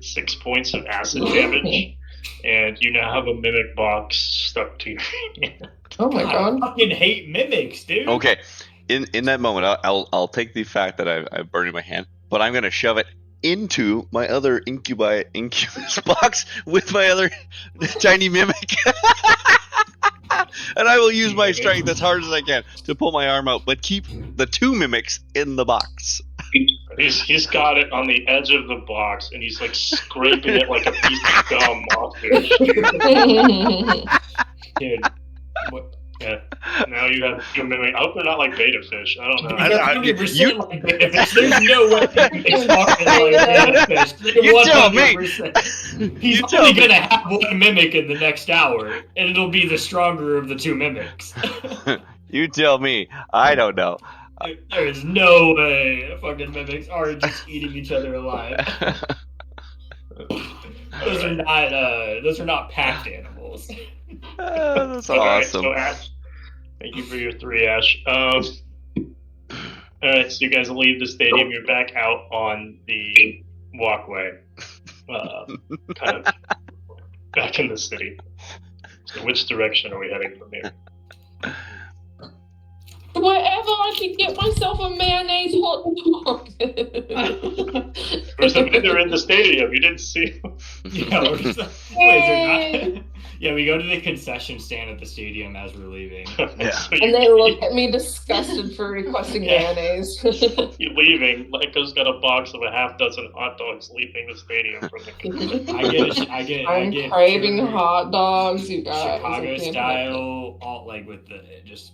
6 points of acid damage, and you now have a mimic box stuck to your hand. Oh my god. I fucking hate mimics, dude. Okay, in that moment, I'll take the fact that I've burned in my hand, but I'm gonna shove it into my other incubus box with my other tiny mimic. And I will use my strength as hard as I can to pull my arm out, but keep the 2 mimics in the box. He's got it on the edge of the box, and he's scraping it like a piece of gum off there. Dude, what? Yeah. Now you have 2 mimics. I hope they're not like beta fish. I don't know. There's no way it's fucking like beta fish. You tell me. He's only gonna have 1 mimic in the next hour, and it'll be the stronger of the 2 mimics. You tell me. I don't know. There is no way fucking mimics are just eating each other alive. Those are not packed animals. That's All right, awesome. so Ash, thank you for your 3, Ash. Alright, so you guys leave the stadium. You're back out on the walkway. Kind of back in the city. So which direction are we heading from here? Wherever I can get myself a mayonnaise hot dog. First, they're in the stadium. You didn't see them. Yeah, wait, they're not. Yeah, we go to the concession stand at the stadium as we're leaving. Yeah. So And they look at me disgusted for requesting mayonnaise. you're leaving. Leiko's got a box of a half dozen hot dogs leaving the stadium from the concession. I'm craving hot dogs, you guys. Chicago style, all with the just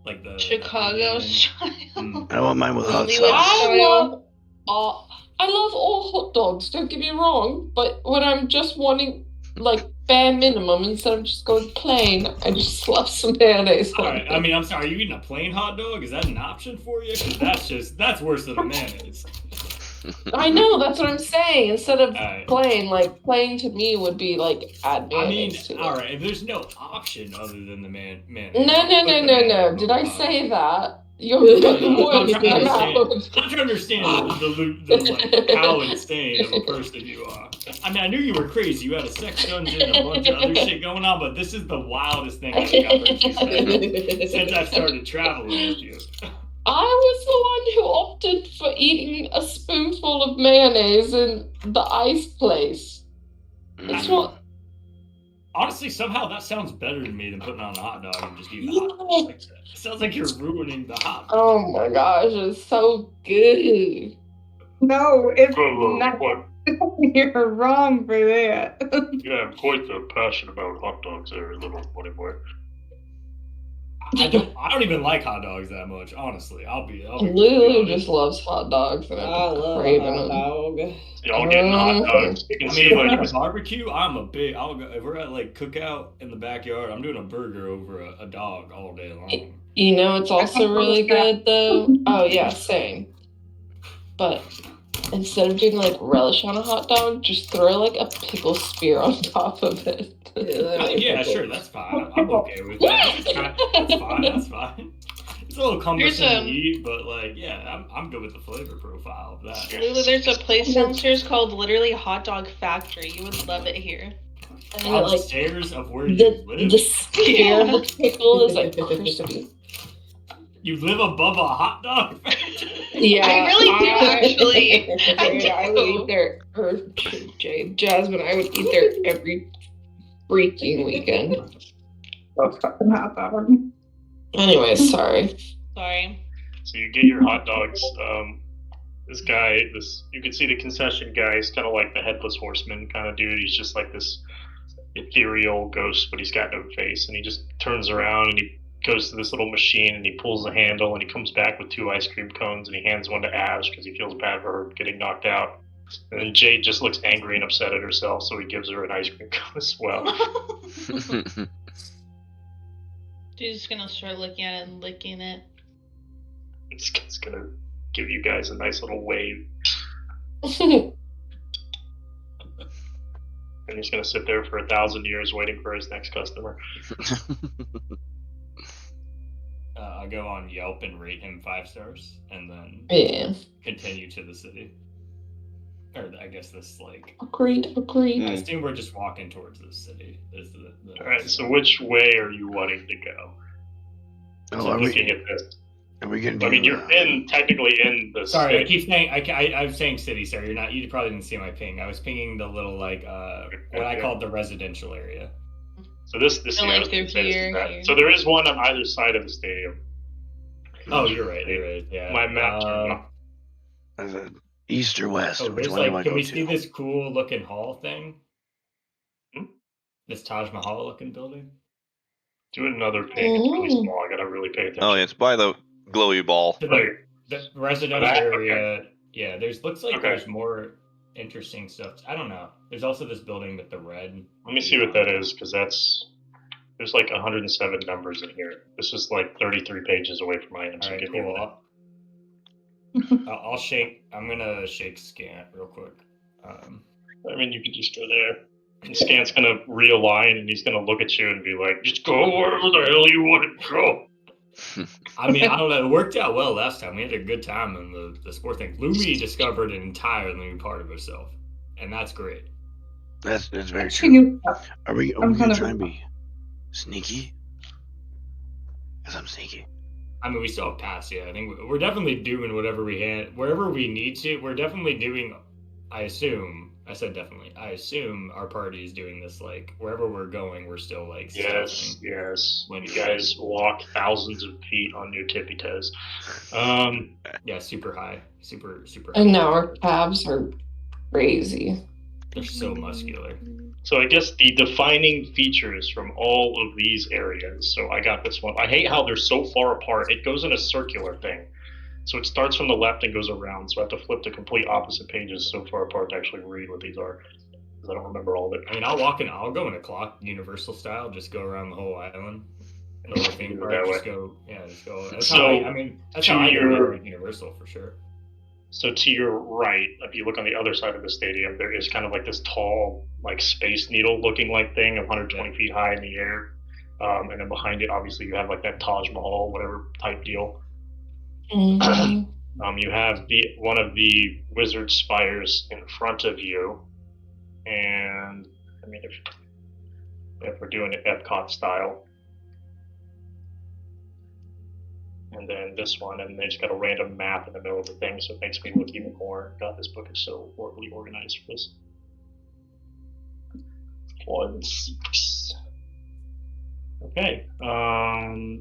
the Chicago style. I want mine with hot Hollywood sauce. I love all hot dogs, don't get me wrong, but when I'm just wanting bare minimum instead of just going plain, I just slap some mayonnaise on it. I mean, I'm sorry, are you eating a plain hot dog? Is that an option for you? Because that's worse than a mayonnaise. I know, that's what I'm saying. Instead of plain, plain to me would be add mayonnaise to it. Alright, if there's no option other than the mayonnaise. No. Did I say that? You're putting words in my mouth. I'm trying to understand the how insane of a person you are. I mean, I knew you were crazy. You had a sex dungeon, a bunch of other shit going on, but this is the wildest thing I've ever seen since I started traveling with you. I was the one who opted for eating a spoonful of mayonnaise in the ice place. That's what. Honestly, somehow that sounds better to me than putting on a hot dog and just eating a hot dog. It sounds like you're ruining the hot dog. Oh my gosh, it's so good. No, it's Whoa, not. what? You're wrong for that. Yeah, I'm quite the passion about hot dogs there, little buddy boy. I don't even like hot dogs that much, honestly. I'll be Lulu just loves hot dogs, and I I'm love a craving hot them. dog. Y'all getting hot dogs. You can I see mean, if we're at a barbecue, I'll go. If we're at cookout in the backyard, I'm doing a burger over a dog all day long. You know, it's also really good though. Oh yeah, same. But instead of doing relish on a hot dog, just throw a pickle spear on top of it. Yeah, sure, that's fine. I'm okay with that. That's fine. It's a little cumbersome to eat, but yeah, I'm good with the flavor profile of that. Lulu, there's a place downstairs called literally Hot Dog Factory. You would love it here. And upstairs of where you live? The spear of the pickle is crispy. You live above a hot dog factory? Yeah, I really do, actually. I would eat there. Jasmine, I would eat there every freaking weekend. So fucking hot dog. Anyway, sorry. Sorry. So you get your hot dogs. This guy, you can see the concession guy is kind of like the headless horseman kind of dude. He's just like this ethereal ghost, but he's got no face. And he just turns around and he goes to this little machine and he pulls the handle and he comes back with 2 ice cream cones and he hands one to Ash because he feels bad for her getting knocked out. And then Jade just looks angry and upset at herself, so he gives her an ice cream cone as well. She's just gonna start looking at it and licking it. It's gonna give you guys a nice little wave. And he's going to sit there for 1,000 years waiting for his next customer. I'll go on Yelp and rate him 5 stars, and then continue to the city. Or I guess this, like... Agreed. I assume we're just walking towards the city. Alright, so which way are you wanting to go? Oh, Looking at this. Are we going to do... I mean, you're technically in the Sorry, city. I keep saying... I'm saying city, sir. You probably didn't see my ping. I was pinging the little, like, what I called the residential area. So this So, like, they're here. So there is one on either side of the stadium. Oh, you're right. Yeah. My map turned off. Is it east or west? Oh, Which there's one do I like, can go we to? see this cool looking hall thing? This Taj Mahal looking building? Do another ping. It's really small. I gotta really pay attention. Oh, yeah, it's by the glowy ball. So the residential area. Yeah, looks like there's more interesting stuff. I don't know. There's also this building with the red. Let me see what that is, because there's like 107 numbers in here. This is like 33 pages away from mine. All right, cool. I'll shake. I'm gonna shake Scant real quick. I mean, you could just go there. And Scant's gonna realign, and he's gonna look at you and be like, "Just go wherever the hell you want to go." I mean, I don't know. It worked out well last time. We had a good time in the sport thing. Lumi discovered an entirely new part of herself, and that's great. That's very true. Are we going to try and be sneaky? Because I'm sneaky. I mean, we still have pass, yeah. I think we're definitely doing whatever we can, wherever we need to. We're definitely doing, I assume our party is doing this, like, wherever we're going, we're still, like, Yes. When you guys walk thousands of feet on your tippy toes. Yeah, super high. Super high. And now our calves are crazy. They're so muscular. So I guess the defining features from all of these areas. So I got this one. I hate how they're so far apart. It goes in a circular thing. So it starts from the left and goes around. So I have to flip to complete opposite pages so far apart to actually read what these are. Because I don't remember all of it. I mean, I'll go in a clock, universal style, just go around the whole island. The whole thing part, just go. That's how I do universal for sure. So to your right, if you look on the other side of the stadium, there is kind of like this tall, like Space Needle looking like thing, 120 feet high in the air. And then behind it, obviously, you have like that Taj Mahal, whatever type deal. Mm-hmm. You have one of the wizard spires in front of you. And I mean, if we're doing it Epcot style. And then this one, and they just got a random map in the middle of the thing, so it makes me look even more. God, this book is so horribly organized for this. 1, 6. Okay.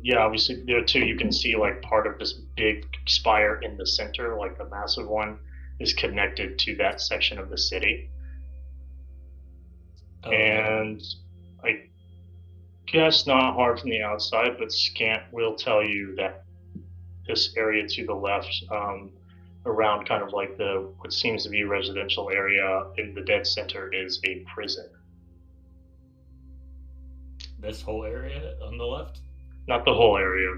Yeah, obviously there too you can see like part of this big spire in the center, like the massive one, is connected to that section of the city. And I guess not hard from the outside, but Scant will tell you that this area to the left, around kind of like what seems to be a residential area in the dead center, is a prison. This whole area on the left? Not the whole area,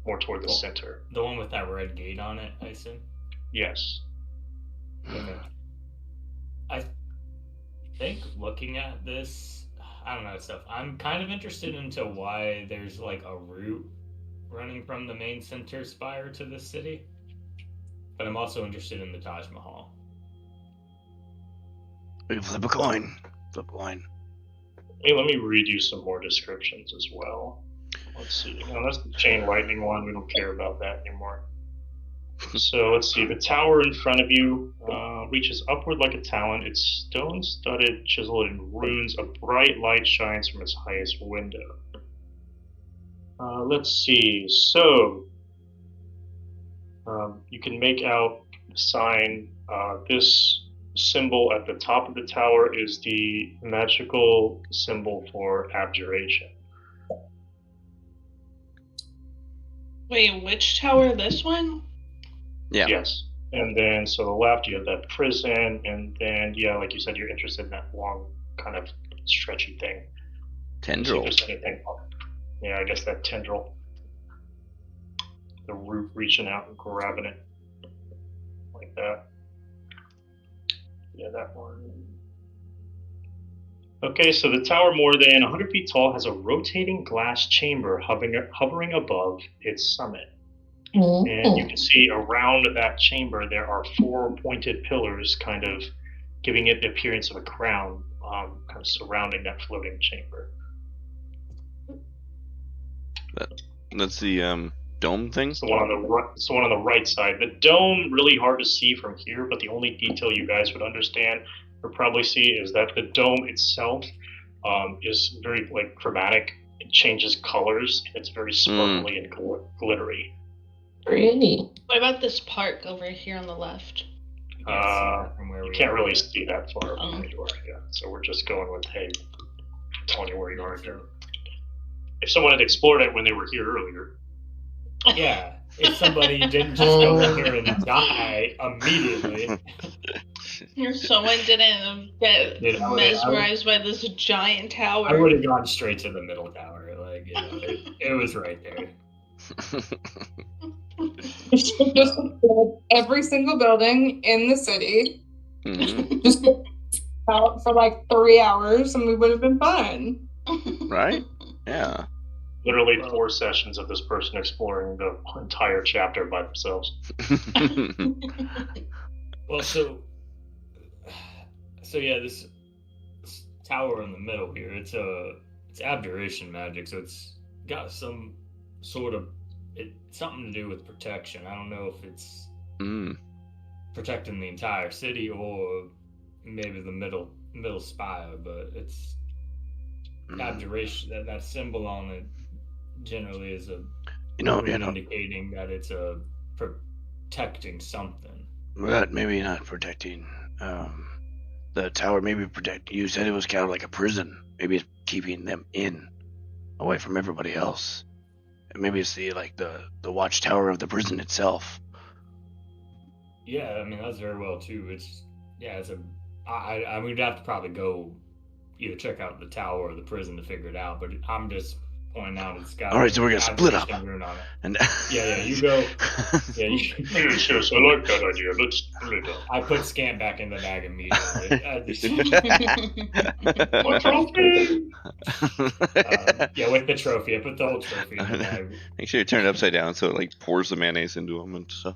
more toward the center. The one with that red gate on it, I assume? Yes. Okay. I think looking at this, I don't know, stuff. I'm kind of interested into why there's like a route running from the main center spire to the city, but I'm also interested in the Taj Mahal. We can flip a coin. Hey, let me read you some more descriptions as well. Let's see. Now that's the chain lightning one. We don't care about that anymore. So let's see. The tower in front of you reaches upward like a talon. It's stone-studded, chiseled in runes. A bright light shines from its highest window. Let's see. So you can make out the sign. This symbol at the top of the tower is the magical symbol for abjuration. Wait, which tower? This one? Yeah. Yes. And then, so the left, you have that prison, and then, yeah, like you said, you're interested in that long, kind of stretchy thing. Tendril. See if there's anything. Yeah, I guess that tendril. The root reaching out and grabbing it. Like that. Yeah, that one. Okay, so the tower, more than 100 feet tall, has a rotating glass chamber hovering above its summit. And you can see around that chamber there are 4 pointed pillars, kind of giving it the appearance of a crown, kind of surrounding that floating chamber. That's the dome thing? It's the one on the right. It's the one on the right side. The dome, really hard to see from here, but the only detail you guys would understand or probably see is that the dome itself is very chromatic. It changes colors. And it's very sparkly and glittery. Really? What about this park over here on the left? You can't really see that far from where you are. Yeah. So we're just going with telling you where you are. If someone had explored it when they were here earlier. Yeah, if somebody didn't just go in here and die immediately. If someone didn't get mesmerized by this giant tower. I would have gone straight to the middle tower. It was right there. Just every single building in the city. Mm-hmm. Just out for 3 hours and we would have been fine. Right? Yeah. Literally 4 sessions of this person exploring the entire chapter by themselves. Well, so yeah, this tower in the middle here, it's abjuration magic, so it's got some sort of something to do with protection. I don't know if it's protecting the entire city or maybe the middle spire, but it's abjuration. That symbol on it generally is indicating that it's protecting something. But maybe not protecting the tower. Maybe protect. You said it was kind of like a prison. Maybe it's keeping them away from everybody else. And maybe it's the watchtower of the prison itself. Yeah, I mean that's very well too. I would have to probably go either check out the tower or the prison to figure it out. But I'm just pointing out it's got. All right, so we're gonna split up. And you go. Yeah, yes, I like that idea. Let's split up. I put Scant back in the bag immediately. What trophy? With the trophy. I put the whole trophy in the bag. Make sure you turn it upside down so it pours the mayonnaise into them and stuff.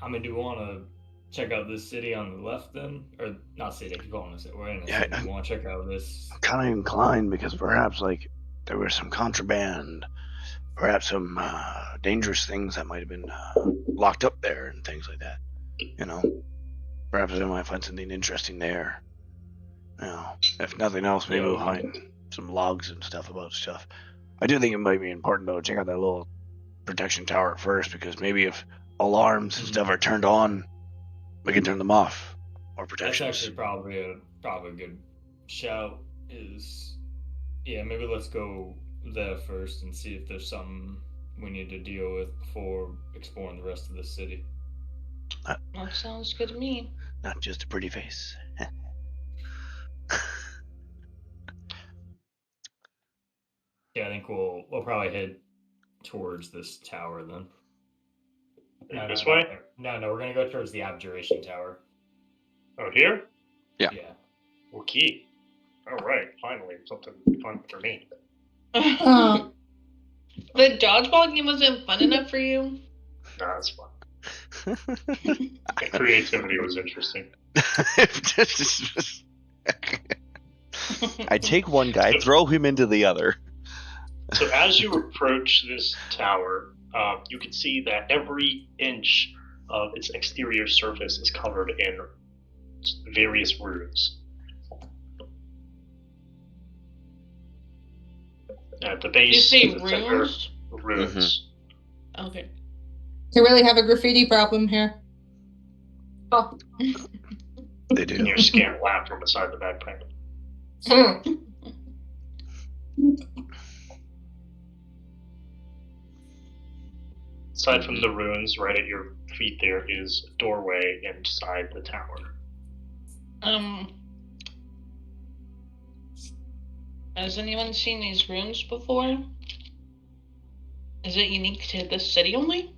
I mean, do you want to check out this city on the left then? Or not city, I keep calling it. We're in a city. Do you want to check out this? I'm kind of inclined because perhaps there was some contraband, perhaps some dangerous things that might have been locked up there and things like that. Perhaps I might find something interesting there. If nothing else, maybe we'll find some logs and stuff about stuff. I do think it might be important though to check out that little protection tower first, because maybe if alarms and stuff are turned on, we can turn them off. Or protections. That's actually probably a good shout. Maybe let's go there first and see if there's something we need to deal with before exploring the rest of the city. That sounds good to me. Not just a pretty face. Yeah, I think we'll probably head towards this tower then. This way? No, we're gonna go towards the abjuration tower. Oh, here? Yeah. Okay. All right. Finally, something fun for me. The dodgeball game wasn't fun enough for you? Nah, it's fun. The creativity was interesting. I take one guy, throw him into the other. So as you approach this tower, you can see that every inch of its exterior surface is covered in various runes. At the base, you say runes? Runes. Mm-hmm. Okay. You really have a graffiti problem here. Oh. They do. And your Scant laughed from beside the backpack. Aside from the runes, right at your feet there is a doorway inside the tower. Has anyone seen these runes before? Is it unique to this city only?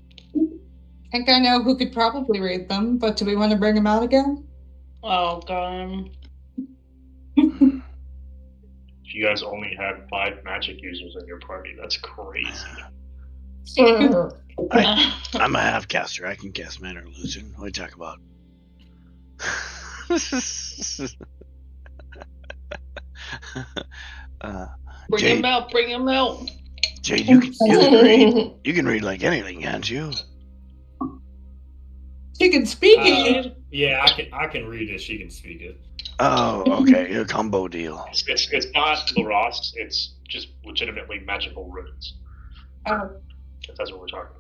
think I know who could probably read them, but do we want to bring them out again? Oh god. If you guys only had 5 magic users in your party, that's crazy. I'm a half caster. I can cast Minor Illusion. What are you talking about? Bring Jade, him out, bring him out. Jade, you can read. You can read like anything, can't you? She can speak it. Yeah, I can read it. She can speak it. Oh, okay. A combo deal. It's not Laros, it's just legitimately magical runes. Oh, If that's what we're talking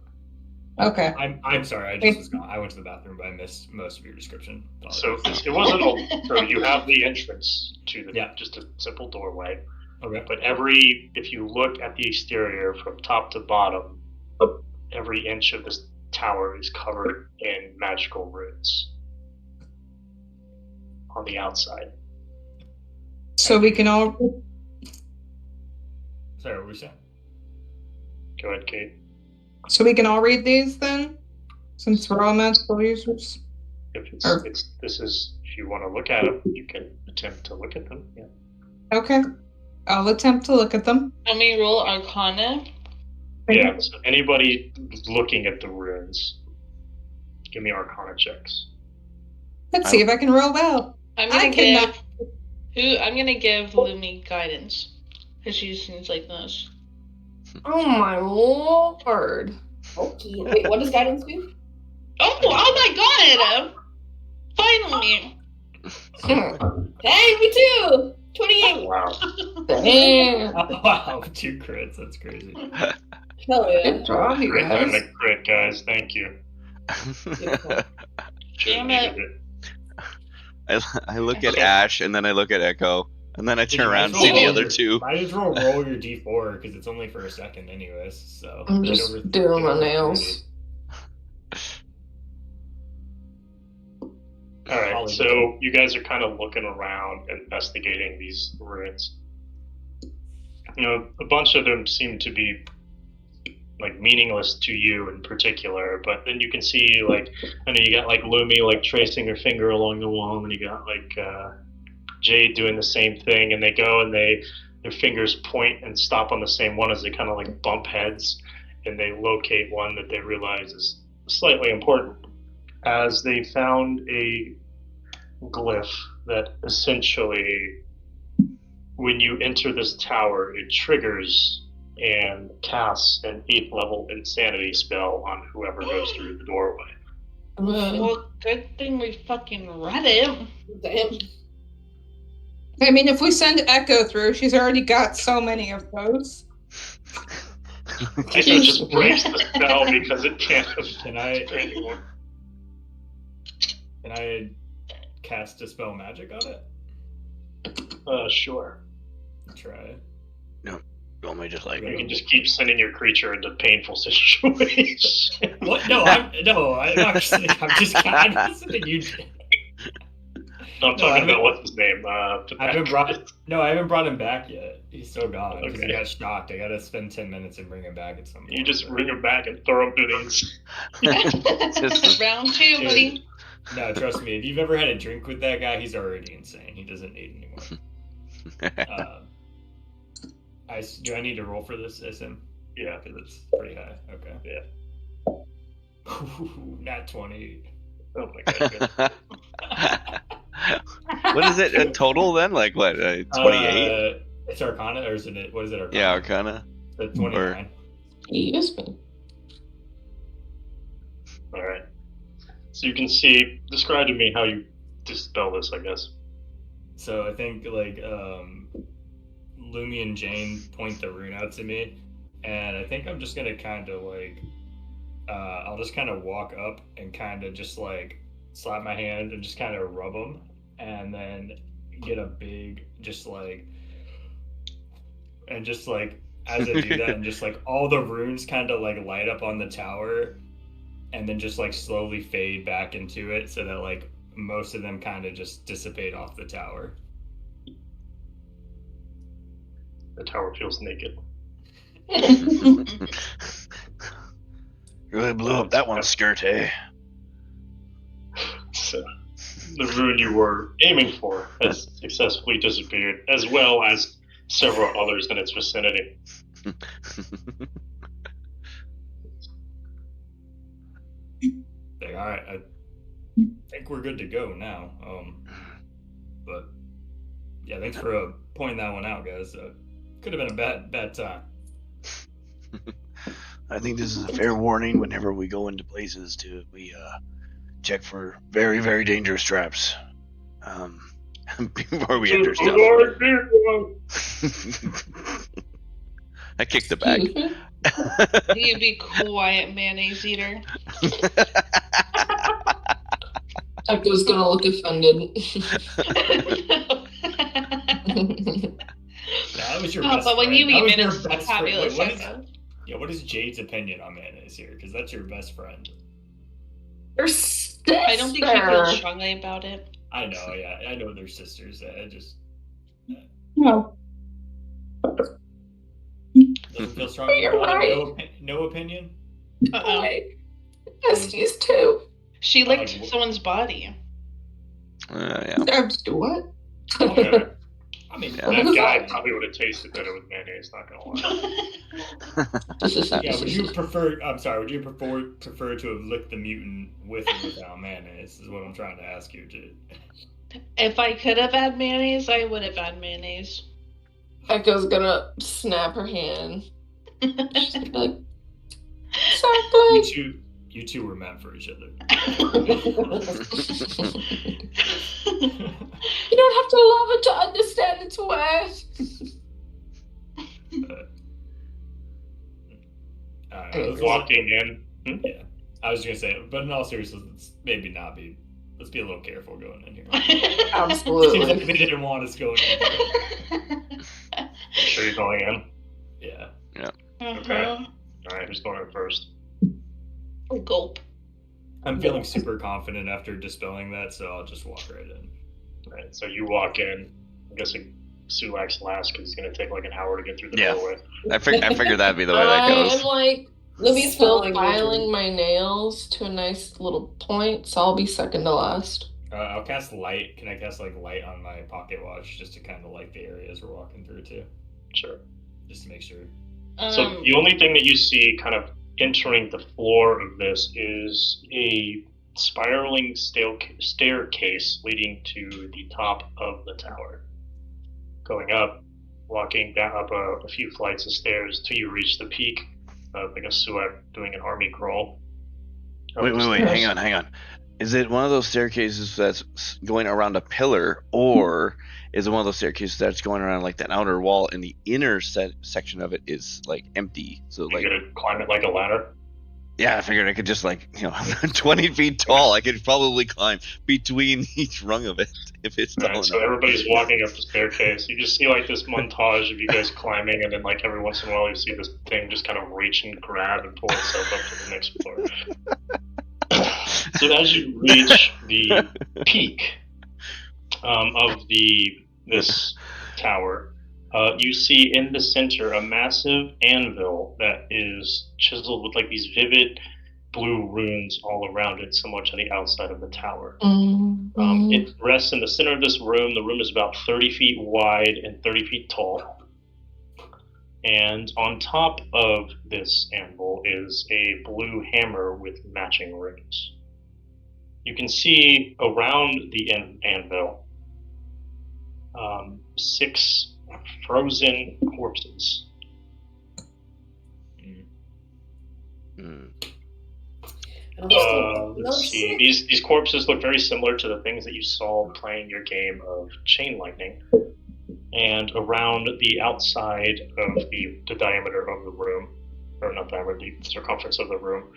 about. okay. I'm sorry. I just was gone. I went to the bathroom, but I missed most of your description. So it wasn't so you have the entrance to the just a simple doorway. Okay. But if you look at the exterior from top to bottom, every inch of this tower is covered in magical runes on the outside. So we can all. Sorry, what were you saying? Go ahead, Kate. So we can all read these then, since we're all magical users. If if you want to look at them, you can attempt to look at them. Yeah. Okay, I'll attempt to look at them. Let me roll Arcana. Yeah. So anybody looking at the runes, give me Arcana checks. Let's see if I can roll well. I'm gonna give Lumi guidance, because she seems like this. Oh my lord. Okay. Wait, what does guidance do? Oh my god! Finally! Hey, me too! 28! Wow. Damn. Oh, wow, 2 crits. That's crazy. Hell yeah. Good job, you Great time guys. to crit, guys. Thank you. Damn it. I look at Ash, and then I look at Echo, and then I turn You around and might see as the well other two. Might as well roll your d4 because it's only for a second, anyways. So I'm just doing my nails. Alright, so you guys are kind of looking around, investigating these ruins. You know, a bunch of them seem to be like meaningless to you in particular, but then you can see like, I know you got like Lumi like tracing her finger along the wall, and you got like Jade doing the same thing, and they go and their fingers point and stop on the same one as they kind of like bump heads, and they locate one that they realize is slightly important, as they found a glyph that essentially, when you enter this tower, it triggers and casts an 8th level insanity spell on whoever goes through the doorway. Well, good thing we fucking read it. Damn. I mean, if we send Echo through, she's already got so many of those. Echo just breaks the spell because it can't Can I anyone. Can I cast Dispel Magic on it? Sure. Try it. No, you want me just like You can just keep sending your creature into painful situations. What? No, I'm not sending. I'm just sending you. No, I'm talking about what's his name. I haven't brought him back yet. He's still gone because he got shocked. I gotta spend 10 minutes and bring him back at some point. You just bring him back and throw him through these. Round 2, buddy. No, trust me. If you've ever had a drink with that guy, he's already insane. He doesn't need anymore. Do I need to roll for this, SM? Yeah, because it's pretty high. Okay. Yeah. Nat 20. Oh my god. What is it in total then? Like what? 28? It's Arcana, or is it? What is it? Arcana? Yeah, Arcana. 29. Yes, me. All right. So you can see. Describe to me how you dispel this, I guess. So I think like Lumi and Jane point the rune out to me, and I think I'm just gonna kind of like I'll just kind of walk up and kind of just like slap my hand and just kind of rub them, and then get a big just like as I do that, and just like all the runes kind of like light up on the tower, and then just like slowly fade back into it, so that like most of them kind of just dissipate off the tower. The tower feels naked. Really blew up that one skirt, eh? So, the rune you were aiming for has successfully disappeared, as well as several others in its vicinity. Alright, I think we're good to go now. But yeah, thanks for pointing that one out, guys. Could have been a bad time. I think this is a fair warning whenever we go into places we check for very, very dangerous traps. Before we enter stuff. I kicked the bag. You be quiet, mayonnaise eater. Echo's gonna look offended. That was your best but when friend. you That eat was mayonnaise, your it's best friend. fabulous. Wait, what is Jade's opinion on mayonnaise here? Because that's your best friend. Your sister. I don't think she feels strongly about it. I know, yeah. I know they're sisters. I just... No. Doesn't feel strongly You're about right. it? No opinion? Uh-oh. Besties too. She licked someone's body. Yeah. What? Okay. I mean, Yeah. that guy probably would have tasted better with mayonnaise, not gonna lie. Yeah, would you prefer to have licked the mutant with or without mayonnaise, is what I'm trying to ask you, Jade. If I could have had mayonnaise, I would have had mayonnaise. Echo's gonna snap her hand. She's gonna be like, exactly. You two were meant for each other. You don't have to love it to understand its ways. Walking in. Yeah, I was gonna say, but in all seriousness, let's be a little careful going in here. Absolutely. Seems like they didn't want us going in here. Sure you're going in? Yeah. Okay. Alright, who's going in first? Gulp. I'm feeling super confident after dispelling that, so I'll just walk right in. Alright, so you walk in. I'm guessing Sulak's last because it's going to take like an hour to get through the doorway. I figured that'd be the way that goes. I'm like Libby's still following filing my nails to a nice little point, so I'll be second to last. I'll cast light. Can I cast light on my pocket watch just to kind of light the areas we're walking through too? Sure. Just to make sure. So the only thing that you see kind of entering the floor of this is a spiraling staircase leading to the top of the tower. Going up, walking down up a few flights of stairs till you reach the peak. I guess Sulak doing an army crawl. Wait, hang on. Is it one of those staircases that's going around a pillar, or is it one of those staircases that's going around like that outer wall and the inner section of it is like empty? So You're gonna climb it like a ladder? Yeah, I figured I could just 20 feet tall. I could probably climb between each rung of it if it's tall enough. So everybody's walking up the staircase. You just see like this montage of you guys climbing, and then like every once in a while you see this thing just kind of reach and grab and pull itself up to the next floor. So as you reach the peak of this tower, you see in the center a massive anvil that is chiseled with like these vivid blue runes all around it, similar to the outside of the tower. It rests in the center of this room. The room is about 30 feet wide and 30 feet tall. And on top of this anvil is a blue hammer with matching rings. You can see around the anvil 6 frozen corpses. Let's see. These corpses look very similar to the things that you saw playing your game of Chain Lightning. And around the outside of the diameter of the room, or not diameter, the circumference of the room,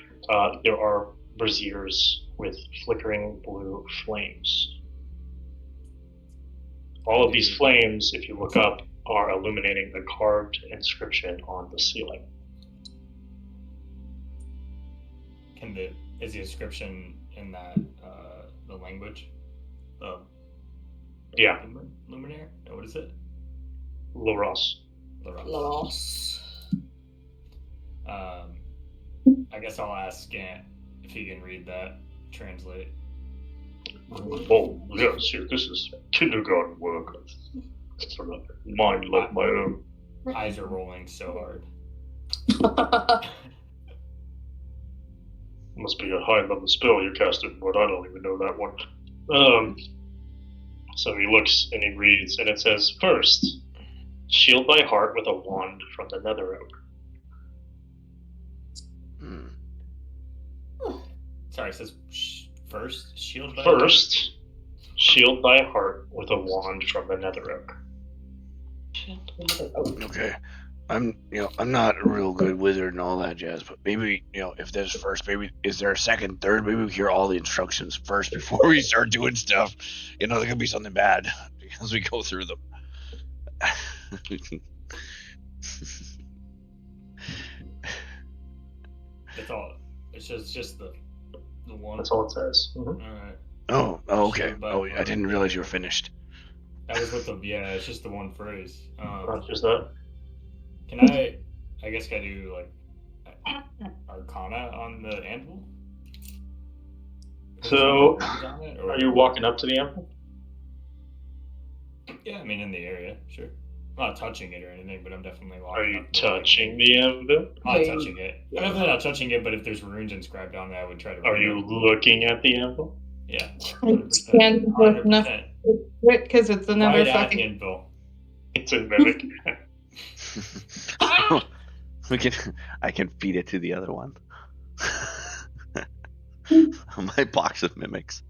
there are braziers with flickering blue flames. All of these flames, if you look up, are illuminating the carved inscription on the ceiling. Is the inscription in that the language? Yeah. Luminaire? No, what is it? Loros. Loss. I guess I'll ask Scant if he can read that, translate. Oh, yes, this is kindergarten work. It's sort of mind like my own. Eyes are rolling so hard. Must be a high-level spell you casted, but I don't even know that one. So he looks and he reads, and it says, first, shield thy heart with a wand from the nether oak. Sorry, it says first, shield thy First, shield thy heart with a wand from the nether oak. Okay. I'm not a real good wizard and all that jazz, but maybe, if there's first, maybe, is there a second, third? Maybe we hear all the instructions first before we start doing stuff. There could be something bad as we go through them. That's all. It's just the one. That's all it says. All right. Oh, okay. Oh, I didn't realize you were finished. That was with the it's just the one phrase. Just that. Can I guess I do like Arcana on the anvil? So, are you walking up to the anvil? Yeah, I mean in the area, sure. I'm not touching it or anything, but I'm definitely walking. Are you touching the anvil? I'm not touching it. I'm definitely not touching it, but if there's runes inscribed on there, I would try to. Are you looking at the anvil? Yeah. Stand enough because it's another right fucking anvil. It's a mimic. I can feed it to the other one. My box of mimics.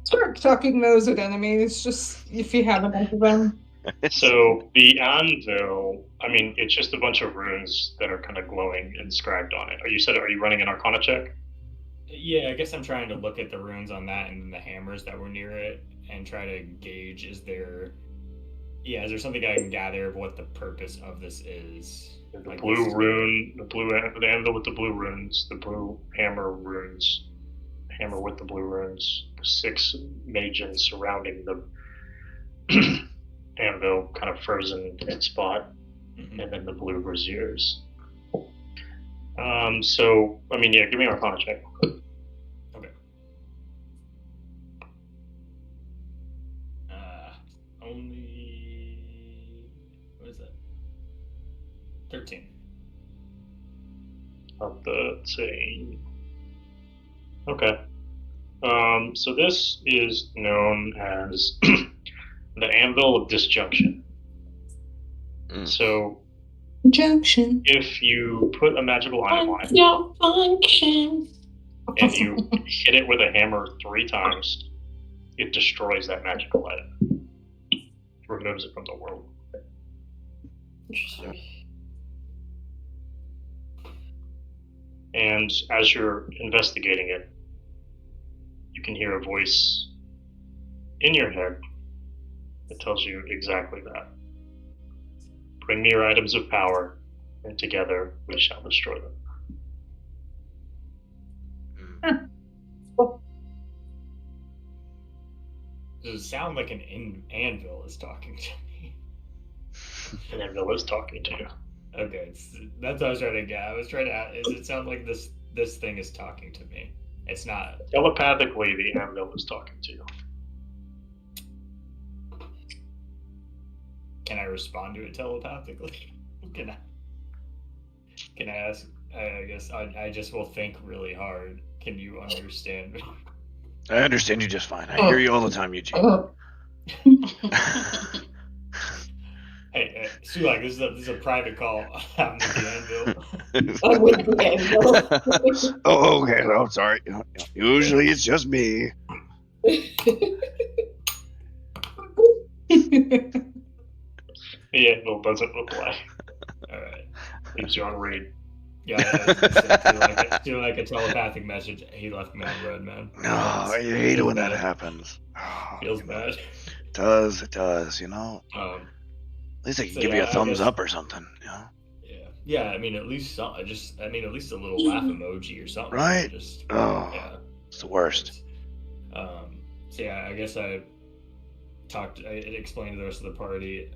Start chucking those at enemies, just if you have a bunch of them. So the anvil, I mean, it's just a bunch of runes that are kind of glowing inscribed on it. Are you running an Arcana check? Yeah, I guess I'm trying to look at the runes on that and then the hammers that were near it and try to gauge, is there something I can gather of what the purpose of this is? The blue rune, the anvil with the blue runes, the blue hammer runes, hammer with the blue runes, the 6 magens surrounding the anvil, kind of frozen in spot, and then the blue braziers. So, I mean, yeah, give me an Arcana check. Okay. What is that? 13. Of the same. Okay. So this is known as the Anvil of Disjunction. So, Junction. if you put a magical item on it, function. and you hit it with a hammer 3 times, it destroys that magical item. Removes it from the world. Interesting. And as you're investigating it, you can hear a voice in your head that tells you exactly that. Bring me your items of power, and together we shall destroy them. Does it sound like an anvil is talking to me? An anvil is talking to you. Okay, that's what I was trying to get. I was trying to ask, does it sound like this thing is talking to me? It's not. Telepathically, the anvil is talking to you. Can I respond to it telepathically? Can I ask? I guess I just will think really hard. Can you understand me? I understand you just fine. I hear you all the time, Eugene. Hey, Sulak, this is a private call. I'm with the anvil. I'm with the anvil. Oh, okay. Oh, sorry. Usually it's just me. The anvil doesn't reply. Alright. Leaves you on read. Yeah, do like a telepathic message. He left me on red, man. No, I hate it when that happens. Feels bad. It does, At least I can give you a thumbs up or something, Yeah, I mean, at least at least a little laugh emoji or something. Right? Just, it's the worst. So yeah, I guess I explained to the rest of the party.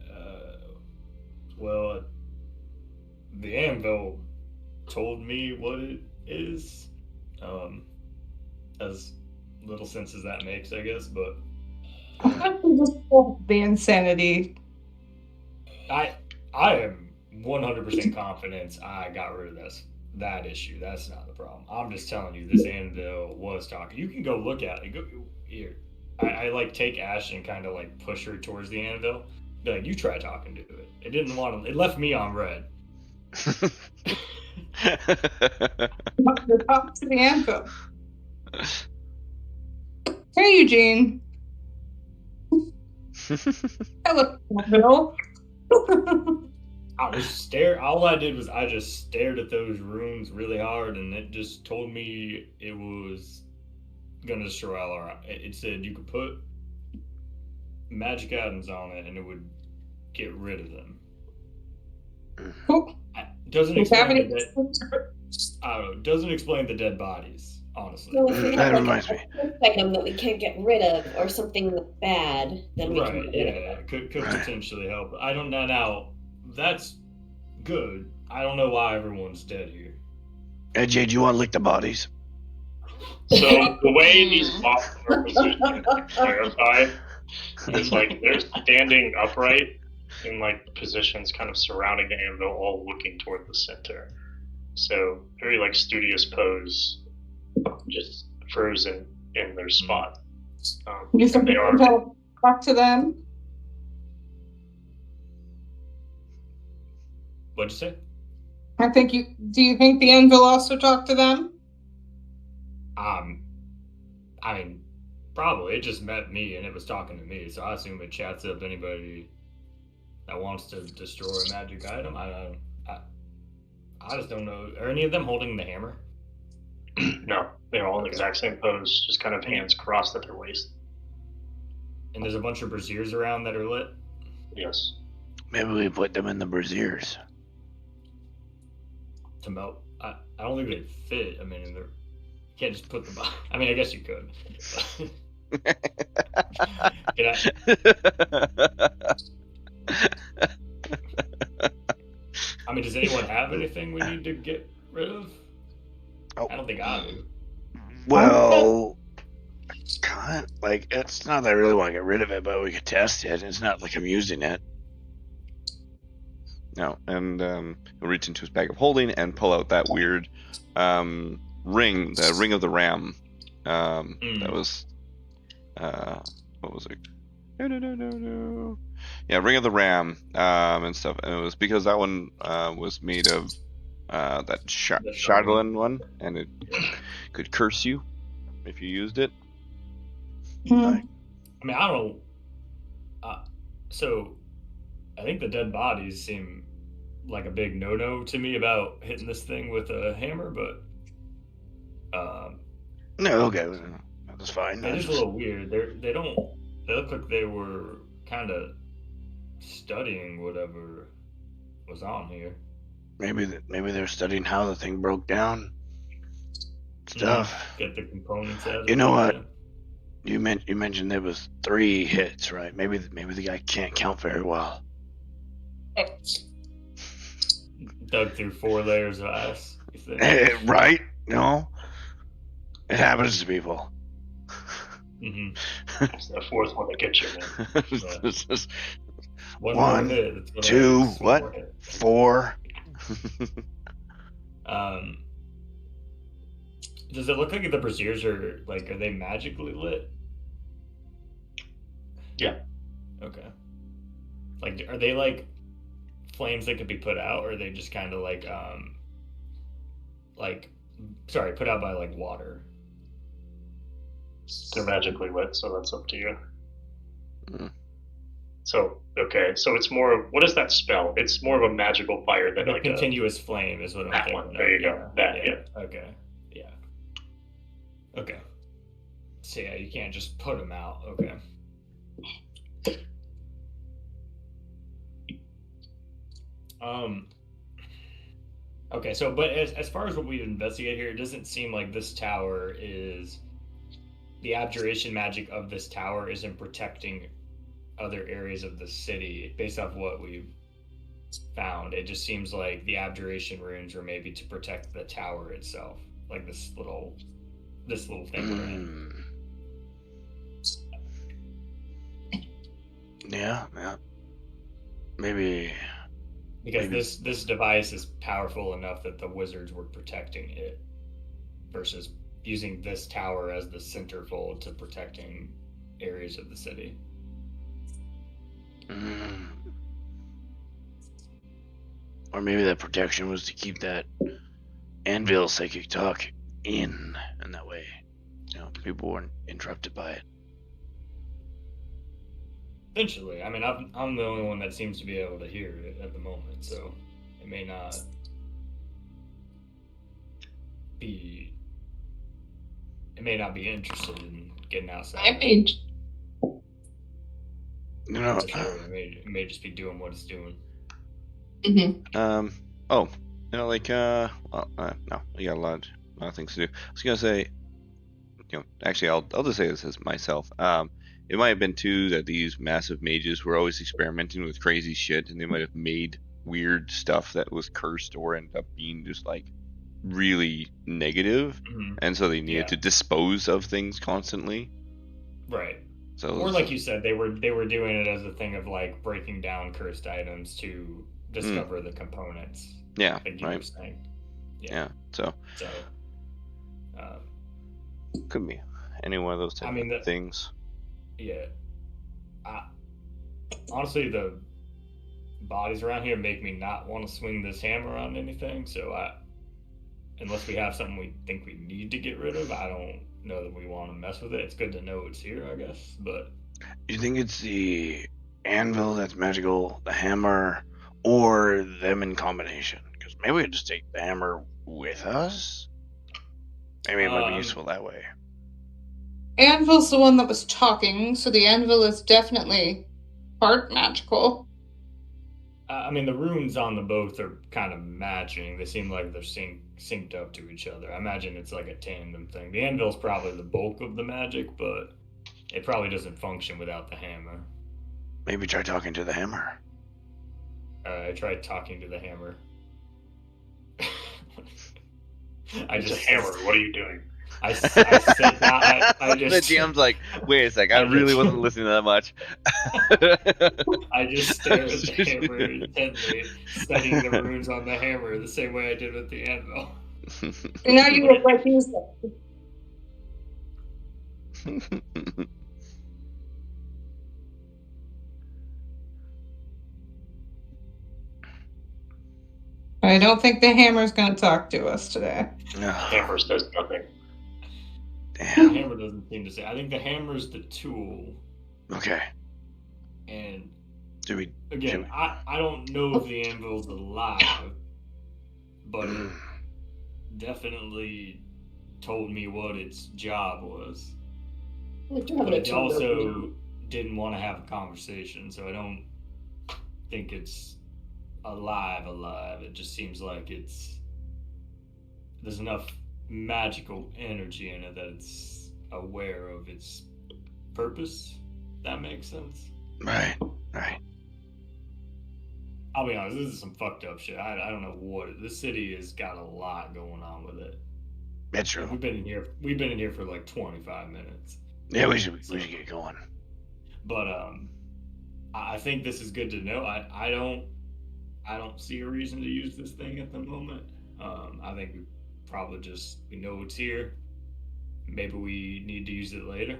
Well, the anvil told me what it is. As little sense as that makes, I guess, but I have to just pull the insanity. I am 100% confident I got rid of that issue. That's not the problem. I'm just telling you, this anvil was talking. You can go look at it. Go here. I like take Ash and kind of like push her towards the anvil. Be like, you try talking to it. It didn't want to. It left me on red. Talk to the anvil. Hey, Eugene. Hello, anvil. I was stare. All I did was I just stared at those runes really hard, and it just told me it was gonna destroy all our. It said you could put magic items on it, and it would get rid of them. Doesn't explain doesn't explain the dead bodies, honestly. No, if we That have reminds me. a item that we can't get rid of, or something that's bad, then we can Right? get rid of Yeah, it. could Right. potentially help. I don't know now. That's good. I don't know why everyone's dead here. Hey, Jay, do you want to lick the bodies? So the way these mobs are positioned to clarify is like they're standing upright in like positions kind of surrounding the anvil, all looking toward the center. So very like studious pose, just frozen in their spot. You think they are talk to them? What'd you say? I think you. Do you think the anvil also talked to them? I mean, probably. It just met me and it was talking to me, so I assume it chats up anybody that wants to destroy a magic item. I just don't know. Are any of them holding the hammer? No, they're all in the exact same pose, just kind of hands crossed at their waist. And there's a bunch of braziers around that are lit? Yes. Maybe we put them in the braziers. To melt. I don't think they'd fit. I mean, you can't just put them. I mean, I guess you could. I mean, does anyone have anything we need to get rid of? Oh. I don't think I do. Well, like, it's not that I really want to get rid of it, but we could test it. It's not like I'm using it. No, and he'll reach into his bag of holding and pull out that weird ring, the ring of the ram. That was, what was it? No. Yeah, ring of the ram and stuff. And it was because that one was made of that Shadowland one, and it could curse you if you used it. I mean, I don't. So, I think the dead bodies seem like a big no-no to me about hitting this thing with a hammer, but No, okay, that's fine. They're just a little weird. They look like they were kind of studying whatever was on here. Maybe they're studying how the thing broke down. Stuff. Get the components out of it. You know what? You mentioned there was 3 hits, right? Maybe the guy can't count very well. Dug through 4 layers of ice. Right? No, it happens to people. Mm-hmm. It's the 4th one that gets you, man. One, 2, what? 4. Does it look like the braziers are they magically lit? Yeah. Okay. Are they flames that could be put out, or are they just kind of put out by water? They're magically lit, so that's up to you. Mm. So, okay, so it's more of, what is that spell? It's more of a magical fire than a continuous flame is what I'm thinking. One. There you go. Yeah. Okay. Yeah. Okay. So yeah, you can't just put them out. Okay. Okay, so but as far as what we investigate here, it doesn't seem like this tower is the abjuration magic of this tower isn't protecting other areas of the city based off what we've found. It just seems like the abjuration runes were maybe to protect the tower itself, like this little thing we're in. Yeah. Maybe because this device is powerful enough that the wizards were protecting it, versus using this tower as the centerfold to protecting areas of the city. Or maybe that protection was to keep that anvil psychic talk in, and that way, people weren't interrupted by it. Essentially, I mean, I'm the only one that seems to be able to hear it at the moment, so it may not be interested in getting outside. It may just be doing what it's doing. Mm-hmm. No, we got a lot of things to do. I was gonna say, actually, I'll just say this as myself. It might have been too that these massive mages were always experimenting with crazy shit, and they might have made weird stuff that was cursed or ended up being just like really negative, and so they needed to dispose of things constantly. Right. So, or like you said, they were doing it as a thing of like breaking down cursed items to discover the components. Yeah. Like you were saying. Yeah. So. Could be any one of those type of things. Yeah. Honestly, the bodies around here make me not want to swing this hammer on anything. So unless we have something we think we need to get rid of, I don't know that we want to mess with it. It's good to know it's here, I guess. But you think it's the anvil that's magical, the hammer, or them in combination? Because maybe we could just take the hammer with us. Maybe it might be useful that way. Anvil's the one that was talking, so the anvil is definitely part magical. I mean, the runes on the both are kind of matching. They seem like they're synced up to each other. I imagine it's like a tandem thing. The anvil's probably the bulk of the magic, but it probably doesn't function without the hammer. Maybe try talking to the hammer. I tried talking to the hammer. It's a hammer. What are you doing? I said that. I just. The GM's like, wait a sec. I really wasn't listening that much. I just stared at the hammer intently, studying the runes on the hammer the same way I did with the anvil. And now you look like you said. I don't think the hammer's going to talk to us today. No. Hammer says nothing. Damn. The hammer doesn't seem to say. I think the hammer's the tool. Okay. And again, I don't know if the anvil's alive, but it definitely told me what its job was. But it also didn't want to have a conversation, so I don't think it's alive. It just seems like there's enough magical energy in it that it's aware of its purpose. If that makes sense. Right. I'll be honest, this is some fucked up shit. I don't know what this city has got a lot going on with it. That's true. We've been in here for like 25 minutes. Yeah, we should get going. But I think this is good to know. I don't see a reason to use this thing at the moment. I think we know it's here. Maybe we need to use it later,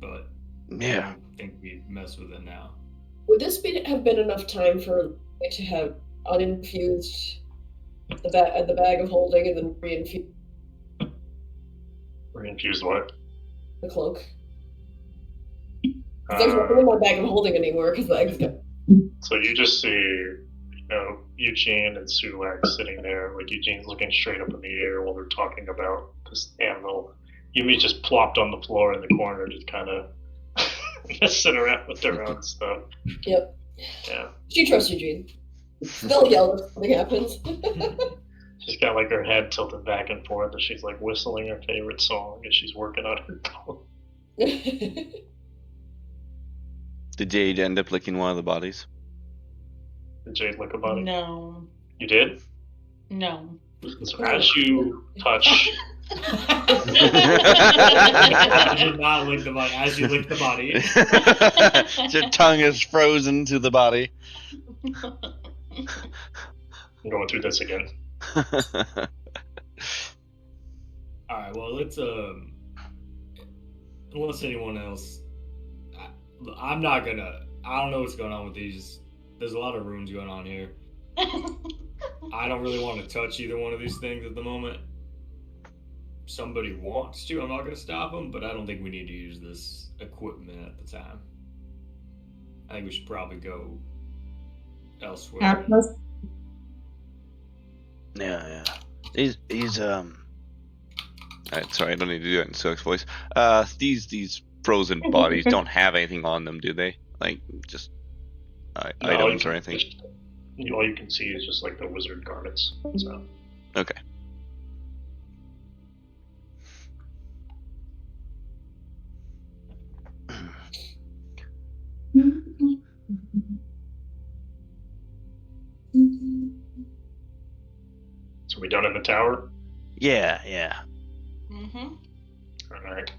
but I don't think we mess with it now. Would this have been enough time for me to have uninfused the bag of holding and then reinfused? Reinfused what? The cloak. There's nothing in my bag of holding anymore because the egg's gone. So you just see, Eugene and Sulak sitting there, like Eugene's looking straight up in the air while they're talking about this anvil. Yumi just plopped on the floor in the corner, just kind of messing around with their own stuff. Yep. Yeah. She trusts Eugene. They'll yell if something happens. She's got like her head tilted back and forth, and she's like whistling her favorite song as she's working on her phone. Did Jade end up licking one of the bodies? Did Jade lick a body? No. You did? No. So as you touch... I did not lick the body. As you lick the body. Your tongue is frozen to the body. I'm going through this again. Alright, well, let's, unless anyone else... I'm not gonna... I don't know what's going on with these. There's a lot of runes going on here. I don't really want to touch either one of these things at the moment. Somebody wants to, I'm not going to stop them, but I don't think we need to use this equipment at the time. I think we should probably go elsewhere. Yeah. He's sorry, I don't need to do it in Silk's voice. These frozen bodies don't have anything on them, do they? Like, just items or anything? All you can see is just like the wizard garments. So. Okay. So we done in the tower? Yeah. Mm-hmm. Alright.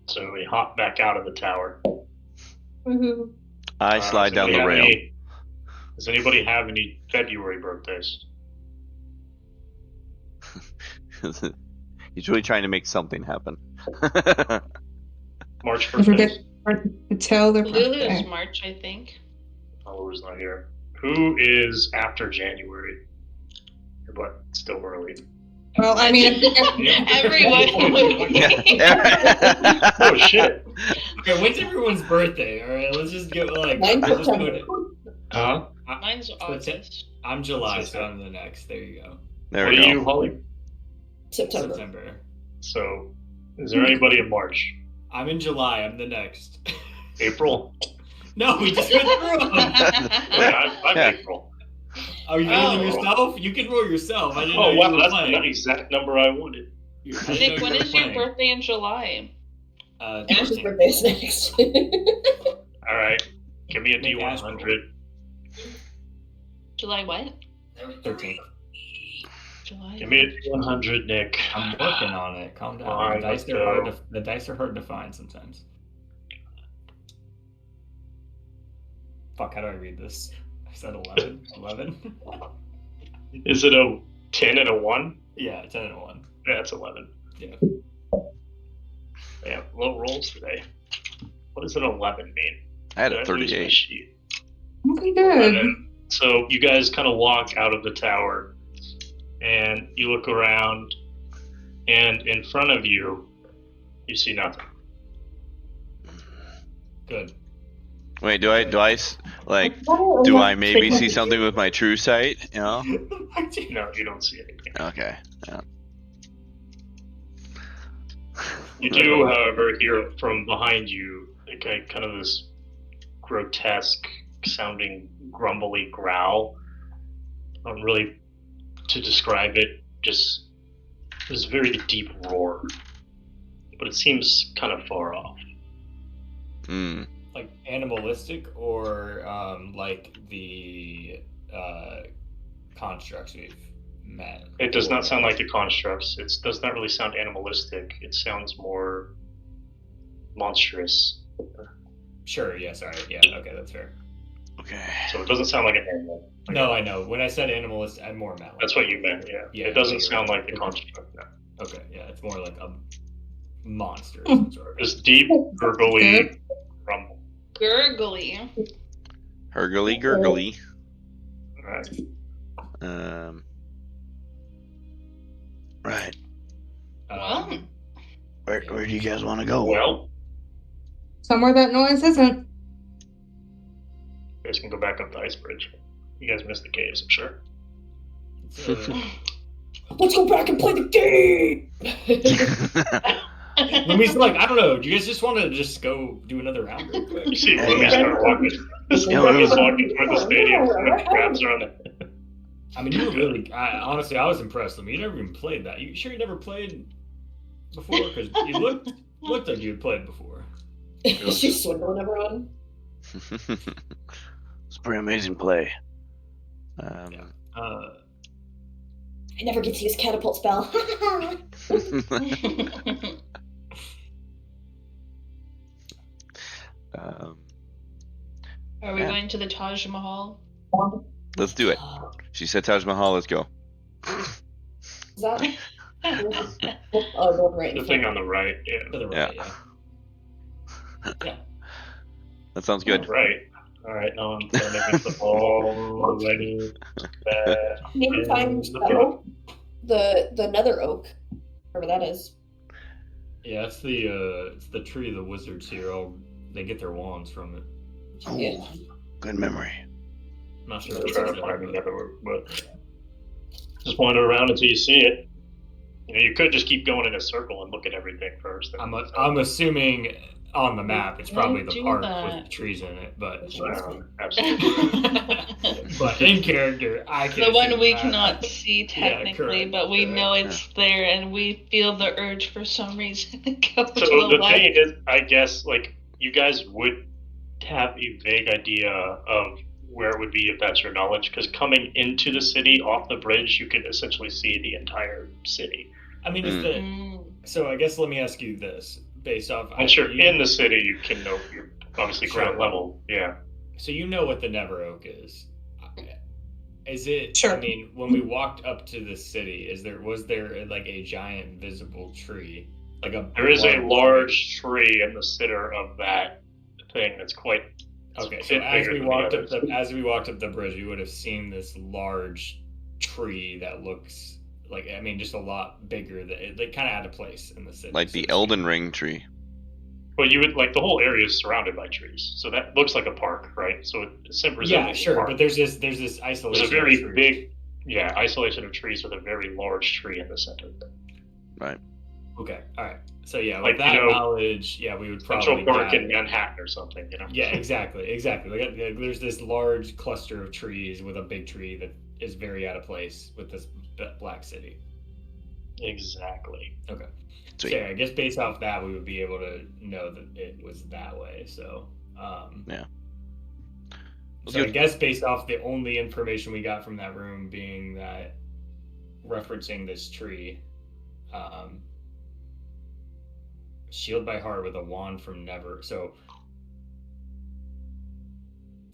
So we hop back out of the tower. Woohoo. I slide down the rail. Does anybody have any February birthdays? He's really trying to make something happen. March Don't forget birthdays? to tell their Lulu's birthday. March, I think. Lulu's not here. Who is after January? But still early. Well, I mean, Everyone would be. Oh shit. Okay, when's everyone's birthday? Alright, let's just get like... Mine's let's put September. it. Huh? Mine's August. I'm July, so I'm the next. There you go. There What we are go. you, Holly? September. So, is there anybody in March? I'm in July, I'm the next. April? No, we just went through them! Yeah, I'm Yeah. April. Are you rolling yourself? You can roll yourself. I didn't know Oh you wow, were that's playing. the exact number I wanted. I didn't know Nick, you when were is your playing. birthday in July? Ash's 13th. birthday is next. Alright, give me a Nick D100. July what? 13th. July. Give me a D100, Nick. I'm working on it. Calm down. Alright, the let's dice are hard go. to, the dice are hard to find sometimes. Fuck, how do I read this? I said 11? 11? Is it a 10 and a 1? Yeah, 10 and a 1. Yeah, it's 11. Yeah. Yeah, low rolls today. What does an 11 mean? I had Did a I lose my 38. sheet? Okay, good. So you guys kind of walk out of the tower, and you look around, and in front of you, you see nothing. Good. Wait, do I maybe see something with my true sight? You know? No, you don't see anything. Okay. Yeah. You do, however, hear from behind you kind of this grotesque sounding grumbly growl. Really, to describe it, just this very deep roar. But it seems kind of far off. Hmm. Like animalistic or like the constructs we've met? It does not sound like the constructs. It does not really sound animalistic. It sounds more monstrous. Sure, yeah, sorry. Yeah, okay, that's fair. Okay. So it doesn't sound like an animal. No, I know. When I said animalistic, I more meant like... That's what you meant, yeah. Yeah, It doesn't you're sound right. like the construct, no. Okay, yeah, it's more like a monster of some sort. Just deep, gurgly rumble. Gurgly. Hurgly gurgly. Alright. Right. Well, Where do you guys want to go? Well, Somewhere that noise isn't. you guys can go back up the ice bridge. You guys missed the caves, I'm sure. It's, Let's go back and play the game! Lumi's like, I don't know, do you guys just want to just go do another round real quick? You see Lumi start walking. Lumi's walking toward the stadium, and then grabs her on the... I mean, you were really, honestly, I was impressed. Lumi, you never even played that. You sure you never played before? Because you looked like you had played before. She's swindling everyone. It's a pretty amazing play. I never get to use catapult spell. Are we going to the Taj Mahal? Let's do it. She said Taj Mahal. Let's go. Is that? Oh, the one right. The thing on the right. Yeah. To the right, yeah. That sounds good. All right. Now I'm making the ball ready. Maybe find the nether oak, whatever that is. Yeah, it's the tree the wizards here. They get their wands from it. Oh, Yeah. good memory. I'm not sure. I'm What's trying to find the nether oak, but just wander around until you see it. You know, you could just keep going in a circle and look at everything first. I'm assuming on the map it's probably Don't the do park that. with the trees in it, but Absolutely. but in character, I can't. The one see we that. cannot see technically, correct, but we correct. know it's there, and we feel the urge for some reason to go So to the the left. thing is, I guess, like, you guys would have a vague idea of where it would be if that's your knowledge, because coming into the city off the bridge, you can essentially see the entire city. I mean, so I guess let me ask you this, based off. Once you're in the city, you can know you're obviously ground level. Yeah. So you know what the Never Oak is. Is it? Sure. I mean, when we walked up to the city, was there like a giant visible tree, like a? There is a large tree in the center of that thing that's quite. Okay, so as we walked up the bridge, we would have seen this large tree that looks like, I mean, just a lot bigger. That it kind of had a place in the city. Like the Elden Ring tree. Well, you would like the whole area is surrounded by trees, so that looks like a park, right? So it simply yeah, sure. park. But there's this isolation. There's a very big, isolation of trees with a very large tree in the center. Right. Okay. All right. So yeah, Like, with that knowledge, yeah, we would probably Central Park in Manhattan or something, you know. Yeah, exactly. Like, there's this large cluster of trees with a big tree that is very out of place with this black city. Exactly. Okay. Sweet. So yeah, I guess based off that, we would be able to know that it was that way. So yeah. So I guess based off the only information we got from that room being that referencing this tree, shield by heart with a wand from Never. So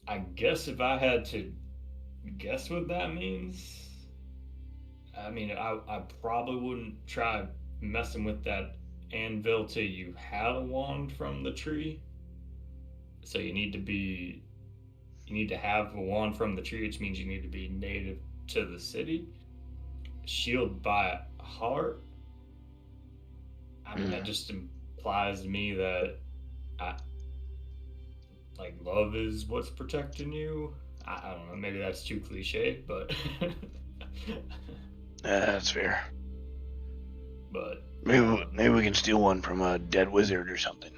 I guess if I had to guess what that means, I mean, I probably wouldn't try messing with that anvil till you had a wand from the tree. So you need to have a wand from the tree, which means you need to be native to the city. Shield by heart. I mean, that just implies to me that love is what's protecting you. I don't know. Maybe that's too cliche, but That's fair. But maybe we can steal one from a dead wizard or something.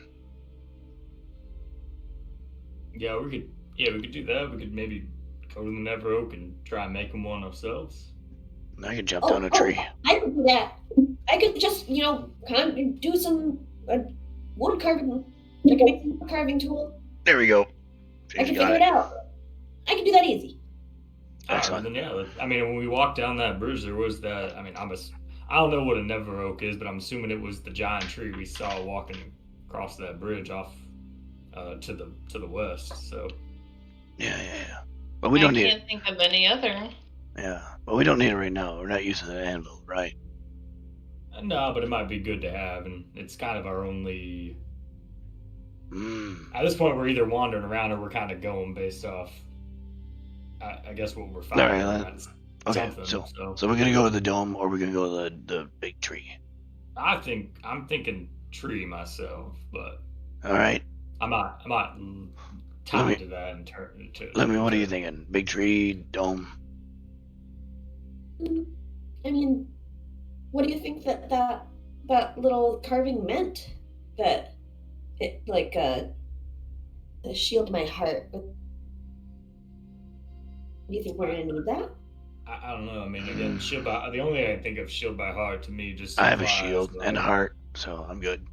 yeah, we could do that. We could maybe go to the Never Oak and try and make them one ourselves. I could jump down a tree. I could do that. I could just, kind of do some wood carving, like a wood carving tool. There we go. I can figure it out. I can do that easy. Excellent. Then yeah, I mean, when we walked down that bridge, there was that. I mean, I don't know what a Never Oak is, but I'm assuming it was the giant tree we saw walking across that bridge off to the west. So Yeah. But we don't need it. I can't think of any other. Yeah, but we don't need it right now. We're not using the anvil, right? no, but it might be good to have, and it's kind of our only. At this point, we're either wandering around or we're kind of going based off. I guess what we're finding. All right, okay, so we're gonna go with the dome, or we're gonna go with the big tree. I'm thinking tree myself, but all right. I might tie to that and turn it to. Let me. What are you thinking? Big tree, dome. I mean, what do you think that little carving meant? That it shield my heart. But do you think we're gonna need that? I don't know. I mean, again, shield by the only thing I think of shield by heart to me just. I have a shield and a heart, so I'm good.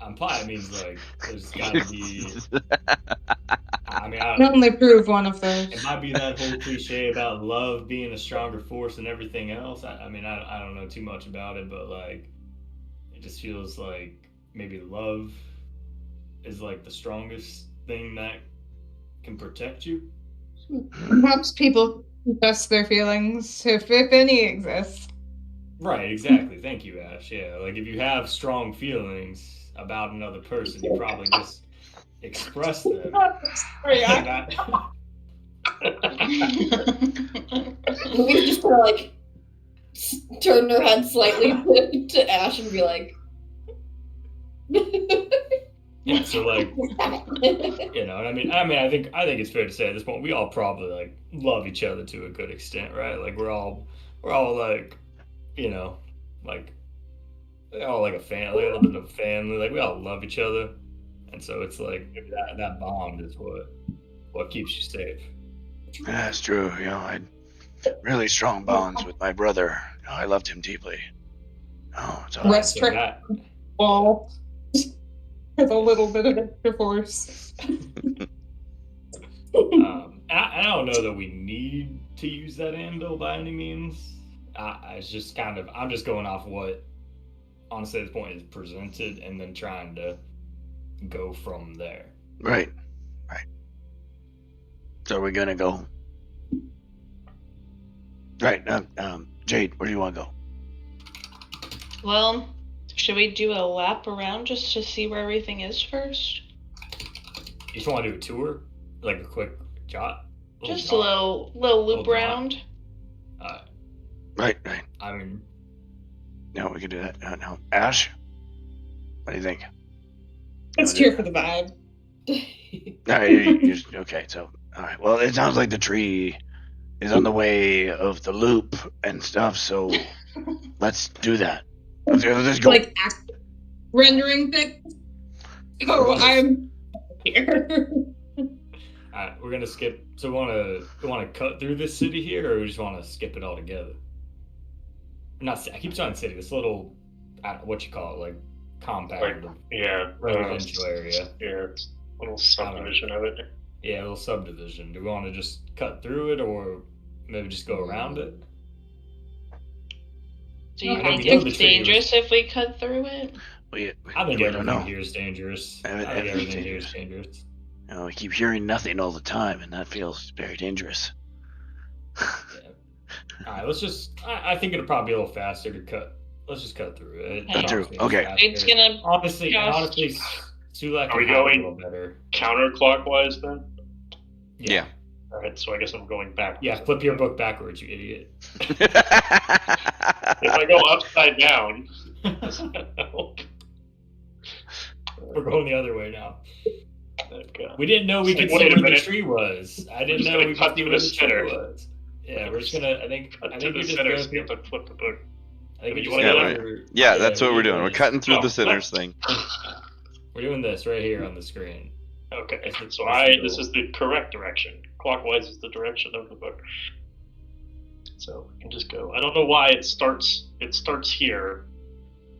Imply it means like there's gotta be. I mean, I can only prove one of those. it might be that whole cliche about love being a stronger force than everything else. I don't know too much about it, but like, it just feels like maybe love is like the strongest thing that can protect you. Perhaps people confess their feelings, if any exist. Right, exactly. Thank you, Ash. Yeah, like if you have strong feelings about another person, you probably just express them. Sorry, Louise just kind of like turn her head slightly to Ash and be like, yeah. So like, you know, and I mean, I think it's fair to say at this point we all probably like love each other to a good extent, right? Like we're all like, you know, like we're all like a family, a little bit of a family. Like we all love each other, and so it's like maybe that bond is what keeps you safe. That's true. You know, I had really strong bonds with my brother. You know, I loved him deeply. Oh, it's all right. West trick wall with a little bit of extra force. I don't know that we need to use that anvil by any means. It's just kind of, I'm just going off what, honestly, at this point is presented and then trying to go from there. Right. So we're gonna go. Right. Jade, where do you want to go? Well, should we do a lap around just to see where everything is first? You just want to do a tour, like a quick jot? Just a little loop around. Right. I mean, No, we can do that. No, Ash, what do you think? Let's cheer for the vibe. No, you're okay. So, all right. Well, it sounds like the tree is on the way of the loop and stuff. So, let's do that. Let's go. Like rendering things. Oh, I'm here. We're gonna skip. So, we want to cut through this city here, or we just want to skip it all together? Not. I keep saying city. This little, what you call it, like compound. Like, yeah, residential area. Yeah, a little subdivision of it. Yeah, a little subdivision. Do we want to just cut through it, or maybe just go around it? Do you think it's dangerous if we cut through it? I think everything here is dangerous. I think everything here is dangerous. You know, we keep hearing nothing all the time, and that feels very dangerous. Yeah. All right, let's just. I think it'll probably be a little faster to cut. Let's just cut through it. Hey. True. Okay. It's gonna. Honestly, Sulak are we going counterclockwise then? Yeah. All right, so I guess I'm going back. Yeah, flip your book backwards, you idiot. If I go upside down, does that help? We're going the other way now. Okay. We didn't know we could see where the tree was. I didn't know we could see where the tree was. Yeah, we're just gonna. I think we just go skip and flip the book. I think Yeah, that's what we're doing. We're cutting through the sinners thing. We're doing this right here on the screen. Okay, so this is the correct direction. Clockwise is the direction of the book. So we can just go. I don't know why it starts here,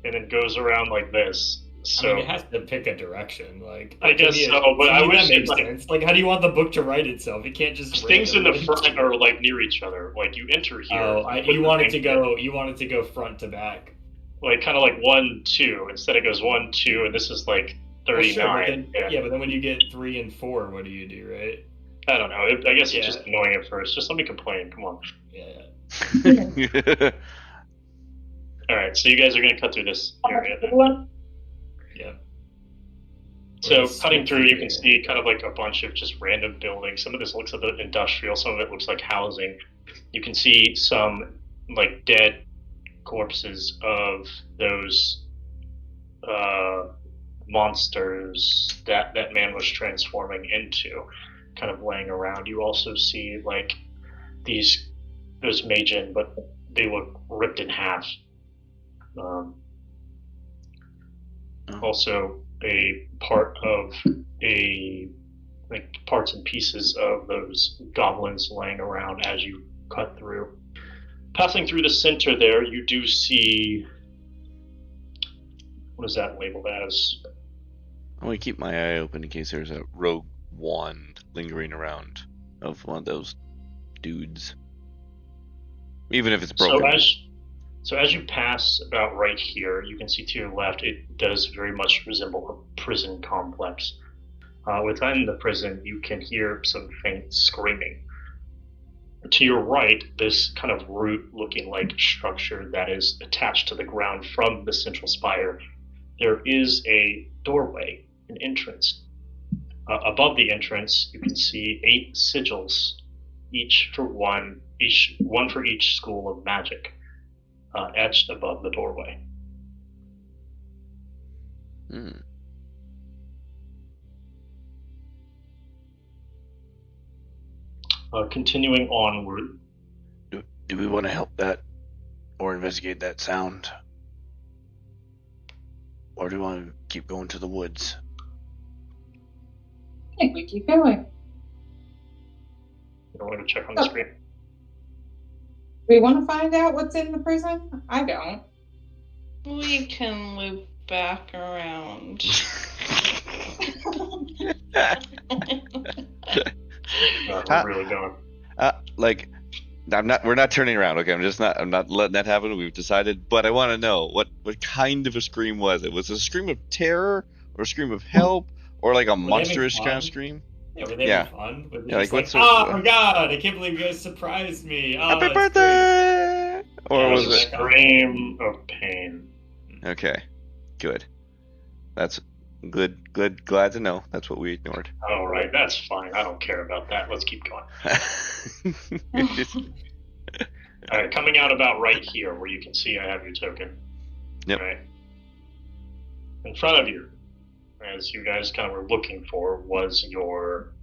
and then goes around like this. So I mean, it has to pick a direction. Like I guess so, but I wish that makes sense. Like, how do you want the book to write itself? It can't just things in the front are like near each other. Like you enter here. Oh, you want it to go. You want it to go front to back. Like kind of like 1, 2. Instead it goes 1, 2, and this is like 39. Well, sure, but then when you get 3 and 4, what do you do, right? I don't know. I guess it's just annoying at first. Just let me complain. Come on. Yeah. All right, so you guys are gonna cut through this area then. Yeah. So cutting through, you can see kind of like a bunch of just random buildings. Some of this looks a bit industrial. Some of it looks like housing. You can see some like dead corpses of those monsters that man was transforming into, kind of laying around. You also see like those Majin, but they look ripped in half. Also a part of parts and pieces of those goblins laying around as you cut through. Passing through the center there, you do see, what is that labeled as? I want to keep my eye open in case there's a rogue wand lingering around of one of those dudes, even if it's broken. So as you pass about right here, you can see to your left, it does very much resemble a prison complex. Within the prison, you can hear some faint screaming. To your right, this kind of root-looking like structure that is attached to the ground from the central spire, there is a doorway, an entrance. Above the entrance, you can see 8 sigils, one for each school of magic, etched above the doorway. Continuing onward. Do we want to help that or investigate that sound? Or do we want to keep going to the woods? I think we keep going. You don't want to check on the screen? Do we want to find out what's in the prison? I don't. We can loop back around. We're really going. We're not turning around. Okay, I'm not letting that happen. We've decided, but I want to know what kind of a scream was it? Was it a scream of terror or a scream of help or like a monstrous kind of scream? Yeah, were they having fun? Were they Yeah, just like, oh my god, I can't believe you guys surprised me. Oh, Happy birthday! Great. Or It was was a it? scream of pain. Okay, good. That's good. Glad to know. That's what we ignored. All right, that's fine. I don't care about that. Let's keep going. All right, coming out about right here, where you can see I have your token. Yep. Right. In front of you, as you guys kind of were looking for, was your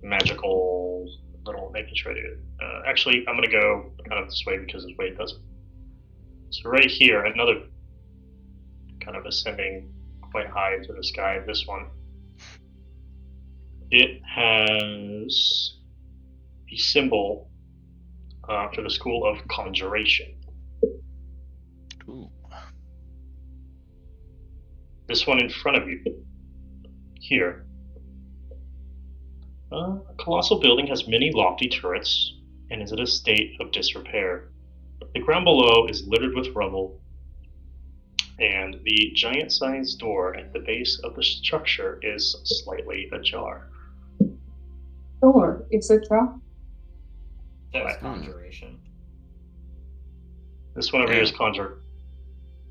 magical little. Making sure I do it. Actually, I'm gonna go kind of this way because this way it doesn't. So right here, another kind of ascending quite high into the sky. This one, it has the symbol for the School of Conjuration. Ooh. This one in front of you, here. A colossal building has many lofty turrets and is in a state of disrepair. The ground below is littered with rubble, and the giant-sized door at the base of the structure is slightly ajar. Door is ajar. That's conjuration. This one over here is conjure.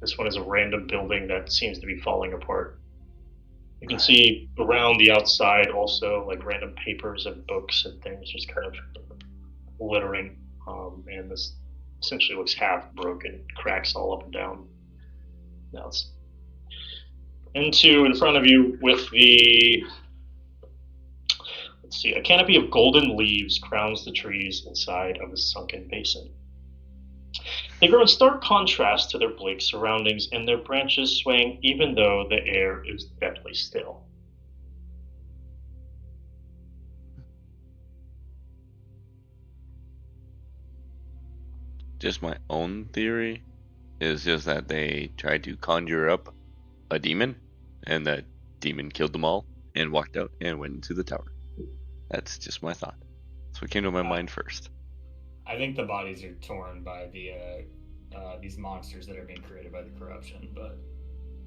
This one is a random building that seems to be falling apart. You can see around the outside also like random papers and books and things just kind of littering. And this essentially looks half broken, cracks all up and down. Now it's in front of you with the, let's see, a canopy of golden leaves crowns the trees inside of a sunken basin. They grow in stark contrast to their bleak surroundings, and their branches swaying even though the air is deathly still. Just my own theory is just that they tried to conjure up a demon, and that demon killed them all and walked out and went into the tower. That's just my thought. That's what came to my mind first. I think the bodies are torn by the these monsters that are being created by the corruption, but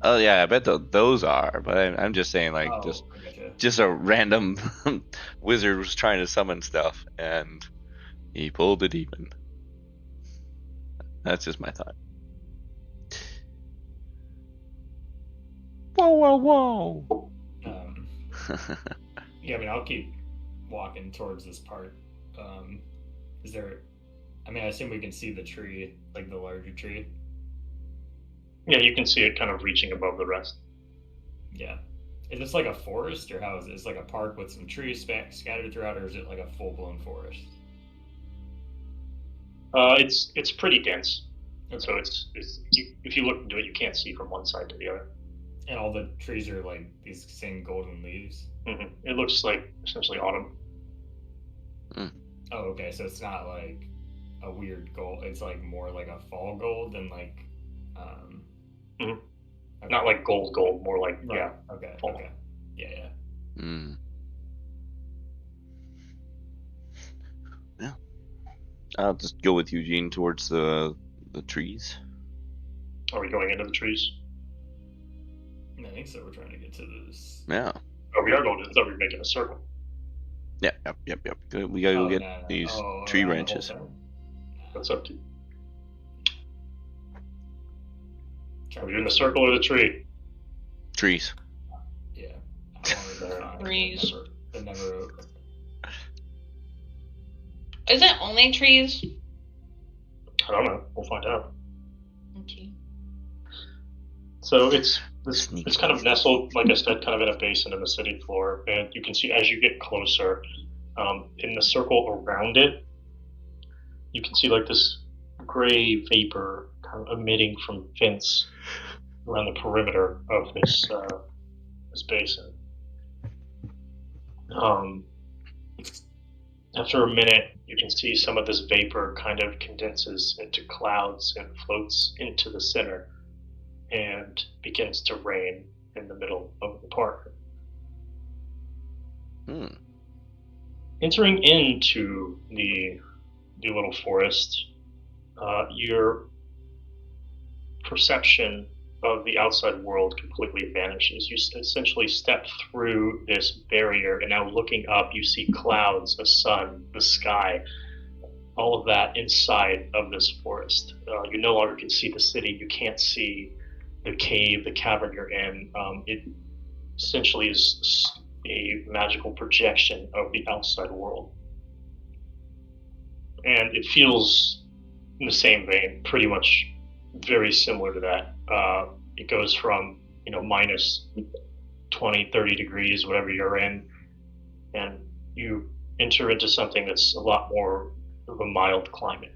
Oh yeah, I bet those are. But I'm just saying, like, just a random wizard was trying to summon stuff, and he pulled a demon. That's just my thought. Whoa! Yeah, I mean, I'll keep walking towards this part. Is there? I mean, I assume we can see the tree, like the larger tree. Yeah, you can see it kind of reaching above the rest. Yeah. Is this like a forest, or how is it? Is it like a park with some trees scattered throughout, or is it like a full-blown forest? It's pretty dense. Okay. So if you look into it, you can't see from one side to the other. And all the trees are like these same golden leaves? Mm-hmm. It looks like essentially autumn. Oh, okay. So it's not like a weird gold. It's like more like a fall gold than like. Mm-hmm. Okay. Not like gold, more like right. yeah. Okay. Fall. Okay. Yeah. Mm. I'll just go with Eugene towards the trees. Are we going into the trees? I think so. We're trying to get to this. Yeah. Oh, we are going to. I thought we were making a circle. Yep. Good. We gotta go get these tree branches. That's up to you. Are we doing the circle or the tree? Trees. Yeah. Trees. They're never. Is it only trees? I don't know. We'll find out. Okay. So it's kind of nestled, like I said, kind of in a basin in the city floor, and you can see as you get closer, in the circle around it, you can see like this gray vapor kind of emitting from vents around the perimeter of this basin. After a minute, you can see some of this vapor kind of condenses into clouds and floats into the center and begins to rain in the middle of the park. Entering into the little forest, your perception of the outside world completely vanishes. You essentially step through this barrier, and now looking up, you see clouds, a sun, the sky, all of that inside of this forest. You no longer can see the city. You can't see the cave, the cavern you're in. It essentially is a magical projection of the outside world. And it feels in the same vein, pretty much very similar to that. It goes from, minus 20, 30 degrees, whatever you're in, and you enter into something that's a lot more of a mild climate.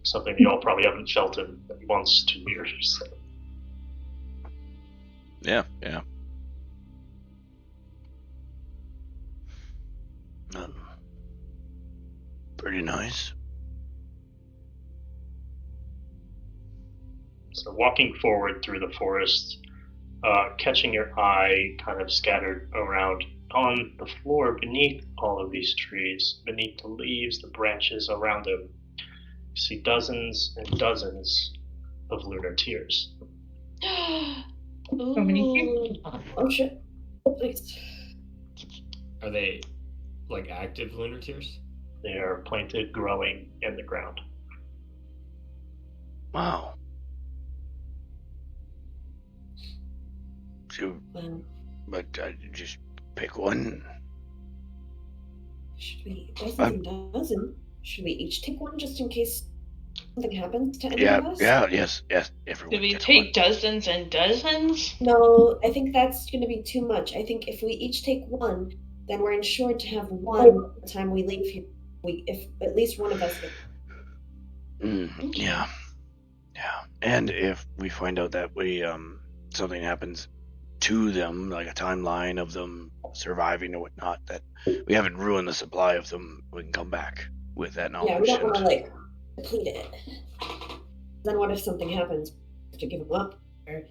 Something y'all probably haven't felt in months, 2 years. Yeah. Pretty nice. So walking forward through the forest, catching your eye kind of scattered around on the floor beneath all of these trees, beneath the leaves, the branches around them, you see dozens and dozens of lunar tears. So many. Oh shit. Please. Are they like active lunar tears? They are planted, growing in the ground. Wow. But just pick one. Should we? I think a dozen. Should we each take one just in case something happens to any of us? Yes. Everyone. Do we gets take one. dozens and dozens? No, I think that's going to be too much. I think if we each take one, then we're insured to have one the time we leave here. If at least one of us. Yeah. And if we find out that we something happens to them, like a timeline of them surviving or whatnot, that we haven't ruined the supply of them, we can come back with that knowledge. Yeah, we don't want to deplete it. Then what if something happens? To give them up, or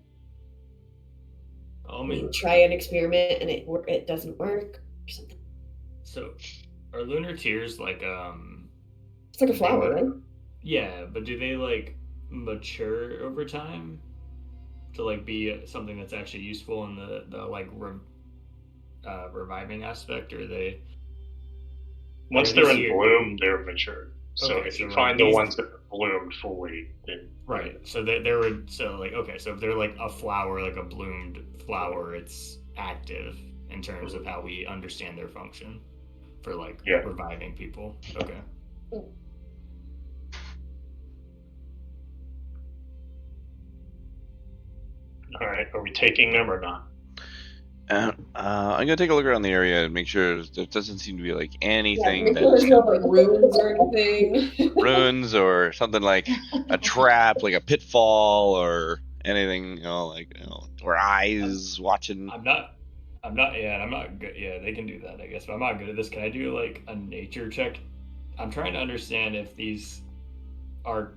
we try an experiment and it doesn't work, or something. So, are lunar tears like It's like a flower, right? Yeah, but do they mature over time to be something that's actually useful in the reviving aspect, or they? Once they're in bloom, they're mature. So Okay, if you so find the ones that have bloomed fully, then right. So there would so if they're like a flower, like a bloomed flower, it's active in terms of how we understand their function for reviving people. Okay. All right, are we taking them or not? I'm gonna take a look around the area and make sure there doesn't seem to be anything there's no ruins or anything. ruins or something like a trap, like a pitfall or anything, or eyes watching. I'm not good. Yeah, they can do that, I guess, but I'm not good at this. Can I do a nature check? I'm trying to understand if these are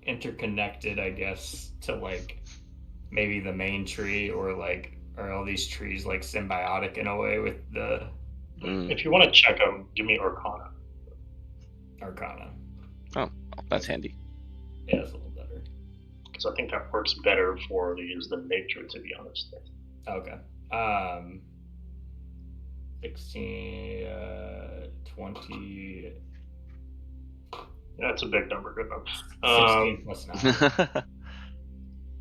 interconnected, I guess, to maybe the main tree, or are all these trees symbiotic in a way with the? If you want to check them, give me Arcana. Arcana. Oh, that's handy. Yeah, that's a little better. Because I think that works better for the nature, to be honest. Okay. 16, 20. That's a big number. Good number. 16 plus 9.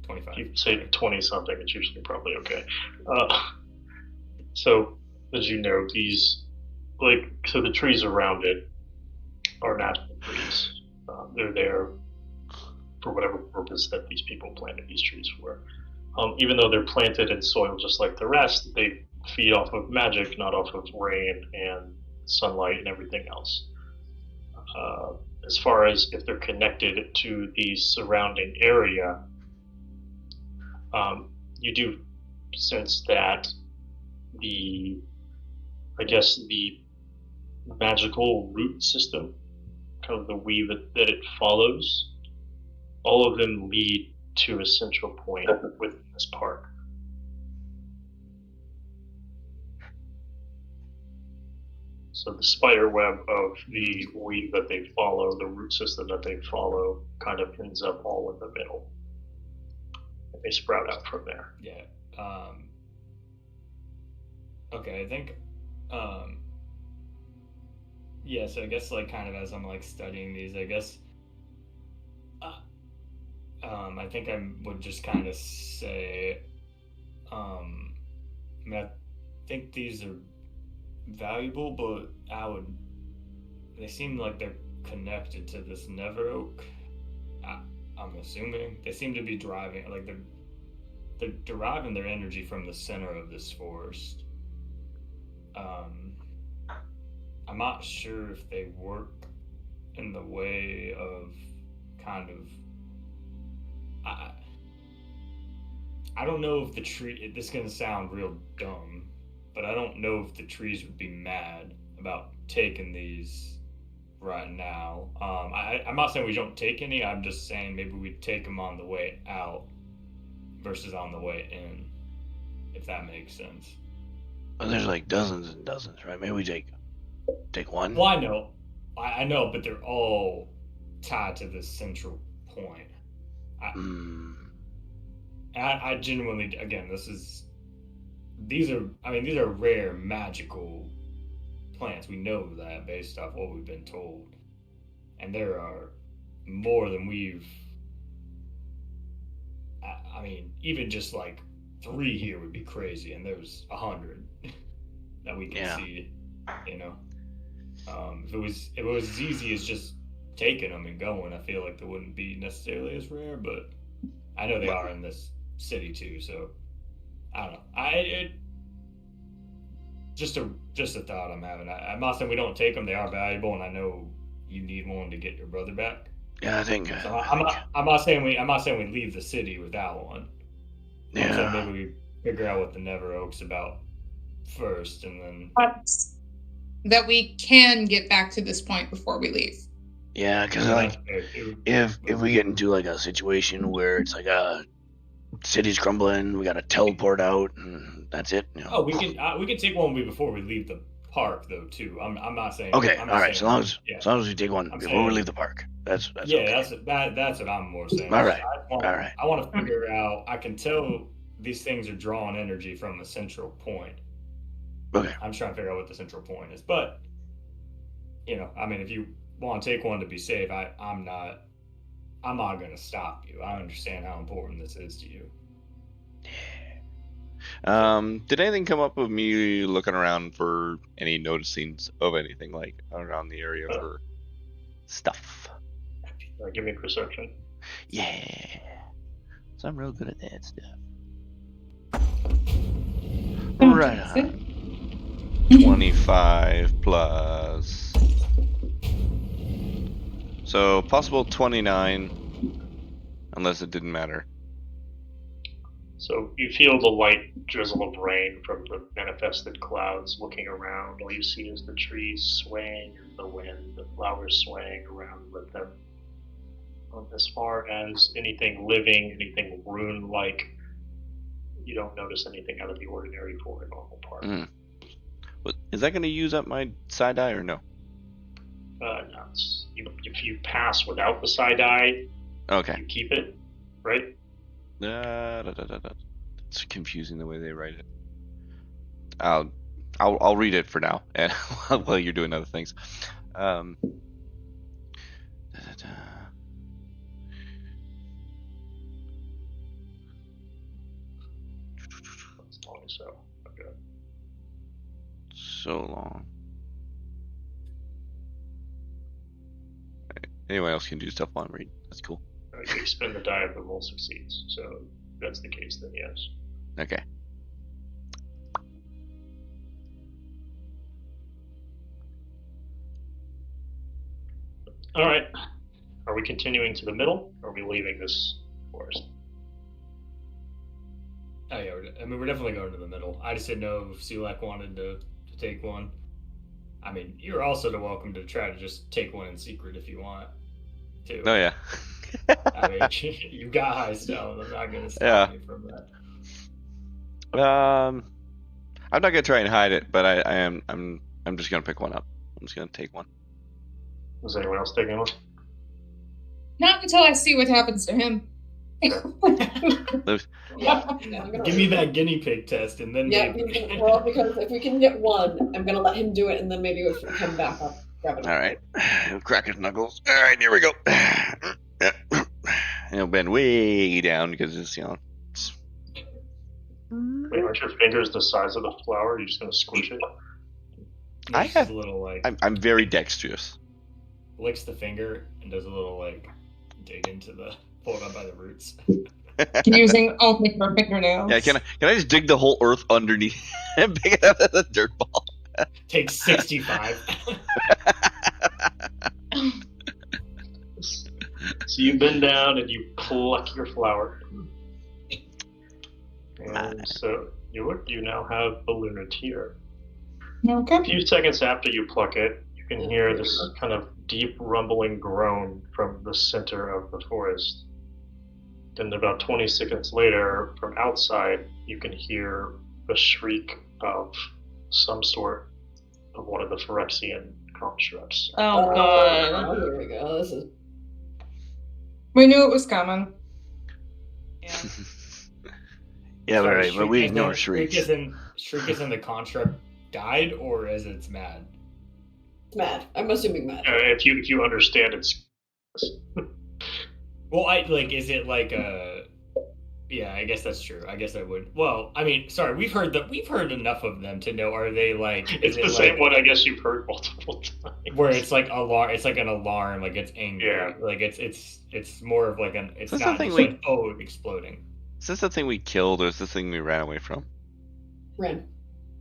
25. If you say 20 something, it's usually probably okay. So, as you know, so the trees around it are natural trees. They're there for whatever purpose that these people planted these trees for. Even though they're planted in soil just like the rest, they feed off of magic, not off of rain and sunlight and everything else. As far as if they're connected to the surrounding area, you do sense that the magical root system, kind of the weave that it follows, all of them lead to a central point within this park. So the spider web of the weave that they follow, the root system that they follow, kind of ends up all in the middle. And they sprout out from there. Yeah. Okay, I think. Yeah, so I guess like kind of as I'm like studying these, I guess. I think I would just kind of say, I think these are valuable, but they seem like they're connected to this Never Oak. I'm assuming they seem to be driving, like they're deriving their energy from the center of this forest. I'm not sure if they work in the way of kind of. I don't know if the tree. This is gonna sound real dumb, but I don't know if the trees would be mad about taking these right now. I'm not saying we don't take any. I'm just saying maybe we take them on the way out versus on the way in, if that makes sense. Well, there's like dozens and dozens, right? Maybe we take one. Well, I know, but they're all tied to this central point. I genuinely, again, these are rare magical plants. We know that based off what we've been told. And there are more than even just like 3 here would be crazy, and there's 100 that we can see, you know. If it was as easy as just taking them and going, I feel like they wouldn't be necessarily as rare, but I know they are in this city too, so I don't know. Just a thought I'm having. I'm not saying we don't take them; they are valuable, and I know you need one to get your brother back. Yeah, I think. So I'm not saying we leave the city without one. Yeah. I'm saying maybe we figure out what the Never Oak's about first, and then that we can get back to this point before we leave. Yeah, because like if we get into like a situation where it's like city's crumbling, we got to teleport out, and that's it. You know? Oh, we can take one before we leave the park though too. I'm not saying. Okay, all right. So long as we take one before we leave the park, that's okay. That's what I'm more saying. All right. I want to figure out. I can tell these things are drawing energy from a central point. Okay. I'm trying to figure out what the central point is, but if you want to take one to be safe, I'm not going to stop you. I understand how important this is to you. Did anything come up with me looking around for any noticings of anything like around the area for stuff? Give me perception. Yeah. So I'm real good at that stuff. Right on. 25 plus. So possible 29, unless it didn't matter. So you feel the light drizzle of rain from the manifested clouds looking around. All you see is the trees swaying in the wind, the flowers swaying around with them. As far as anything living, anything rune-like, you don't notice anything out of the ordinary for a normal park. Is that going to use up my side eye or no? No, if you pass without the side eye, Okay. you keep it, right? It's confusing the way they write it. I'll read it for now, and while you're doing other things. So, okay. So long. Anyone else can do stuff while I'm reading. That's cool. You expend the die of the roll succeeds. So if that's the case, then yes. Okay. All right. Are we continuing to the middle, or are we leaving this forest? Oh yeah, we're definitely going to the middle. I just didn't know if Sulak wanted to take one. I mean, you're also welcome to try to just take one in secret if you want to. Oh yeah. I mean, you've got high stone. I'm not gonna stop you from that. I'm not gonna try and hide it, but I'm just gonna pick one up. I'm just gonna take one. Is anyone else taking one? Not until I see what happens to him. Yeah, Give me that guinea pig test, and then maybe. Well, because if we can get one, I'm gonna let him do it, and then maybe if we come back up, grab it. All right, crack his knuckles. All right, here we go. It'll bend way down because it's Wait, aren't your fingers the size of the flower? Are you just gonna squish it? I have a little like. I'm very dexterous. Licks the finger and does a little like dig into the pull it up by the roots. Using only for fingernails. Yeah, can I just dig the whole earth underneath and pick it up as a dirt ball? Takes 65. So you bend down and you pluck your flower. And so you now have a lunar tear. Okay. A few seconds after you pluck it, you can hear this kind of deep rumbling groan from the center of the forest. Then about 20 seconds later, from outside, you can hear the shriek of some sort of one of the Phyrexian constructs. Oh god. Oh, here we go. This is. We knew it was coming. Yeah. Yeah, Sorry, right, but we ignore shrieks. Shriek is in the construct died, or as it's mad? Mad. I'm assuming mad. If you understand it's. Well, is it like a? Yeah, I guess that's true. I guess I would. Well, I mean, sorry, we've heard enough of them to know. Are they like? It's the same one. I guess you've heard multiple times. Where it's like alarm. It's like an alarm. Like it's angry. Yeah. Like it's more of like an. It's That's not something just exploding. Is this the thing we killed, or is this the thing we ran away from? Ren.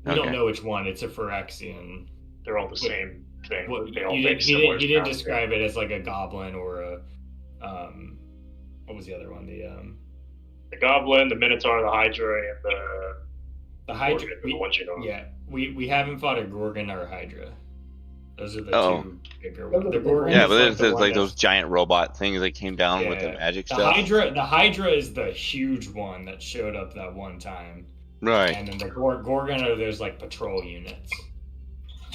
We don't know which one. It's a Phyrexian. They're all the same thing. Well, They all you make didn't similar describe it as like a goblin or a what was the other one? The goblin, the minotaur, the hydra, and the hydra. Gorgon are the ones you know. Yeah, we haven't fought a gorgon or a hydra. Those are the two bigger Those ones. are The the gorgon. Yeah, is but like there's one like that's- those giant robot things that came down with the magic the stuff. The hydra is the huge one that showed up that one time. Right. And then the gorgon are there's like patrol units.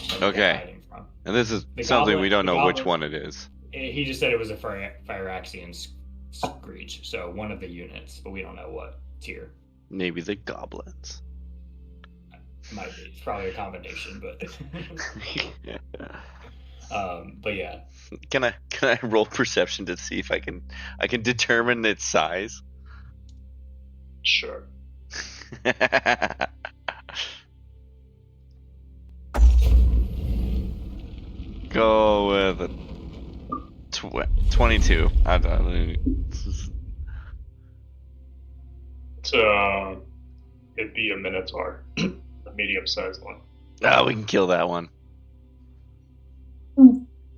that they're Okay. hiding from. And this is The something goblin- we don't the know which goblin- one it is. He just said it was a Phyrexian screech, so one of the units, but we don't know what tier. Maybe the goblins. Might be. It's probably a combination, but but yeah. Can I roll perception to see if I can determine its size? Sure. Go with a 22. I don't. It'd be a minotaur, a medium-sized one. Oh, we can kill that one.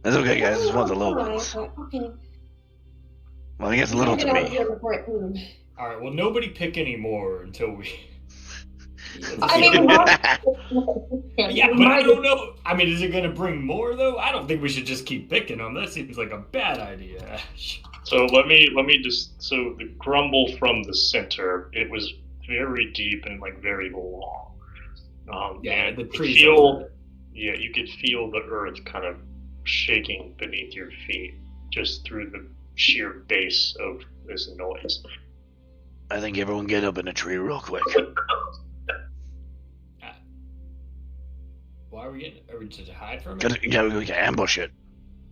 That's okay, guys. It's one of the little ones. Okay. Well, he gets little to me. All right. Well, nobody pick any more until we. I mean, Yeah, but I don't know. I mean, is it going to bring more though? I don't think we should just keep picking them. That seems like a bad idea. So let me just the grumble from the center. It was very deep and like very long. Yeah, and the you trees. feel, you could feel the earth kind of shaking beneath your feet. just through the sheer base of this noise. I think everyone get up in a tree real quick. Why are we getting? Are we to hide from We it? can ambush it.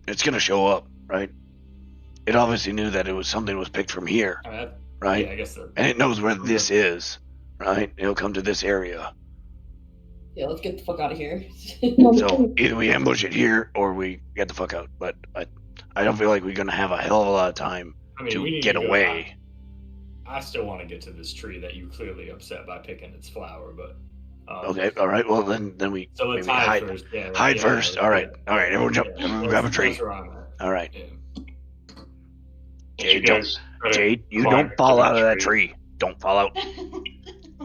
It's gonna show up, right? It obviously knew that something was picked from here, right? Yeah, I guess so. And it knows where this is, right? It'll come to this area. Yeah, let's get the fuck out of here. So either we ambush it here or we get the fuck out. But I don't feel like we're gonna have a hell of a lot of time we to need get to go away. I still want to get to this tree that you clearly upset by picking its flower, but Okay, all right. Well, then we so let's maybe hide first. Yeah, hide first. All right, everyone jump. Everyone grab a tree. That's where I'm at. All right. Yeah. Jade, you don't fall out of that tree. Don't fall out.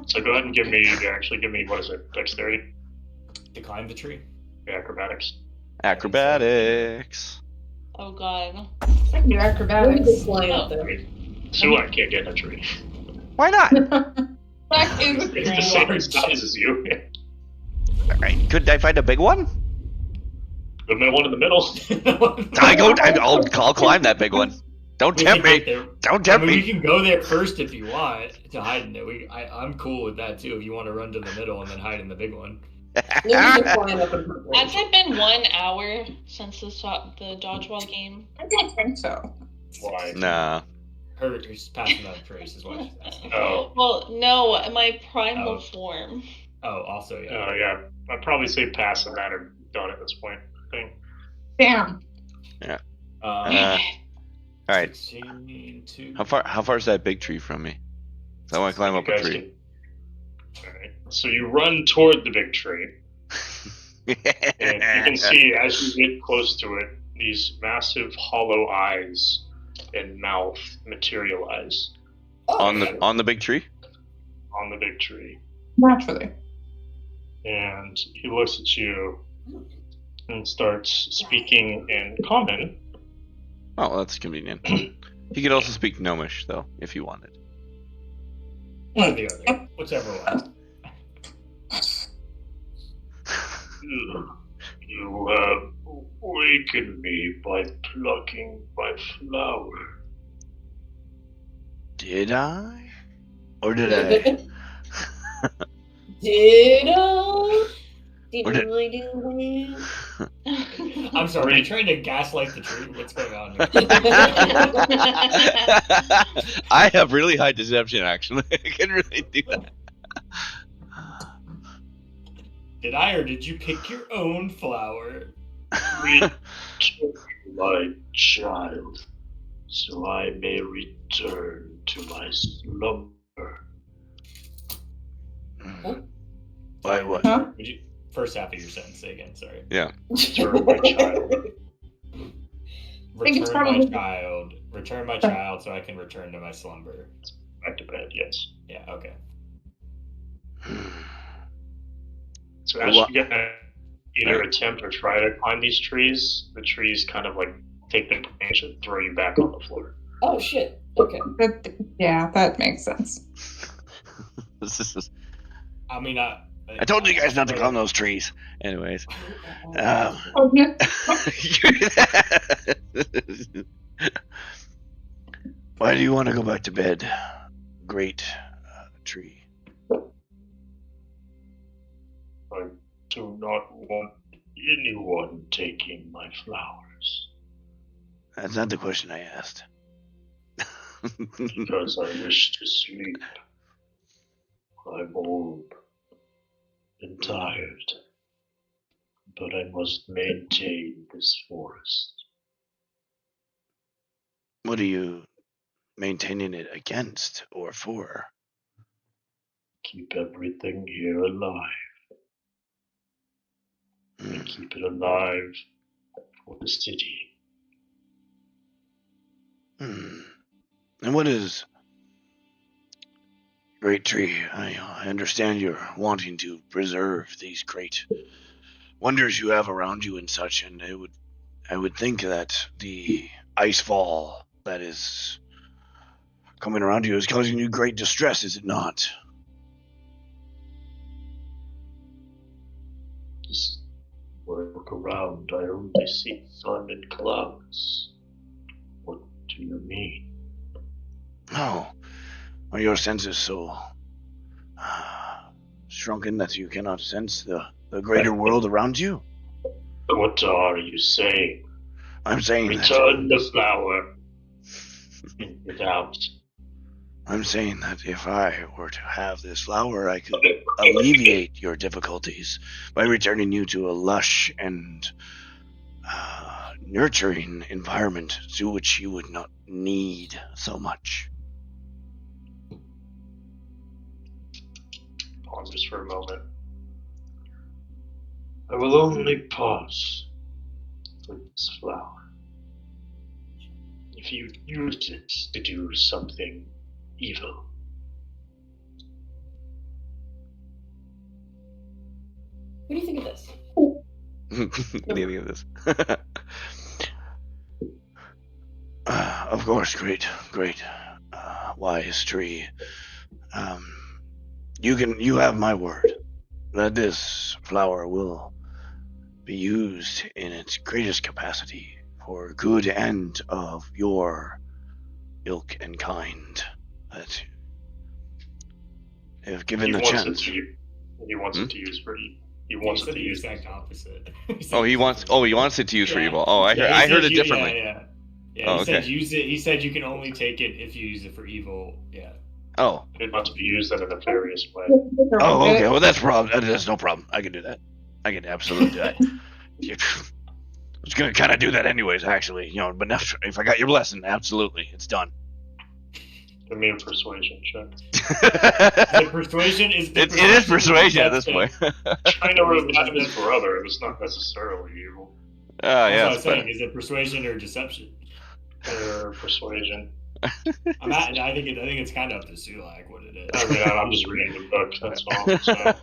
So go ahead and give me what is it? Dexterity? To climb the tree? Yeah, acrobatics. Acrobatics. Oh god. I can do Let me acrobatics. just fly up there. So I can't get in a tree. Why not? That is a It's the same size as you. All right. Could I find a big one? The one in the middle. I'll climb that big one. Don't tempt me. Don't tempt we me. can go there first if you want to hide in it. I'm cool with that too. If you want to run to the middle and then hide in the big one. Nobody's flying up in Has it been 1 hour since the dodgeball game? I don't think so. Why? Nah. Who's passing out trace is what she's asking. Oh. Well, no, my primal form. Oh, also, yeah. Oh, yeah. I'd probably say pass on that or done at this point. I think. Damn. Yeah. All right. 16 to... How far is that big tree from me? So I want to climb up a tree. Alright. So you run toward the big tree. And you can see as you get close to it, these massive hollow eyes and mouth materialize. on the big tree? On the big tree. Naturally. And he looks at you and starts speaking in common. Oh, that's convenient. He could also speak Gnomish, though, if you wanted. One or the other. Whichever one. You have awakened me by plucking my flower. Did I? Or did I? Did I? Did Or I did- really do that? I'm sorry, are you trying to gaslight the tree? What's going on here? I have really high deception, actually. I can really do that. Did I or did you pick your own flower? Return my child, so I may return to my slumber. Why, what? Huh? Would you first half of your sentence say again? Sorry. Yeah. Return my child. think it's Return my probably- child. Return my child so I can return to my slumber. Back to bed, yes. Yeah. Okay. So as you get either attempt or try to climb these trees, the trees kind of like take the branch and throw you back on the floor. Oh shit. Okay. Yeah, that makes sense. This is- I mean, I told you guys not to climb those trees. Anyways. Oh, yeah. Why do you want to go back to bed? Great tree. I do not want anyone taking my flowers That's not the question I asked. because I wish to sleep. I'm old and tired, but I must maintain this forest. What are you maintaining it against or for? Keep everything here alive. And keep it alive for the city. And what is Great Tree? I understand you're wanting to preserve these great wonders you have around you and such, and I would think that the ice fall that is coming around you is causing you great distress, is it not? Just when I look around, I only see sun and clouds. do you mean? Oh, are your senses so shrunken that you cannot sense the greater world around you? What are you saying? I'm saying Return the flower and get out. I'm saying that if I were to have this flower, I could alleviate your difficulties by returning you to a lush and nurturing environment to which you would not need so much. Pauses for a moment. I will only pause with this flower if you use it to do something evil. What do you think of this? What do you think of this? Of course, great, wise tree. You have my word that this flower will be used in its greatest capacity for good and of your ilk and kind. That if given the chance. He wants it to use for evil. He wants it to use the exact opposite. He wants it to use for evil. Oh, I heard it differently. Yeah, he said use it. He said you can only take it if you use it for evil. Yeah. Oh. It must be used in a nefarious way. Oh, okay. Well, that's no problem. I can do that. I can absolutely do that. I was gonna kind of do that anyways, actually. But if I got your blessing, absolutely, it's done. Give me a persuasion check. The persuasion is. It is persuasion at this point. Trying to revive his brother. It was not necessarily evil. Oh yeah. That's what I'm saying. Is it persuasion or deception? Or persuasion. I think it's kind of up to Sulak what it is. I mean, I'm just reading the book. That's all. So.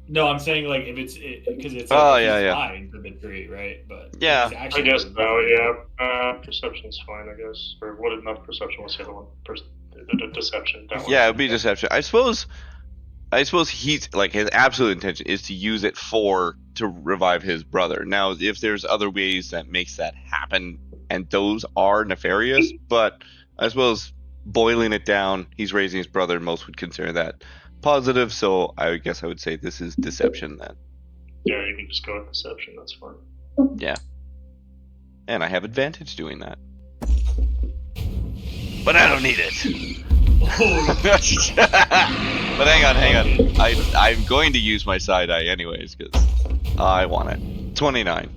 No, I'm saying like if it's because it's fine for the tree, right? But yeah, I guess no. Perception's fine, I guess. Or what? Not perception. What's the other one? Deception. Yeah, it'd be deception. I suppose he's like his absolute intention is to use it to revive his brother. Now, if there's other ways that makes that happen, and those are nefarious, but I suppose boiling it down, he's raising his brother. Most would consider that positive, so I guess I would say this is deception then. Yeah, you can just go with deception. That's fine. Yeah, and I have advantage doing that. But I don't need it. But hang on. I'm going to use my side eye anyways because I want it. 29.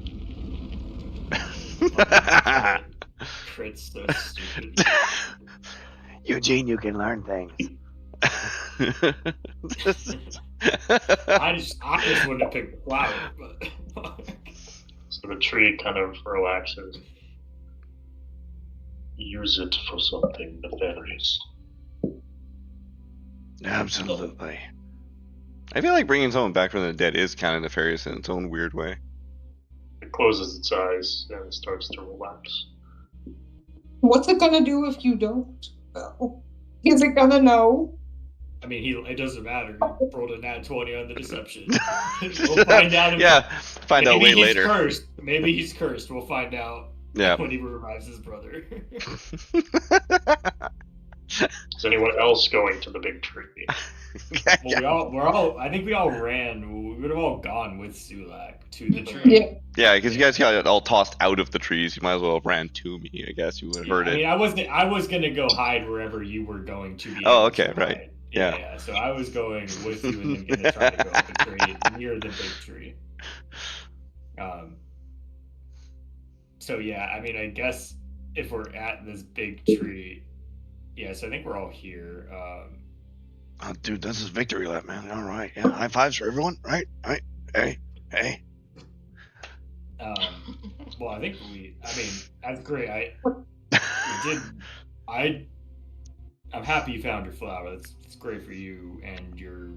Crit's so stupid. Eugene, you can learn things. I just wouldn't have picked the flower, but. So the tree kind of relaxes. Use it for something nefarious. Absolutely. I feel like bringing someone back from the dead is kind of nefarious in its own weird way. It closes its eyes and it starts to relax. What's it gonna do if you don't? Is it gonna know? I mean, it doesn't matter. He rolled a nat 20 on the deception. We'll find out. Find out way later. Cursed. Maybe he's cursed. We'll find out. Yeah. When he revives his brother. Is anyone else going to the big tree? Well, I think we all ran. We would have all gone with Sulak to the tree. Yeah, because you guys got all tossed out of the trees. You might as well have ran to me. I guess you would have heard it. I mean, I was gonna go hide wherever you were going to be. Oh, okay, right. Yeah. So I was going with you and then gonna try to go up the tree near the big tree. So yeah, I mean, I guess if we're at this big tree, yes, I think we're all here. Oh, dude, this is victory lap, man. All right, yeah, high fives for everyone, right? Hey. Well, I think that's great. I'm happy you found your flower. It's great for you and your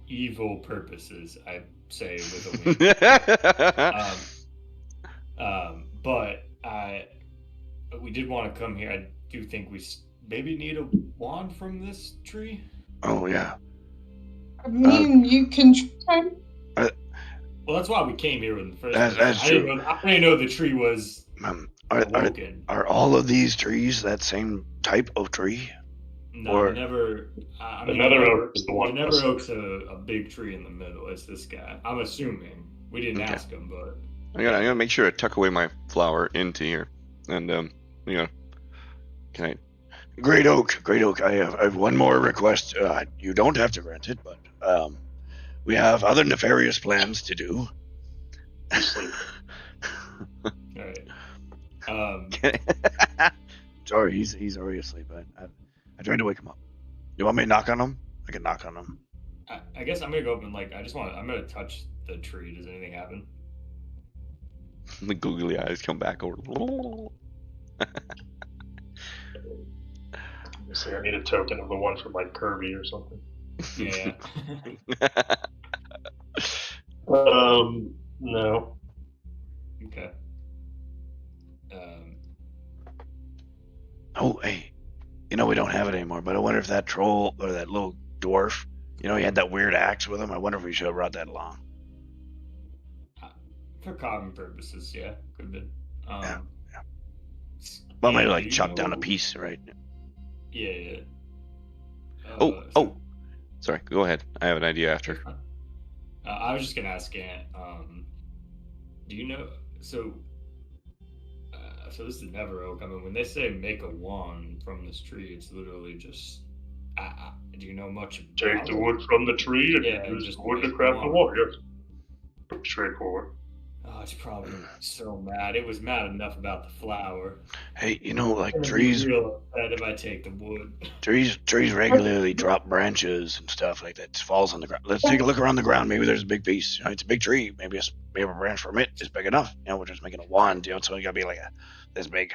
evil purposes, I say with a wink. But we did want to come here. I do think we maybe need a wand from this tree. Oh yeah. I mean, you can try. Well, that's why we came here in the first place. I didn't know the tree was Are all of these trees that same type of tree? No, Or- the nether. The nether oak is the one. The nether oak's a big tree in the middle. It's this guy. I'm assuming. We didn't Okay. ask him, but I'm gonna make sure to tuck away my flower into here, and can I? Great oak. I have one more request. You don't have to grant it, but we have other nefarious plans to do. Sleep. all right. Sorry, he's already asleep. I tried to wake him up. You want me to knock on him? I can knock on him. I guess I'm gonna go up and I'm gonna touch the tree. Does anything happen? The googly eyes come back over. Say I need a token of the one from like Kirby or something. Yeah. No. Okay. Oh, hey. We don't have it anymore, but I wonder if that troll or that little dwarf, he had that weird axe with him. I wonder if we should have brought that along. For common purposes, yeah, could have been. Yeah. Well, maybe do like you chop down a know- piece, right? Yeah. Sorry, go ahead. I have an idea after. I was just gonna ask Ant. Do you know? So this is never oak. I mean, when they say make a wand from this tree, it's literally just. Do you know much? Take about the it? wood from the tree and Yeah, use just wood to make craft the one. wand. Yes. Pretty straightforward. Oh, it's probably so mad. It was mad enough about the flower. Hey, like I'm gonna be trees real upset if I take the wood. trees regularly drop branches and stuff like that. It falls on the ground. Let's take a look around the ground. Maybe there's a big piece. It's a big tree. Maybe a branch from it is big enough. We're just making a wand. It's only gotta be like this big.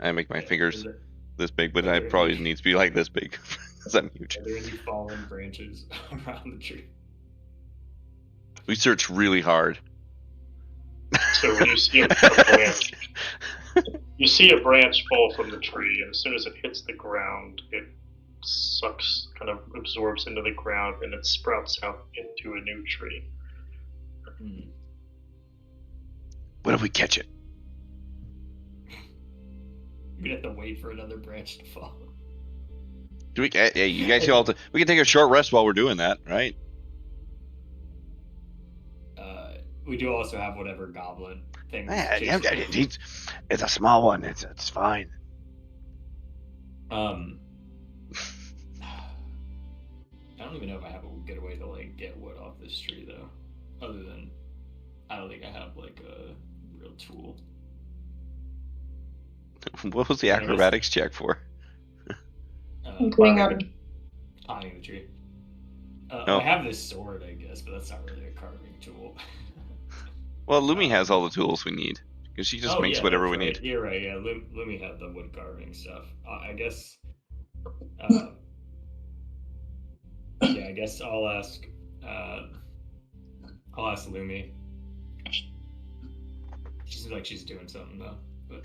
I make my fingers Is there- this big, but I probably need to be like this big because I'm huge. Are there any fallen branches around the tree? We search really hard. So when you see you see a branch fall from the tree, and as soon as it hits the ground, it sucks, kind of absorbs into the ground, and it sprouts out into a new tree. What if we catch it? We have to wait for another branch to fall. Do we? Hey, you guys we can take a short rest while we're doing that, right? We do also have whatever goblin thing. It's a small one. It's fine. I don't even know if I have a good way to get wood off this tree though. Other than I don't think I have a real tool. What was the acrobatics check for? Climbing the tree. No. I have this sword, I guess, but that's not really a carving tool. Well, Lumi has all the tools we need because she just makes whatever we need. You're right. Yeah, Lumi had the wood carving stuff. I guess. I guess I'll ask. I'll ask Lumi. She seems like she's doing something though. But...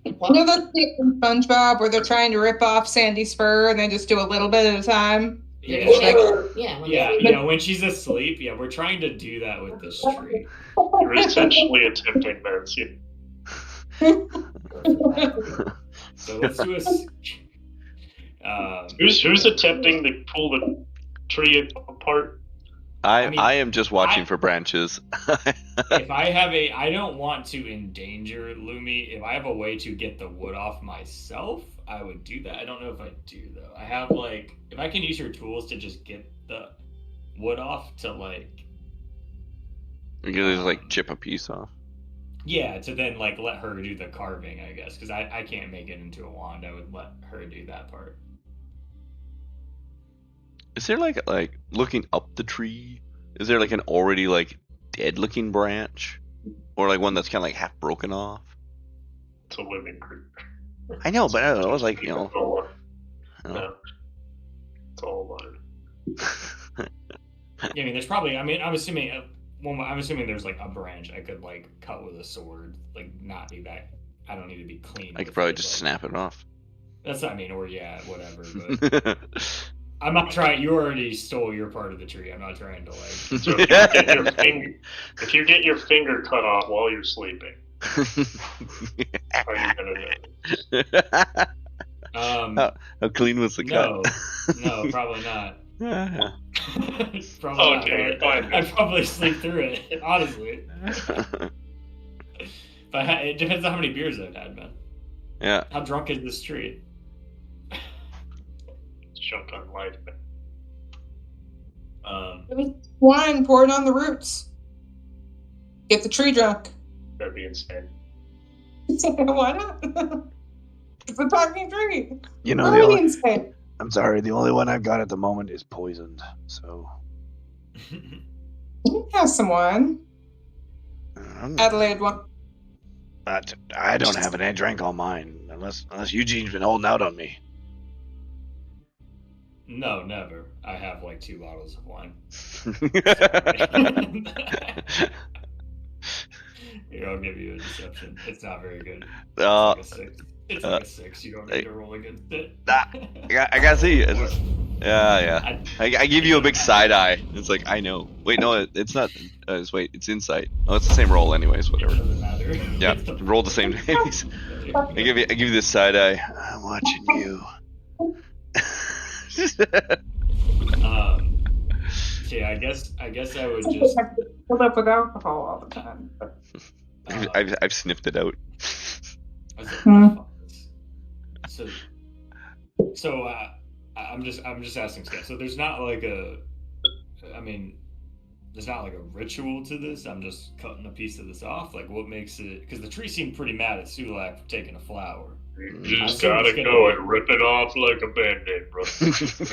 Those things in SpongeBob where they're trying to rip off Sandy's fur and they just do a little bit at a time? Yeah. When she's asleep, we're trying to do that with this tree. You're essentially attempting that. So let's do a. Who's attempting to pull the tree apart? I am just watching for branches. If I don't want to endanger Lumi. If I have a way to get the wood off myself, I would do that. I don't know if I do though. I have if I can use her tools to just get the wood off to You can just chip a piece off. Yeah, to then let her do the carving, I guess, because I can't make it into a wand. I would let her do that part. Is there looking up the tree? Is there an already dead looking branch, or one that's kind of half broken off? It's a living creature. I know, but I don't know. It was No, it's all alive. Yeah, I mean, there's probably. I mean, I'm assuming. I'm assuming there's a branch I could cut with a sword, not be that. I don't need to be clean. I could probably just snap it off. That's what I mean, or whatever. But I'm not trying. You already stole your part of the tree. I'm not trying to So if you get your finger cut off while you're sleeping, Are you gonna How clean was the cut? No, probably not. Yeah. Probably Okay, not. fine. I'd probably sleep through it, honestly. But it depends on how many beers I've had, man. Yeah. How drunk is this tree? Jumped on life. Wine, pour it on the roots. Get the tree drunk. That'd be insane. Why not? It's a talking tree. You know, Really insane. I'm sorry, the only one I've got at the moment is poisoned. So You can have some wine. Adelaide one. I don't have it. I drank all mine, unless Eugene's been holding out on me. No, never. I have like 2 bottles of wine. Here, I'll give you a deception. It's not very good. It's like a 6. It's like a 6. You don't need to roll against it. I gotta see. Yeah. I give you a big side eye. It's like, I know. Wait, no, it's not. It's insight. Oh, it's the same roll, anyways. Whatever. It doesn't matter. Yeah, roll the same. I give you this side eye. I'm watching you. Yeah, I guess I would just Filled up with alcohol all the time. I've sniffed it out. I was like, fuck this. So I'm just asking Scott. So there's not like there's not like a ritual to this. I'm just cutting a piece of this off. Like, what makes it? Because the tree seemed pretty mad at Sulak for taking a flower. You just gotta go and rip it off like a band-aid, bro.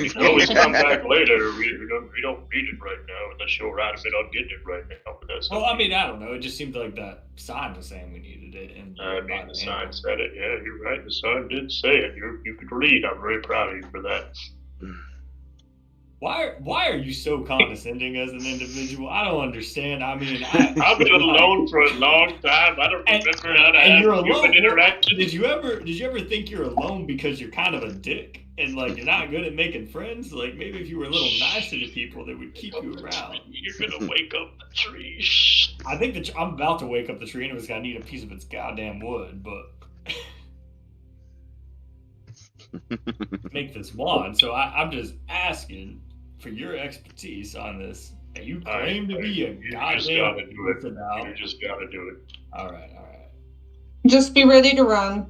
You can always come back later. We don't need it right now, unless you're adamant on getting it right now. But that's Well, I mean, I don't know. It just seemed like that sign was saying we needed it. And the sign said it. Yeah, you're right. The sign did say it. You could read. I'm very proud of you for that. Why are you so condescending as an individual? I don't understand. I mean, I've been alone for a long time. I don't remember how to have human interaction. Did you ever think you're alone because you're kind of a dick and like you're not good at making friends? Like maybe if you were a little nicer to people, they would keep you around. You're gonna wake up the tree. I think I'm about to wake up the tree and it's gonna need a piece of its goddamn wood, but. Make this wand. So I'm just asking for your expertise on this. And you claim to be a goddamn now. You just gotta do it. All right. Just be ready to run.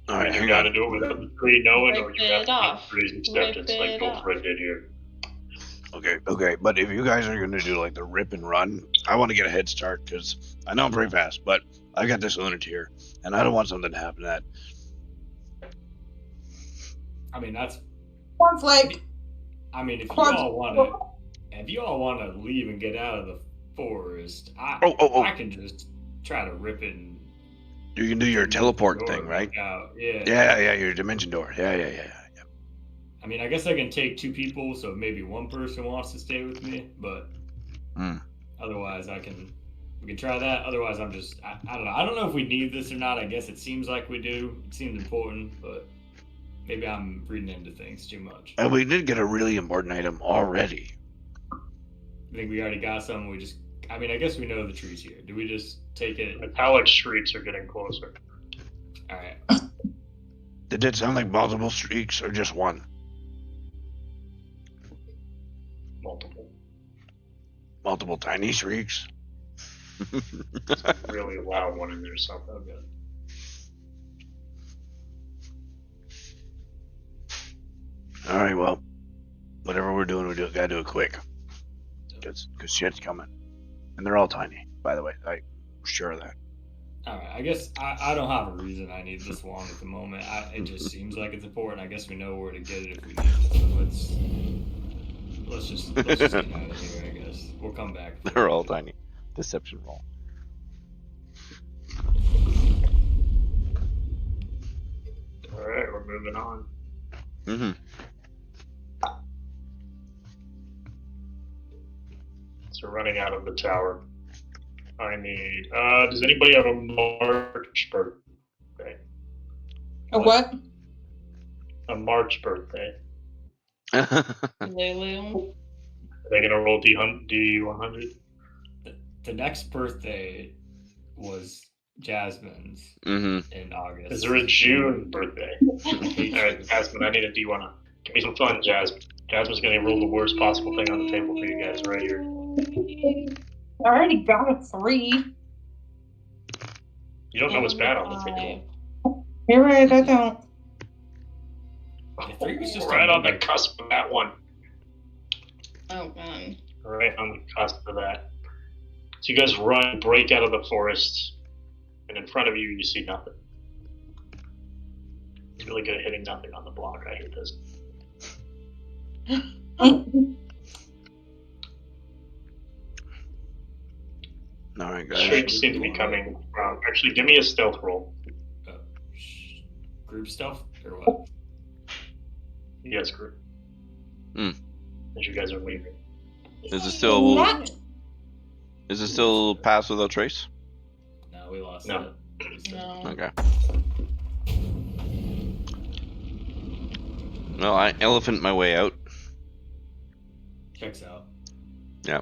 All right, you gotta do it without the tree knowing, or you have to make crazy acceptance like Gopher did here. Okay, but if you guys are gonna do like the rip and run, I want to get a head start because I know I'm pretty fast, but I got this lunatic here, and I don't want something to happen to that. I mean, that's. Cornflake. I mean, if you all want to leave and get out of the forest, I can just try to rip it. And you can do your teleport thing, right? Yeah, your dimension door. Yeah. I mean, I guess I can take 2 people, so maybe one person wants to stay with me, but otherwise we can try that. Otherwise, I don't know. I don't know if we need this or not. I guess it seems like we do. It seems important, but maybe I'm reading into things too much. And we did get a really important item already. I think we already got some. I guess we know the tree's here. Do we just take it? Metallic streaks are getting closer. All right. Did it sound like multiple streaks or just one? Multiple tiny streaks? It's a really loud one in there something. Okay. All right, well, whatever we're doing, gotta do it quick. Because shit's coming. And they're all tiny, by the way. I'm sure of that. All right, I guess I don't have a reason I need this wand at the moment. It just seems like it's important. I guess we know where to get it if we need it. So let's just get out of here, I guess. We'll come back. They're all tiny. Deception roll. All right, we're moving on. Mm-hmm. So running out of the tower. I need. Does anybody have a March birthday? A what? A March birthday. Lulu. Are they gonna roll D100? The next birthday was Jasmine's Mm-hmm. in August. Is there a June birthday? Alright, Jasmine, I need a D1. Give me some fun, Jasmine. Jasmine's gonna roll the worst possible thing on the table for you guys right here. I already got a 3. You don't know what's bad on the table. You're right, I don't. The 3 was just right on the cusp of that one. Oh god. Right on the cusp of that. So you guys run, break out of the forest, and in front of you, you see nothing. He's really good at hitting nothing on the block. I hate this. Alright, guys. Shrieks seem to be coming from. Actually, give me a stealth roll. Group stealth or what? Yes, group. Hmm. As you guys are leaving. Is it still pass without trace? No, we lost No. it. No. Okay. Well, I elephant my way out. Checks out. Yeah.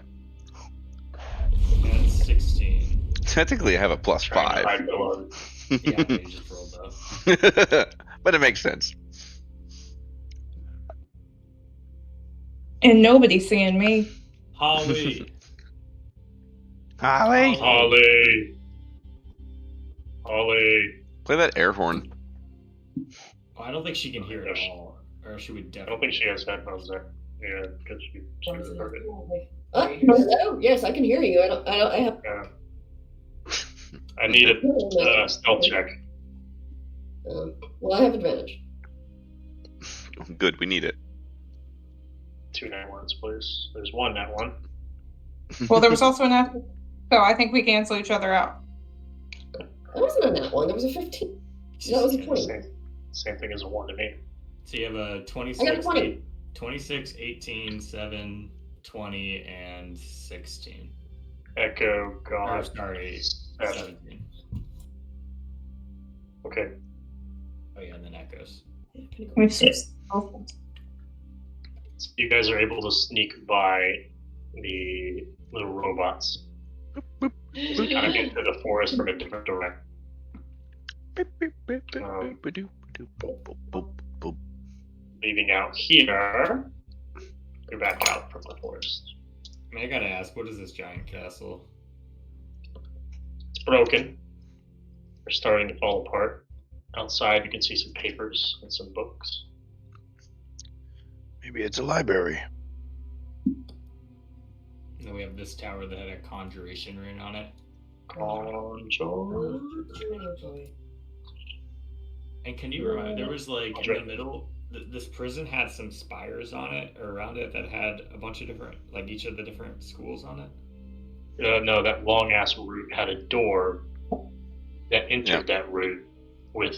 That's 16. Technically, I have a plus Trying to 5. hide below. Yeah, you just rolled up. But it makes sense. And nobody's seeing me. Holly. Holly! Holly. Play that air horn. Oh, I don't think she can hear it at all. Or she would I definitely. don't think she has headphones there. Yeah, because she would have heard it. Hello? Yes, I can hear you. I have. I need a stealth check. Well, I have advantage. Good, we need it. 2 nat ones, please. There's 1 nat 1. Well, there was also an F, so I think we cancel each other out. That wasn't a nat 1. That was a 15. That was a 20. Same thing as a 1 to me. So you have a 26, I got a 20. 26, 18, 7, 20, and 16. Echo, Or, God. sorry, 7. 17. Okay. Oh yeah, and then echoes. We've switched. So you guys are able to sneak by the little robots. Kind of into the forest from a different direction. Leaving out here, you're back out from the forest. I mean, I gotta ask, what is this giant castle? It's broken. They're starting to fall apart. Outside, you can see some papers and some books. Maybe it's a library. And then we have this tower that had a conjuration rune on it. Conjure. And can you remember, there was like in the middle, this prison had some spires on it, or around it, that had a bunch of different, like each of the different schools on it? No, that long ass route had a door that entered that route with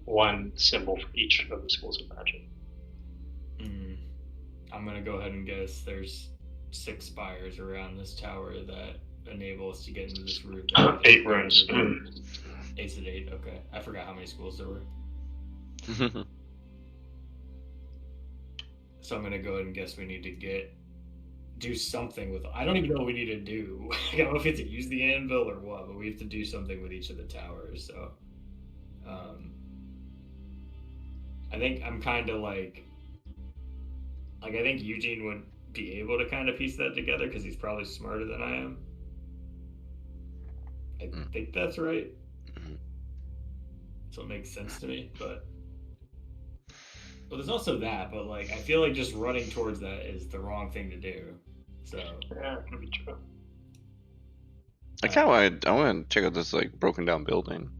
one symbol for each of the schools of magic. I'm gonna go ahead and guess there's 6 spires around this tower that enable us to get into this route. 8 runes. 8's at 8, okay. I forgot how many schools there were. So I'm gonna go ahead and guess we need to do something with. I don't even know what we need to do. I don't know if we have to use the anvil or what, but we have to do something with each of the towers. So, I think I'm kind of like I think Eugene would be able to kind of piece that together because he's probably smarter than I am. I think that's right. So it makes sense to me, but. Well, there's also that, but like I feel like just running towards that is the wrong thing to do. So yeah, it could be true. I want to check out this like broken down building.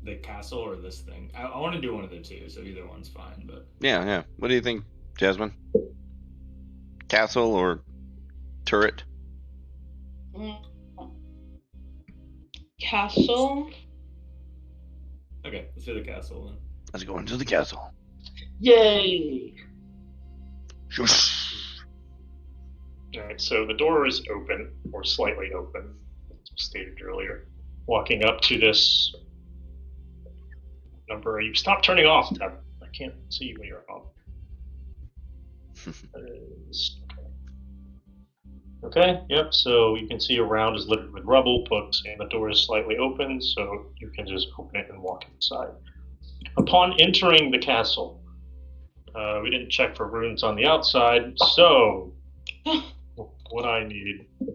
The castle or this thing? I want to do one of the two, so either one's fine. But Yeah. What do you think, Jasmine? Castle or turret? Castle. Okay, let's do the castle then. Let's go into the castle. Yay! Shush. Alright, so the door is open, or slightly open, as stated earlier. Walking up to this number, you stop turning off, Tab. I can't see you when you're off. Okay, yep, so you can see around is littered with rubble, books, and the door is slightly open, so you can just open it and walk inside. Upon entering the castle, we didn't check for runes on the outside, so what I need is...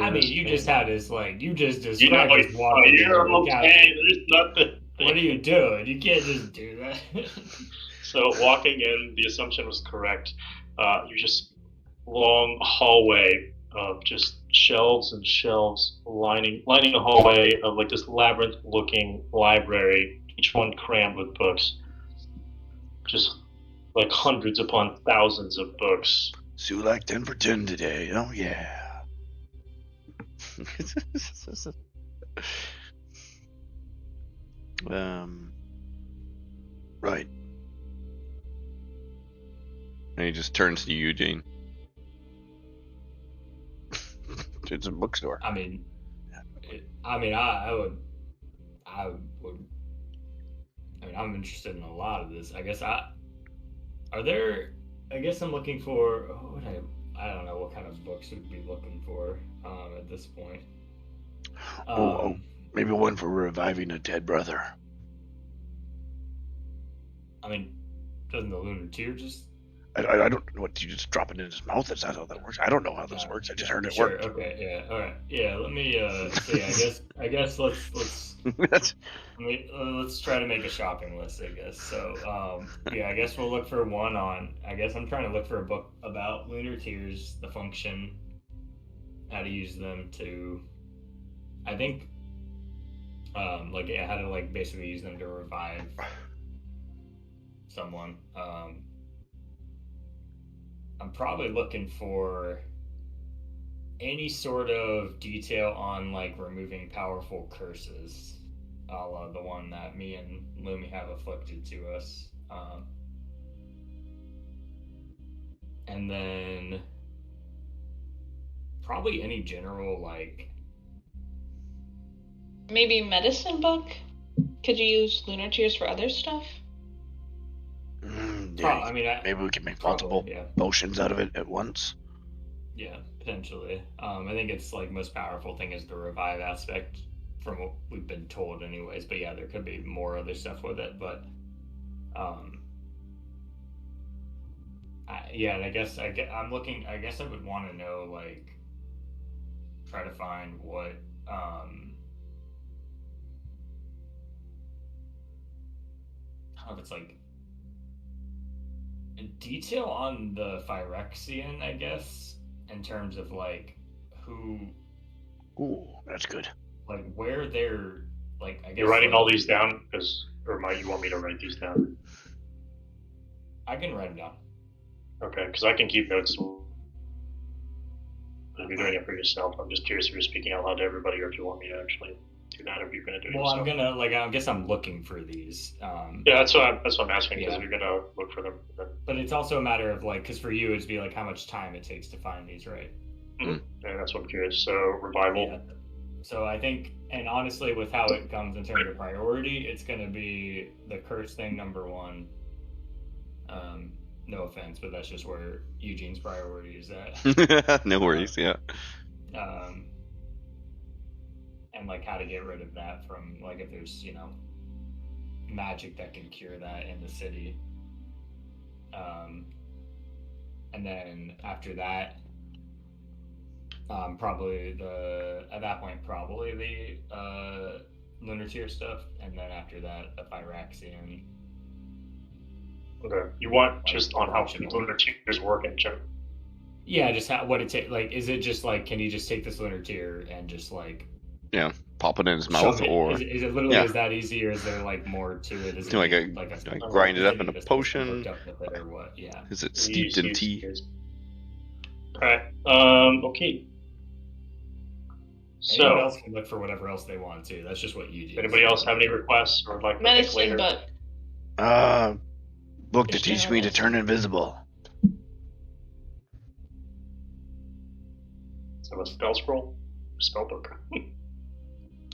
I mean, you just had this, like, you just You know, described like, this walking you're into the castle. okay, there's nothing. What are you doing? You can't just do that. So walking in, the assumption was correct. You just long hallway of just shelves and shelves lining a hallway of like this labyrinth-looking library, each one crammed with books. Just like hundreds upon thousands of books. So like 10 for 10 today. Oh yeah. Right. And he just turns to Eugene. It's a bookstore. I mean, I would. I mean, I'm interested in a lot of this. I guess are there? I guess I'm looking for. I don't know what kind of books we'd be looking for at this point. Maybe one for reviving a dead brother. I mean, doesn't the lunar tear just? I don't know what you just drop it in his mouth. That's not how that works. I don't know how this works. I just heard it work. Okay. Yeah. All right. Yeah. Let me see. I guess let's let's try to make a shopping list. I guess so. Yeah. I guess we'll look for one on. I guess I'm trying to look for a book about lunar tears, the function, how to use them to. I think. How to like basically use them to revive someone. I'm probably looking for any sort of detail on like removing powerful curses, a la the one that me and Lumi have afflicted to us. And then probably any general like maybe medicine book? Could you use lunar tears for other stuff? Yeah, maybe we can make multiple potions out of it at once. Yeah, potentially. I think it's like most powerful thing is the revive aspect from what we've been told anyways. But yeah, there could be more other stuff with it. But and I guess I'm looking. I guess I would want to know like try to find what I don't know if it's like detail on the Phyrexian, I guess, in terms of like who. Ooh, that's good. Like where they're like. I guess you're writing like, all these down, or might you want me to write these down? I can write them down. Okay, because I can keep notes. If you're doing it for yourself, I'm just curious if you're speaking out loud to everybody, or if you want me to actually do that, or if you're going to do it yourself. I'm gonna I guess I'm looking for these. Yeah, that's what I'm asking, because if you're gonna look for them, then... But it's also a matter of like, because for you it'd be like how much time it takes to find these, right? Mm-hmm. Yeah, that's what I'm curious. So revival. Yeah. So I think, and honestly, with how it comes in terms of priority, it's gonna be the curse thing number one. No offense, but that's just where Eugene's priority is at. No worries, yeah. And like how to get rid of that from like if there's magic that can cure that in the city. And then after that, probably the lunar tear stuff, and then after that the Phyrexian. Okay, you want just on how lunar tears work in general? Yeah, just what it takes. Like, is it just like, can you just take this lunar tear and just like, pop it in his mouth, or is it literally is that easy, or is there like more to it? Is do it I grind it up in a potion? Or what? Yeah. Is it steeped in tea? Alright. Okay. So anyone else can look for whatever else they want to. That's just what you do. Anybody else have any requests or like medicine book? Book to teach me to turn invisible. So a spell scroll? Spell book.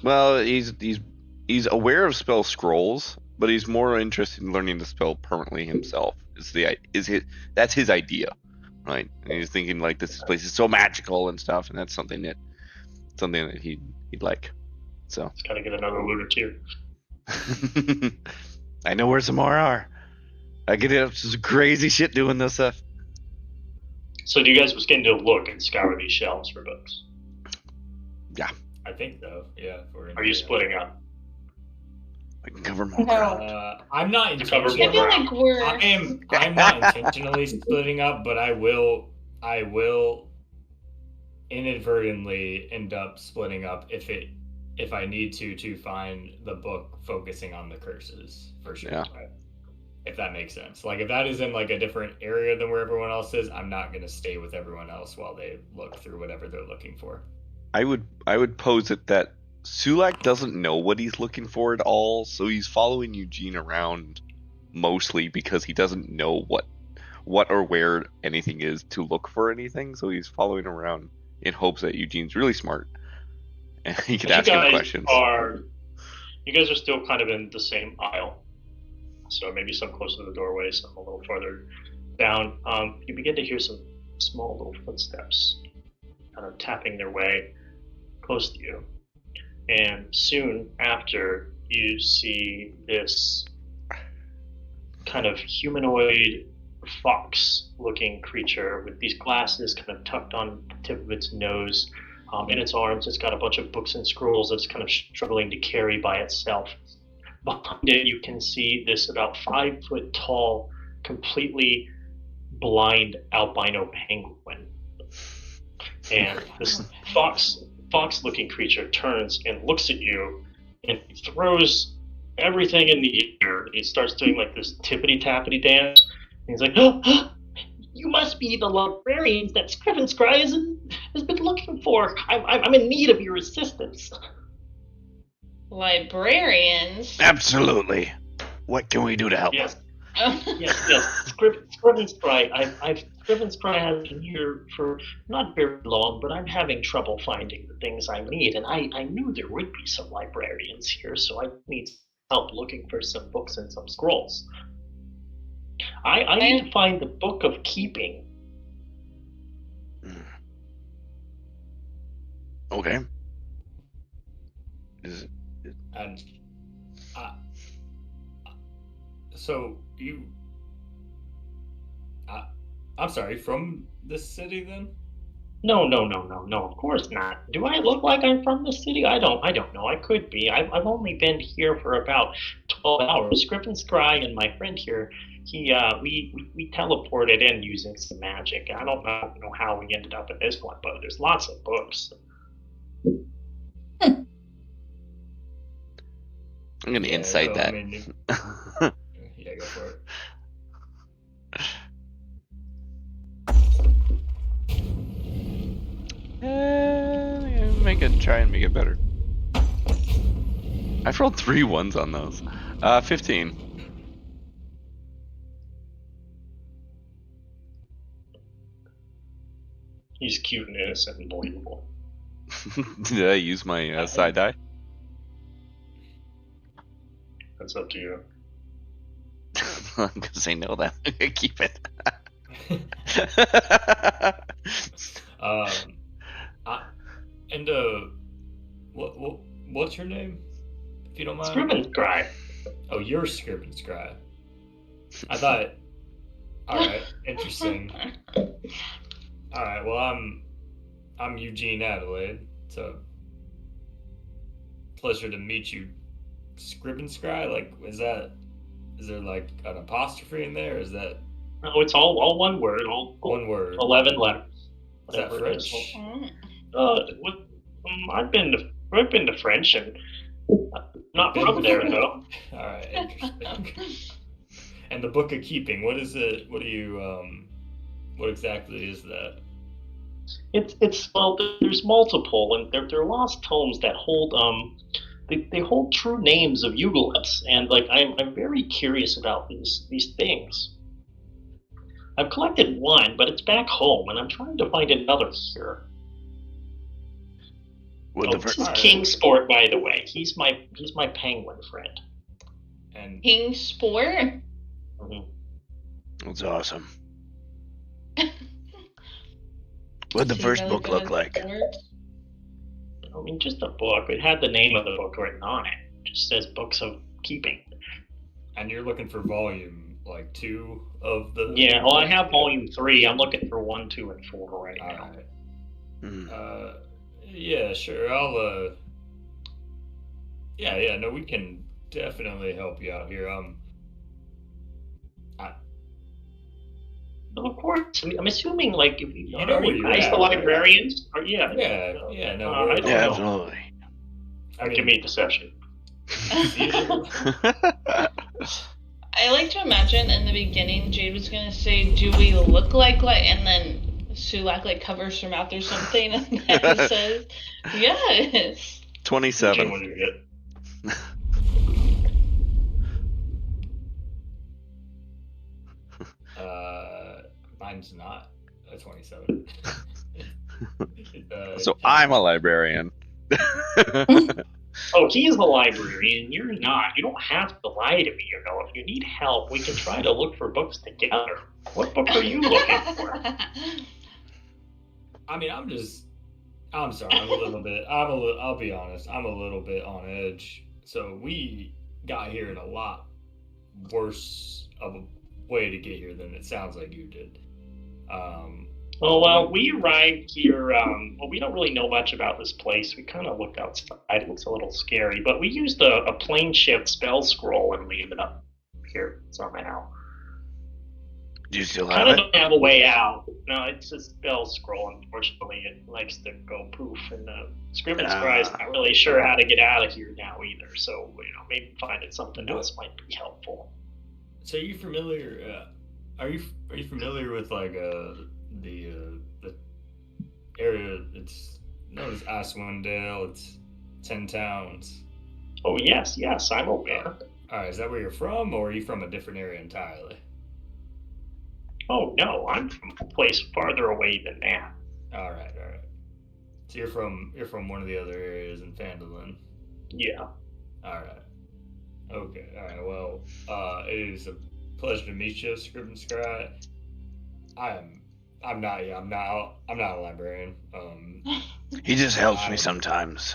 Well, he's aware of spell scrolls, but he's more interested in learning to spell permanently himself. That's his idea. right? And he's thinking like this place is so magical and stuff, and that's something that he'd like. So Let's gotta get another loot or two. I know where some more are. I get up to some crazy shit doing this stuff. So do you guys was getting to look and scour these shelves for books? Yeah. I think though, yeah. Are you splitting up? I can cover more. No. I'm not To cover intentionally. more I feel like we're. I'm not intentionally splitting up, but I will inadvertently end up splitting up if I need to find the book focusing on the curses for sure. Yeah. If that makes sense. Like if that is in like a different area than where everyone else is, I'm not gonna stay with everyone else while they look through whatever they're looking for. I would pose it that Sulak doesn't know what he's looking for at all, so he's following Eugene around mostly because he doesn't know what or where anything is to look for anything, so he's following around in hopes that Eugene's really smart and he could ask him questions. You guys are still kind of in the same aisle, so maybe some close to the doorway, some a little farther down. You begin to hear some small little footsteps kind of tapping their way close to you. And soon after, you see this kind of humanoid fox-looking creature with these glasses kind of tucked on the tip of its nose. In its arms, it's got a bunch of books and scrolls that it's kind of struggling to carry by itself. Behind it, you can see this about 5 foot tall, completely blind albino penguin. And this fox-looking creature turns and looks at you and throws everything in the air. He starts doing like this tippity-tappity dance. And he's like, oh, you must be the librarians that Scrivenscry has been looking for. I'm in need of your assistance. Librarians? Absolutely. What can we do to help? Yes. Yes. Scrivenscry. Scrivenscry has been here for not very long, but I'm having trouble finding the things I need, and I knew there would be some librarians here, so I need help looking for some books and some scrolls. I need to find the Book of Keeping. Okay. And so you, I'm sorry, from this city then? No, of course not. Do I look like I'm from the city? I don't know. I could be. I've only been here for about 12 hours. Scrivenscry and my friend here, we teleported in using some magic. I don't know how we ended up at this one, but there's lots of books. I'm gonna insight that. I mean, yeah, go for it. Try and make it better. I've rolled 3 ones on those. 15. He's cute and innocent and believable. Did I use my side die? That's up to you. I'm gonna say no then. Keep it. What's your name, if you don't mind? Scrivenscry. Oh, you're Scrivenscry. I thought. All right, interesting. All right, well, I'm Eugene Adelaide. So pleasure to meet you, Scrivenscry. Like, is there like an apostrophe in there? Is that? No, it's all one word. All one word. 11 letters. Is that French? I've been to French and not from there though. All right, interesting. And the Book of Keeping. What is it? What do you? What exactly is that? It's well, there's multiple, and they're lost tomes that hold they hold true names of Ugolips, and like I'm very curious about these things. I've collected one, but it's back home, and I'm trying to find another here. This is Kingsport, by the way. He's my penguin friend. And Kingsport? Mm-hmm. That's awesome. What'd the Is he first really book good look at like? the words? I mean, just a book. It had the name of the book written on it. It just says Books of Keeping. And you're looking for volume, like, 2 of the... Yeah, well, I have volume 3. I'm looking for 1, 2, and 4 right now. Alright. Hmm. Yeah, sure. I'll, Yeah, no, we can definitely help you out here. Well, of course. I'm assuming, like, if you know where you you're guys at, the right? librarians? Or, yeah. No, I don't Yeah, know. absolutely. I Give me deception. I like to imagine in the beginning Jade was gonna say, "Do we look like?" And then Sulak like covers her mouth or something, and then says, "Yes." 27. When you get- Mine's not a 27. So I'm a librarian. Oh, he's the librarian. You're not. You don't have to lie to me. If you need help, we can try to look for books together. What book are you looking for? I mean, I'm sorry. I'll be honest. I'm a little bit on edge. So we got here in a lot worse of a way to get here than it sounds like you did. Well, we arrived here. We don't really know much about this place. We kind of looked outside. It looks a little scary, but we used a plane shift spell scroll and we ended up here somehow. Do you still have Kind of it? don't have a way out. No, it's a spell scroll. Unfortunately, it likes to go poof, and Scriven Scry's not really sure how to get out of here now either. So maybe finding something else might be helpful. So are you familiar? Are you familiar with like the area? It's known as IceWind. It's 10 towns. Oh yes, I'm aware. All right, is that where you're from, or are you from a different area entirely? Oh no, I'm from a place farther away than that. All right. So you're from one of the other areas in Phandalin. Yeah. All right. Okay. All right. Well, it is a pleasure to meet you, Scriven Scry. I'm not a librarian. He just helps me sometimes.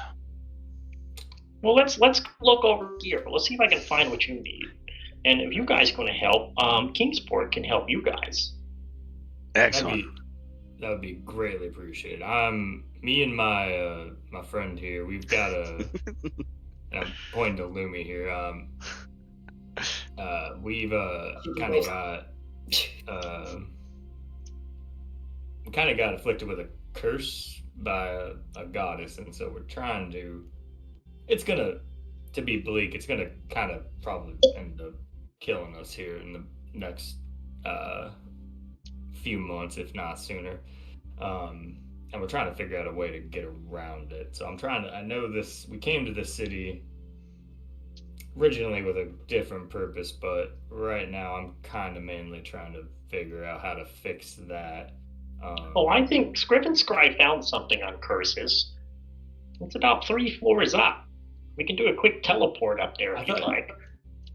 Well, let's look over here. Let's see if I can find what you need. And if you guys going to help, Kingsport can help you guys. Excellent. That would be greatly appreciated. Me and my my friend here. We've got a. And I'm pointing to Lumi here. We've kind of got we kind of got afflicted with a curse by a goddess, and so we're trying to. It's gonna, to be bleak, it's gonna kind of probably end up killing us here in the next few months, if not sooner. And we're trying to figure out a way to get around it. So I know this, we came to this city originally with a different purpose, but right now I'm kind of mainly trying to figure out how to fix that. I think Scriven Scry found something on curses. It's about 3 floors up. We can do a quick teleport up there if you'd like.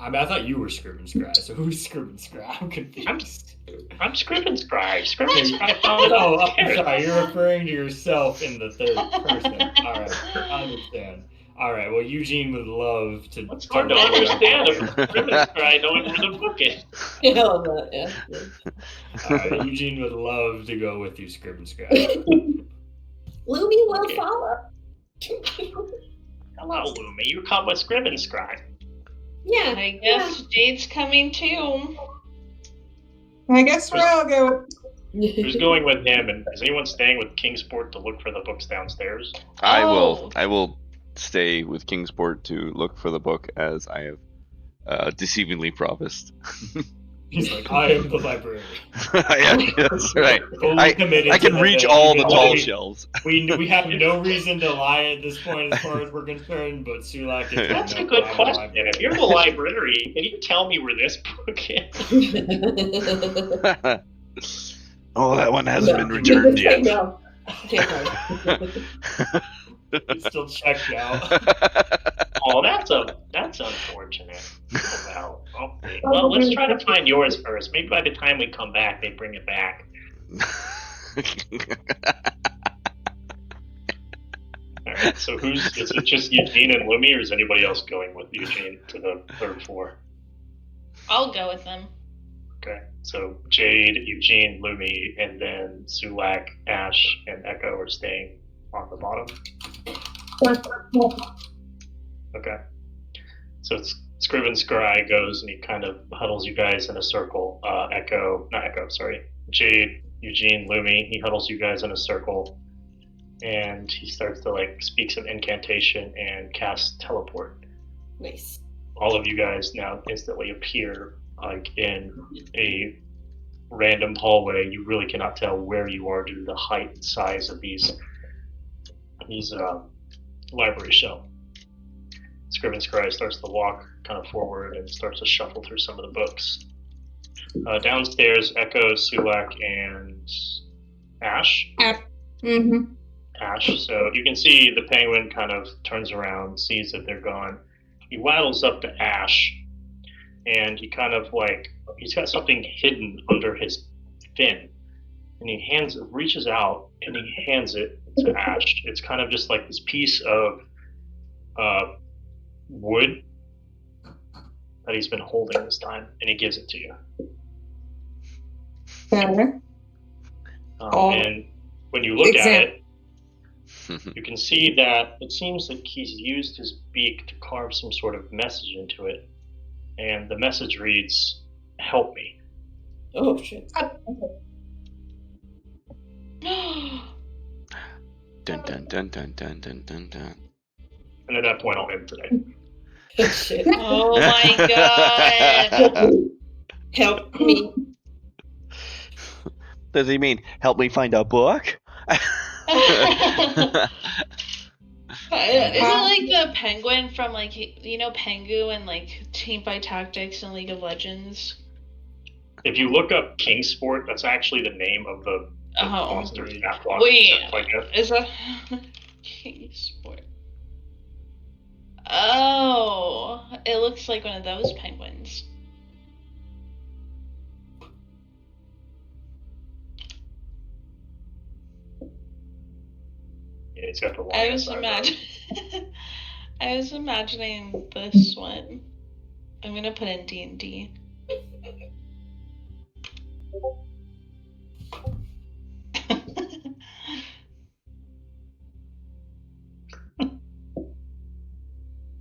I mean, I thought you were Scriven Scry, so who's Scriven Scry? I'm confused. I'm Scriven Scry. Scriven Scry found it Oh, up I'm there. sorry, you're referring to yourself in the third person. Alright, I understand. Alright, well, Eugene would love to... It's hard to understand if Scriven Scry knowing where the book is. Yeah, I love that, yeah. Alright, Eugene would love to go with you, Scriven Scry. Lumi will follow. Hello, Lumi. You come with Scriven Scry. Yeah. I guess Jade's coming too. I guess we'll all go. Who's going with him? And is anyone staying with Kingsport to look for the books downstairs? I Oh. will stay with Kingsport to look for the book as I have deceivingly promised. He's like, I am the librarian. Yeah, that's right. Fully committed I to can the reach thing, all the even though tall we- shelves. We have no reason to lie at this point as far as we're concerned, but Sulak is... That's a good question. If you're the librarian, can you tell me where this book is? Oh, that one hasn't been returned yet. No. Can't It's still checked out. Oh, that's unfortunate. Well, okay. Well, let's try to find yours first. Maybe by the time we come back, they bring it back. Alright, so is it just Eugene and Lumi, or is anybody else going with Eugene to the third floor? I'll go with them. Okay, so Jade, Eugene, Lumi, and then Sulak, Ash, and Echo are staying on the bottom. Okay. So Scriven Scry goes and he kind of huddles you guys in a circle. Jade, Eugene, Lumi, he huddles you guys in a circle. And he starts to speak some incantation and cast teleport. Nice. All of you guys now instantly appear in a random hallway. You really cannot tell where you are due to the height and size of these library shelf. Scriven Scry starts to walk kind of forward and starts to shuffle through some of the books. Downstairs, Echo, Sulak, and Ash. Mm-hmm. Ash. So you can see the penguin kind of turns around, sees that they're gone. He waddles up to Ash, and he kind of he's got something hidden under his fin, and he reaches out and he hands it to Ash. It's kind of just like this piece of wood that he's been holding this time, and he gives it to you. Okay. And when you look at it, you can see that it seems that he's used his beak to carve some sort of message into it. And the message reads, "Help me." Oh, shit. Dun dun dun dun dun dun dun dun. And at that point, I'll end today. Shit. Oh my god. Help me. Does he mean help me find a book? Is it like the penguin from Pengu and Teamfight Tactics and League of Legends? If you look up Kingsport, that's actually the name of the monster stat block. Wait, is that Kingsport? Oh, it looks like one of those penguins. Yeah, it's got the long I was imagining this one. I'm gonna put in D&D.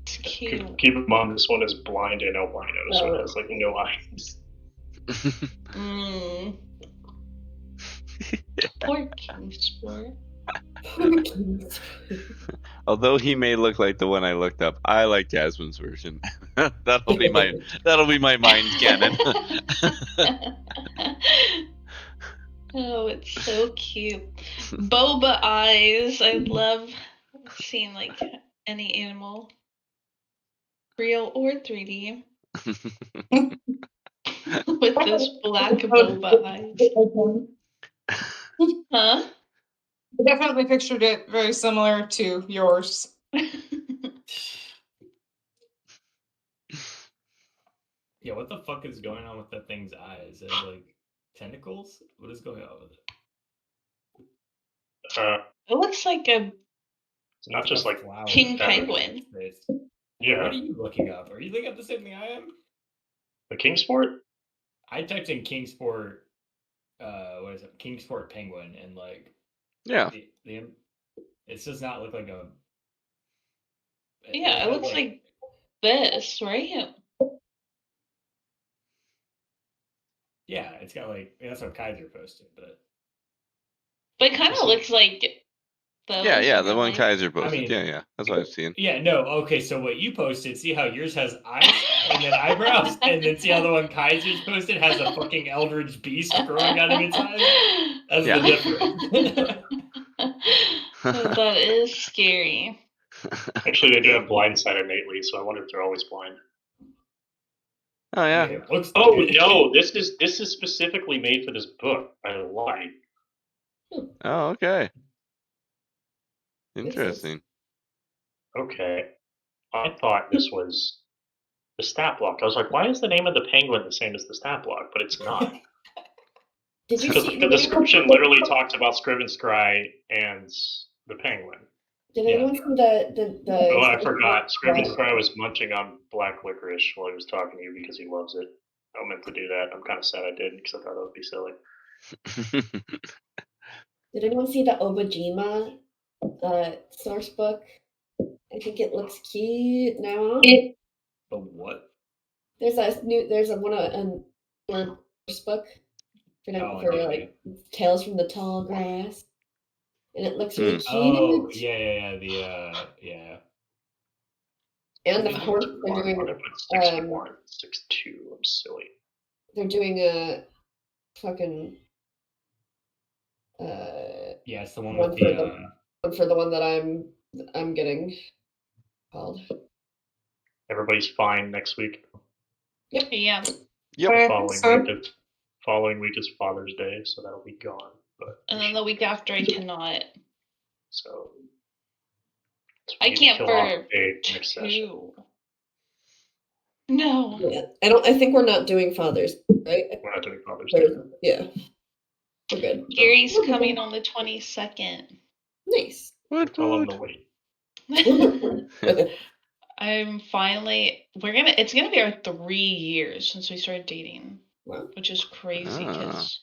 It's cute. Keep in mind, this one is blind and albino, so it has no eyes. Poor Kingsport. Although he may look like the one I looked up, I like Jasmine's version. that'll be my mind canon. Oh, it's so cute. Boba eyes. I love seeing any animal, real or 3D, with those black boba eyes. Huh? I definitely pictured it very similar to yours. Yeah, what the fuck is going on with that thing's eyes? Is it tentacles? What is going on with it? It looks like a. It's not just King Penguin. Yeah. What are you looking up? Are you looking up the same thing I am? The Kingsport? I typed in Kingsport. What is it? Kingsport penguin, and yeah. It does not look like a. Yeah, it looks like this, right? Yeah, it's got that's what Kaiser posted, but it kind of looks like those. Yeah, the one Kaiser posted. Yeah, that's what I've seen. Yeah, no, okay, so what you posted, see how yours has eyes and then eyebrows, and then see how the one Kaiser's posted has a fucking eldritch beast growing out of its eyes? That's the difference. That is scary. Actually, they do have blindsight innately, so I wonder if they're always blind. Oh yeah. No, this is specifically made for this book. I lied. Oh, okay. Interesting. Okay. I thought this was the stat block. I was like, why is the name of the penguin the same as the stat block? But it's not. Did you see? The description literally talks about Scriven Scry and the penguin. Did anyone see the? Oh, I forgot. Scriven Scry was munching on black licorice while he was talking to you because he loves it. I meant to do that. I'm kind of sad I didn't because I thought that would be silly. Did anyone see the Obajima source book? I think it looks cute now. The what? There's a source book for like Tales from the Tall Grass, and it looks really cute. Oh yeah. And of course they're doing 61, 62. I'm silly. They're doing a fucking yeah, it's the one with for the one that I'm getting called. Everybody's fine next week. Yep. Yeah. Yep. Following week is Father's Day, so that'll be gone. And then the week after I cannot. So I can't for 2. No. Yeah. I think we're not doing Father's, right? We're not doing Father's Day. Yeah. We're good. Gary's coming on the 22nd. Nice. Tell him to wait. I'm finally it's gonna be our 3 years since we started dating. Wow. Which is crazy because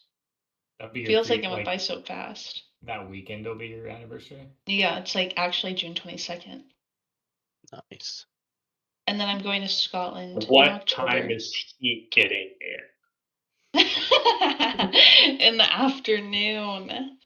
it feels like it went by so fast. That weekend will be your anniversary? Yeah, it's like actually June 22nd. Nice. And then I'm going to Scotland. What time is he getting in? In the afternoon.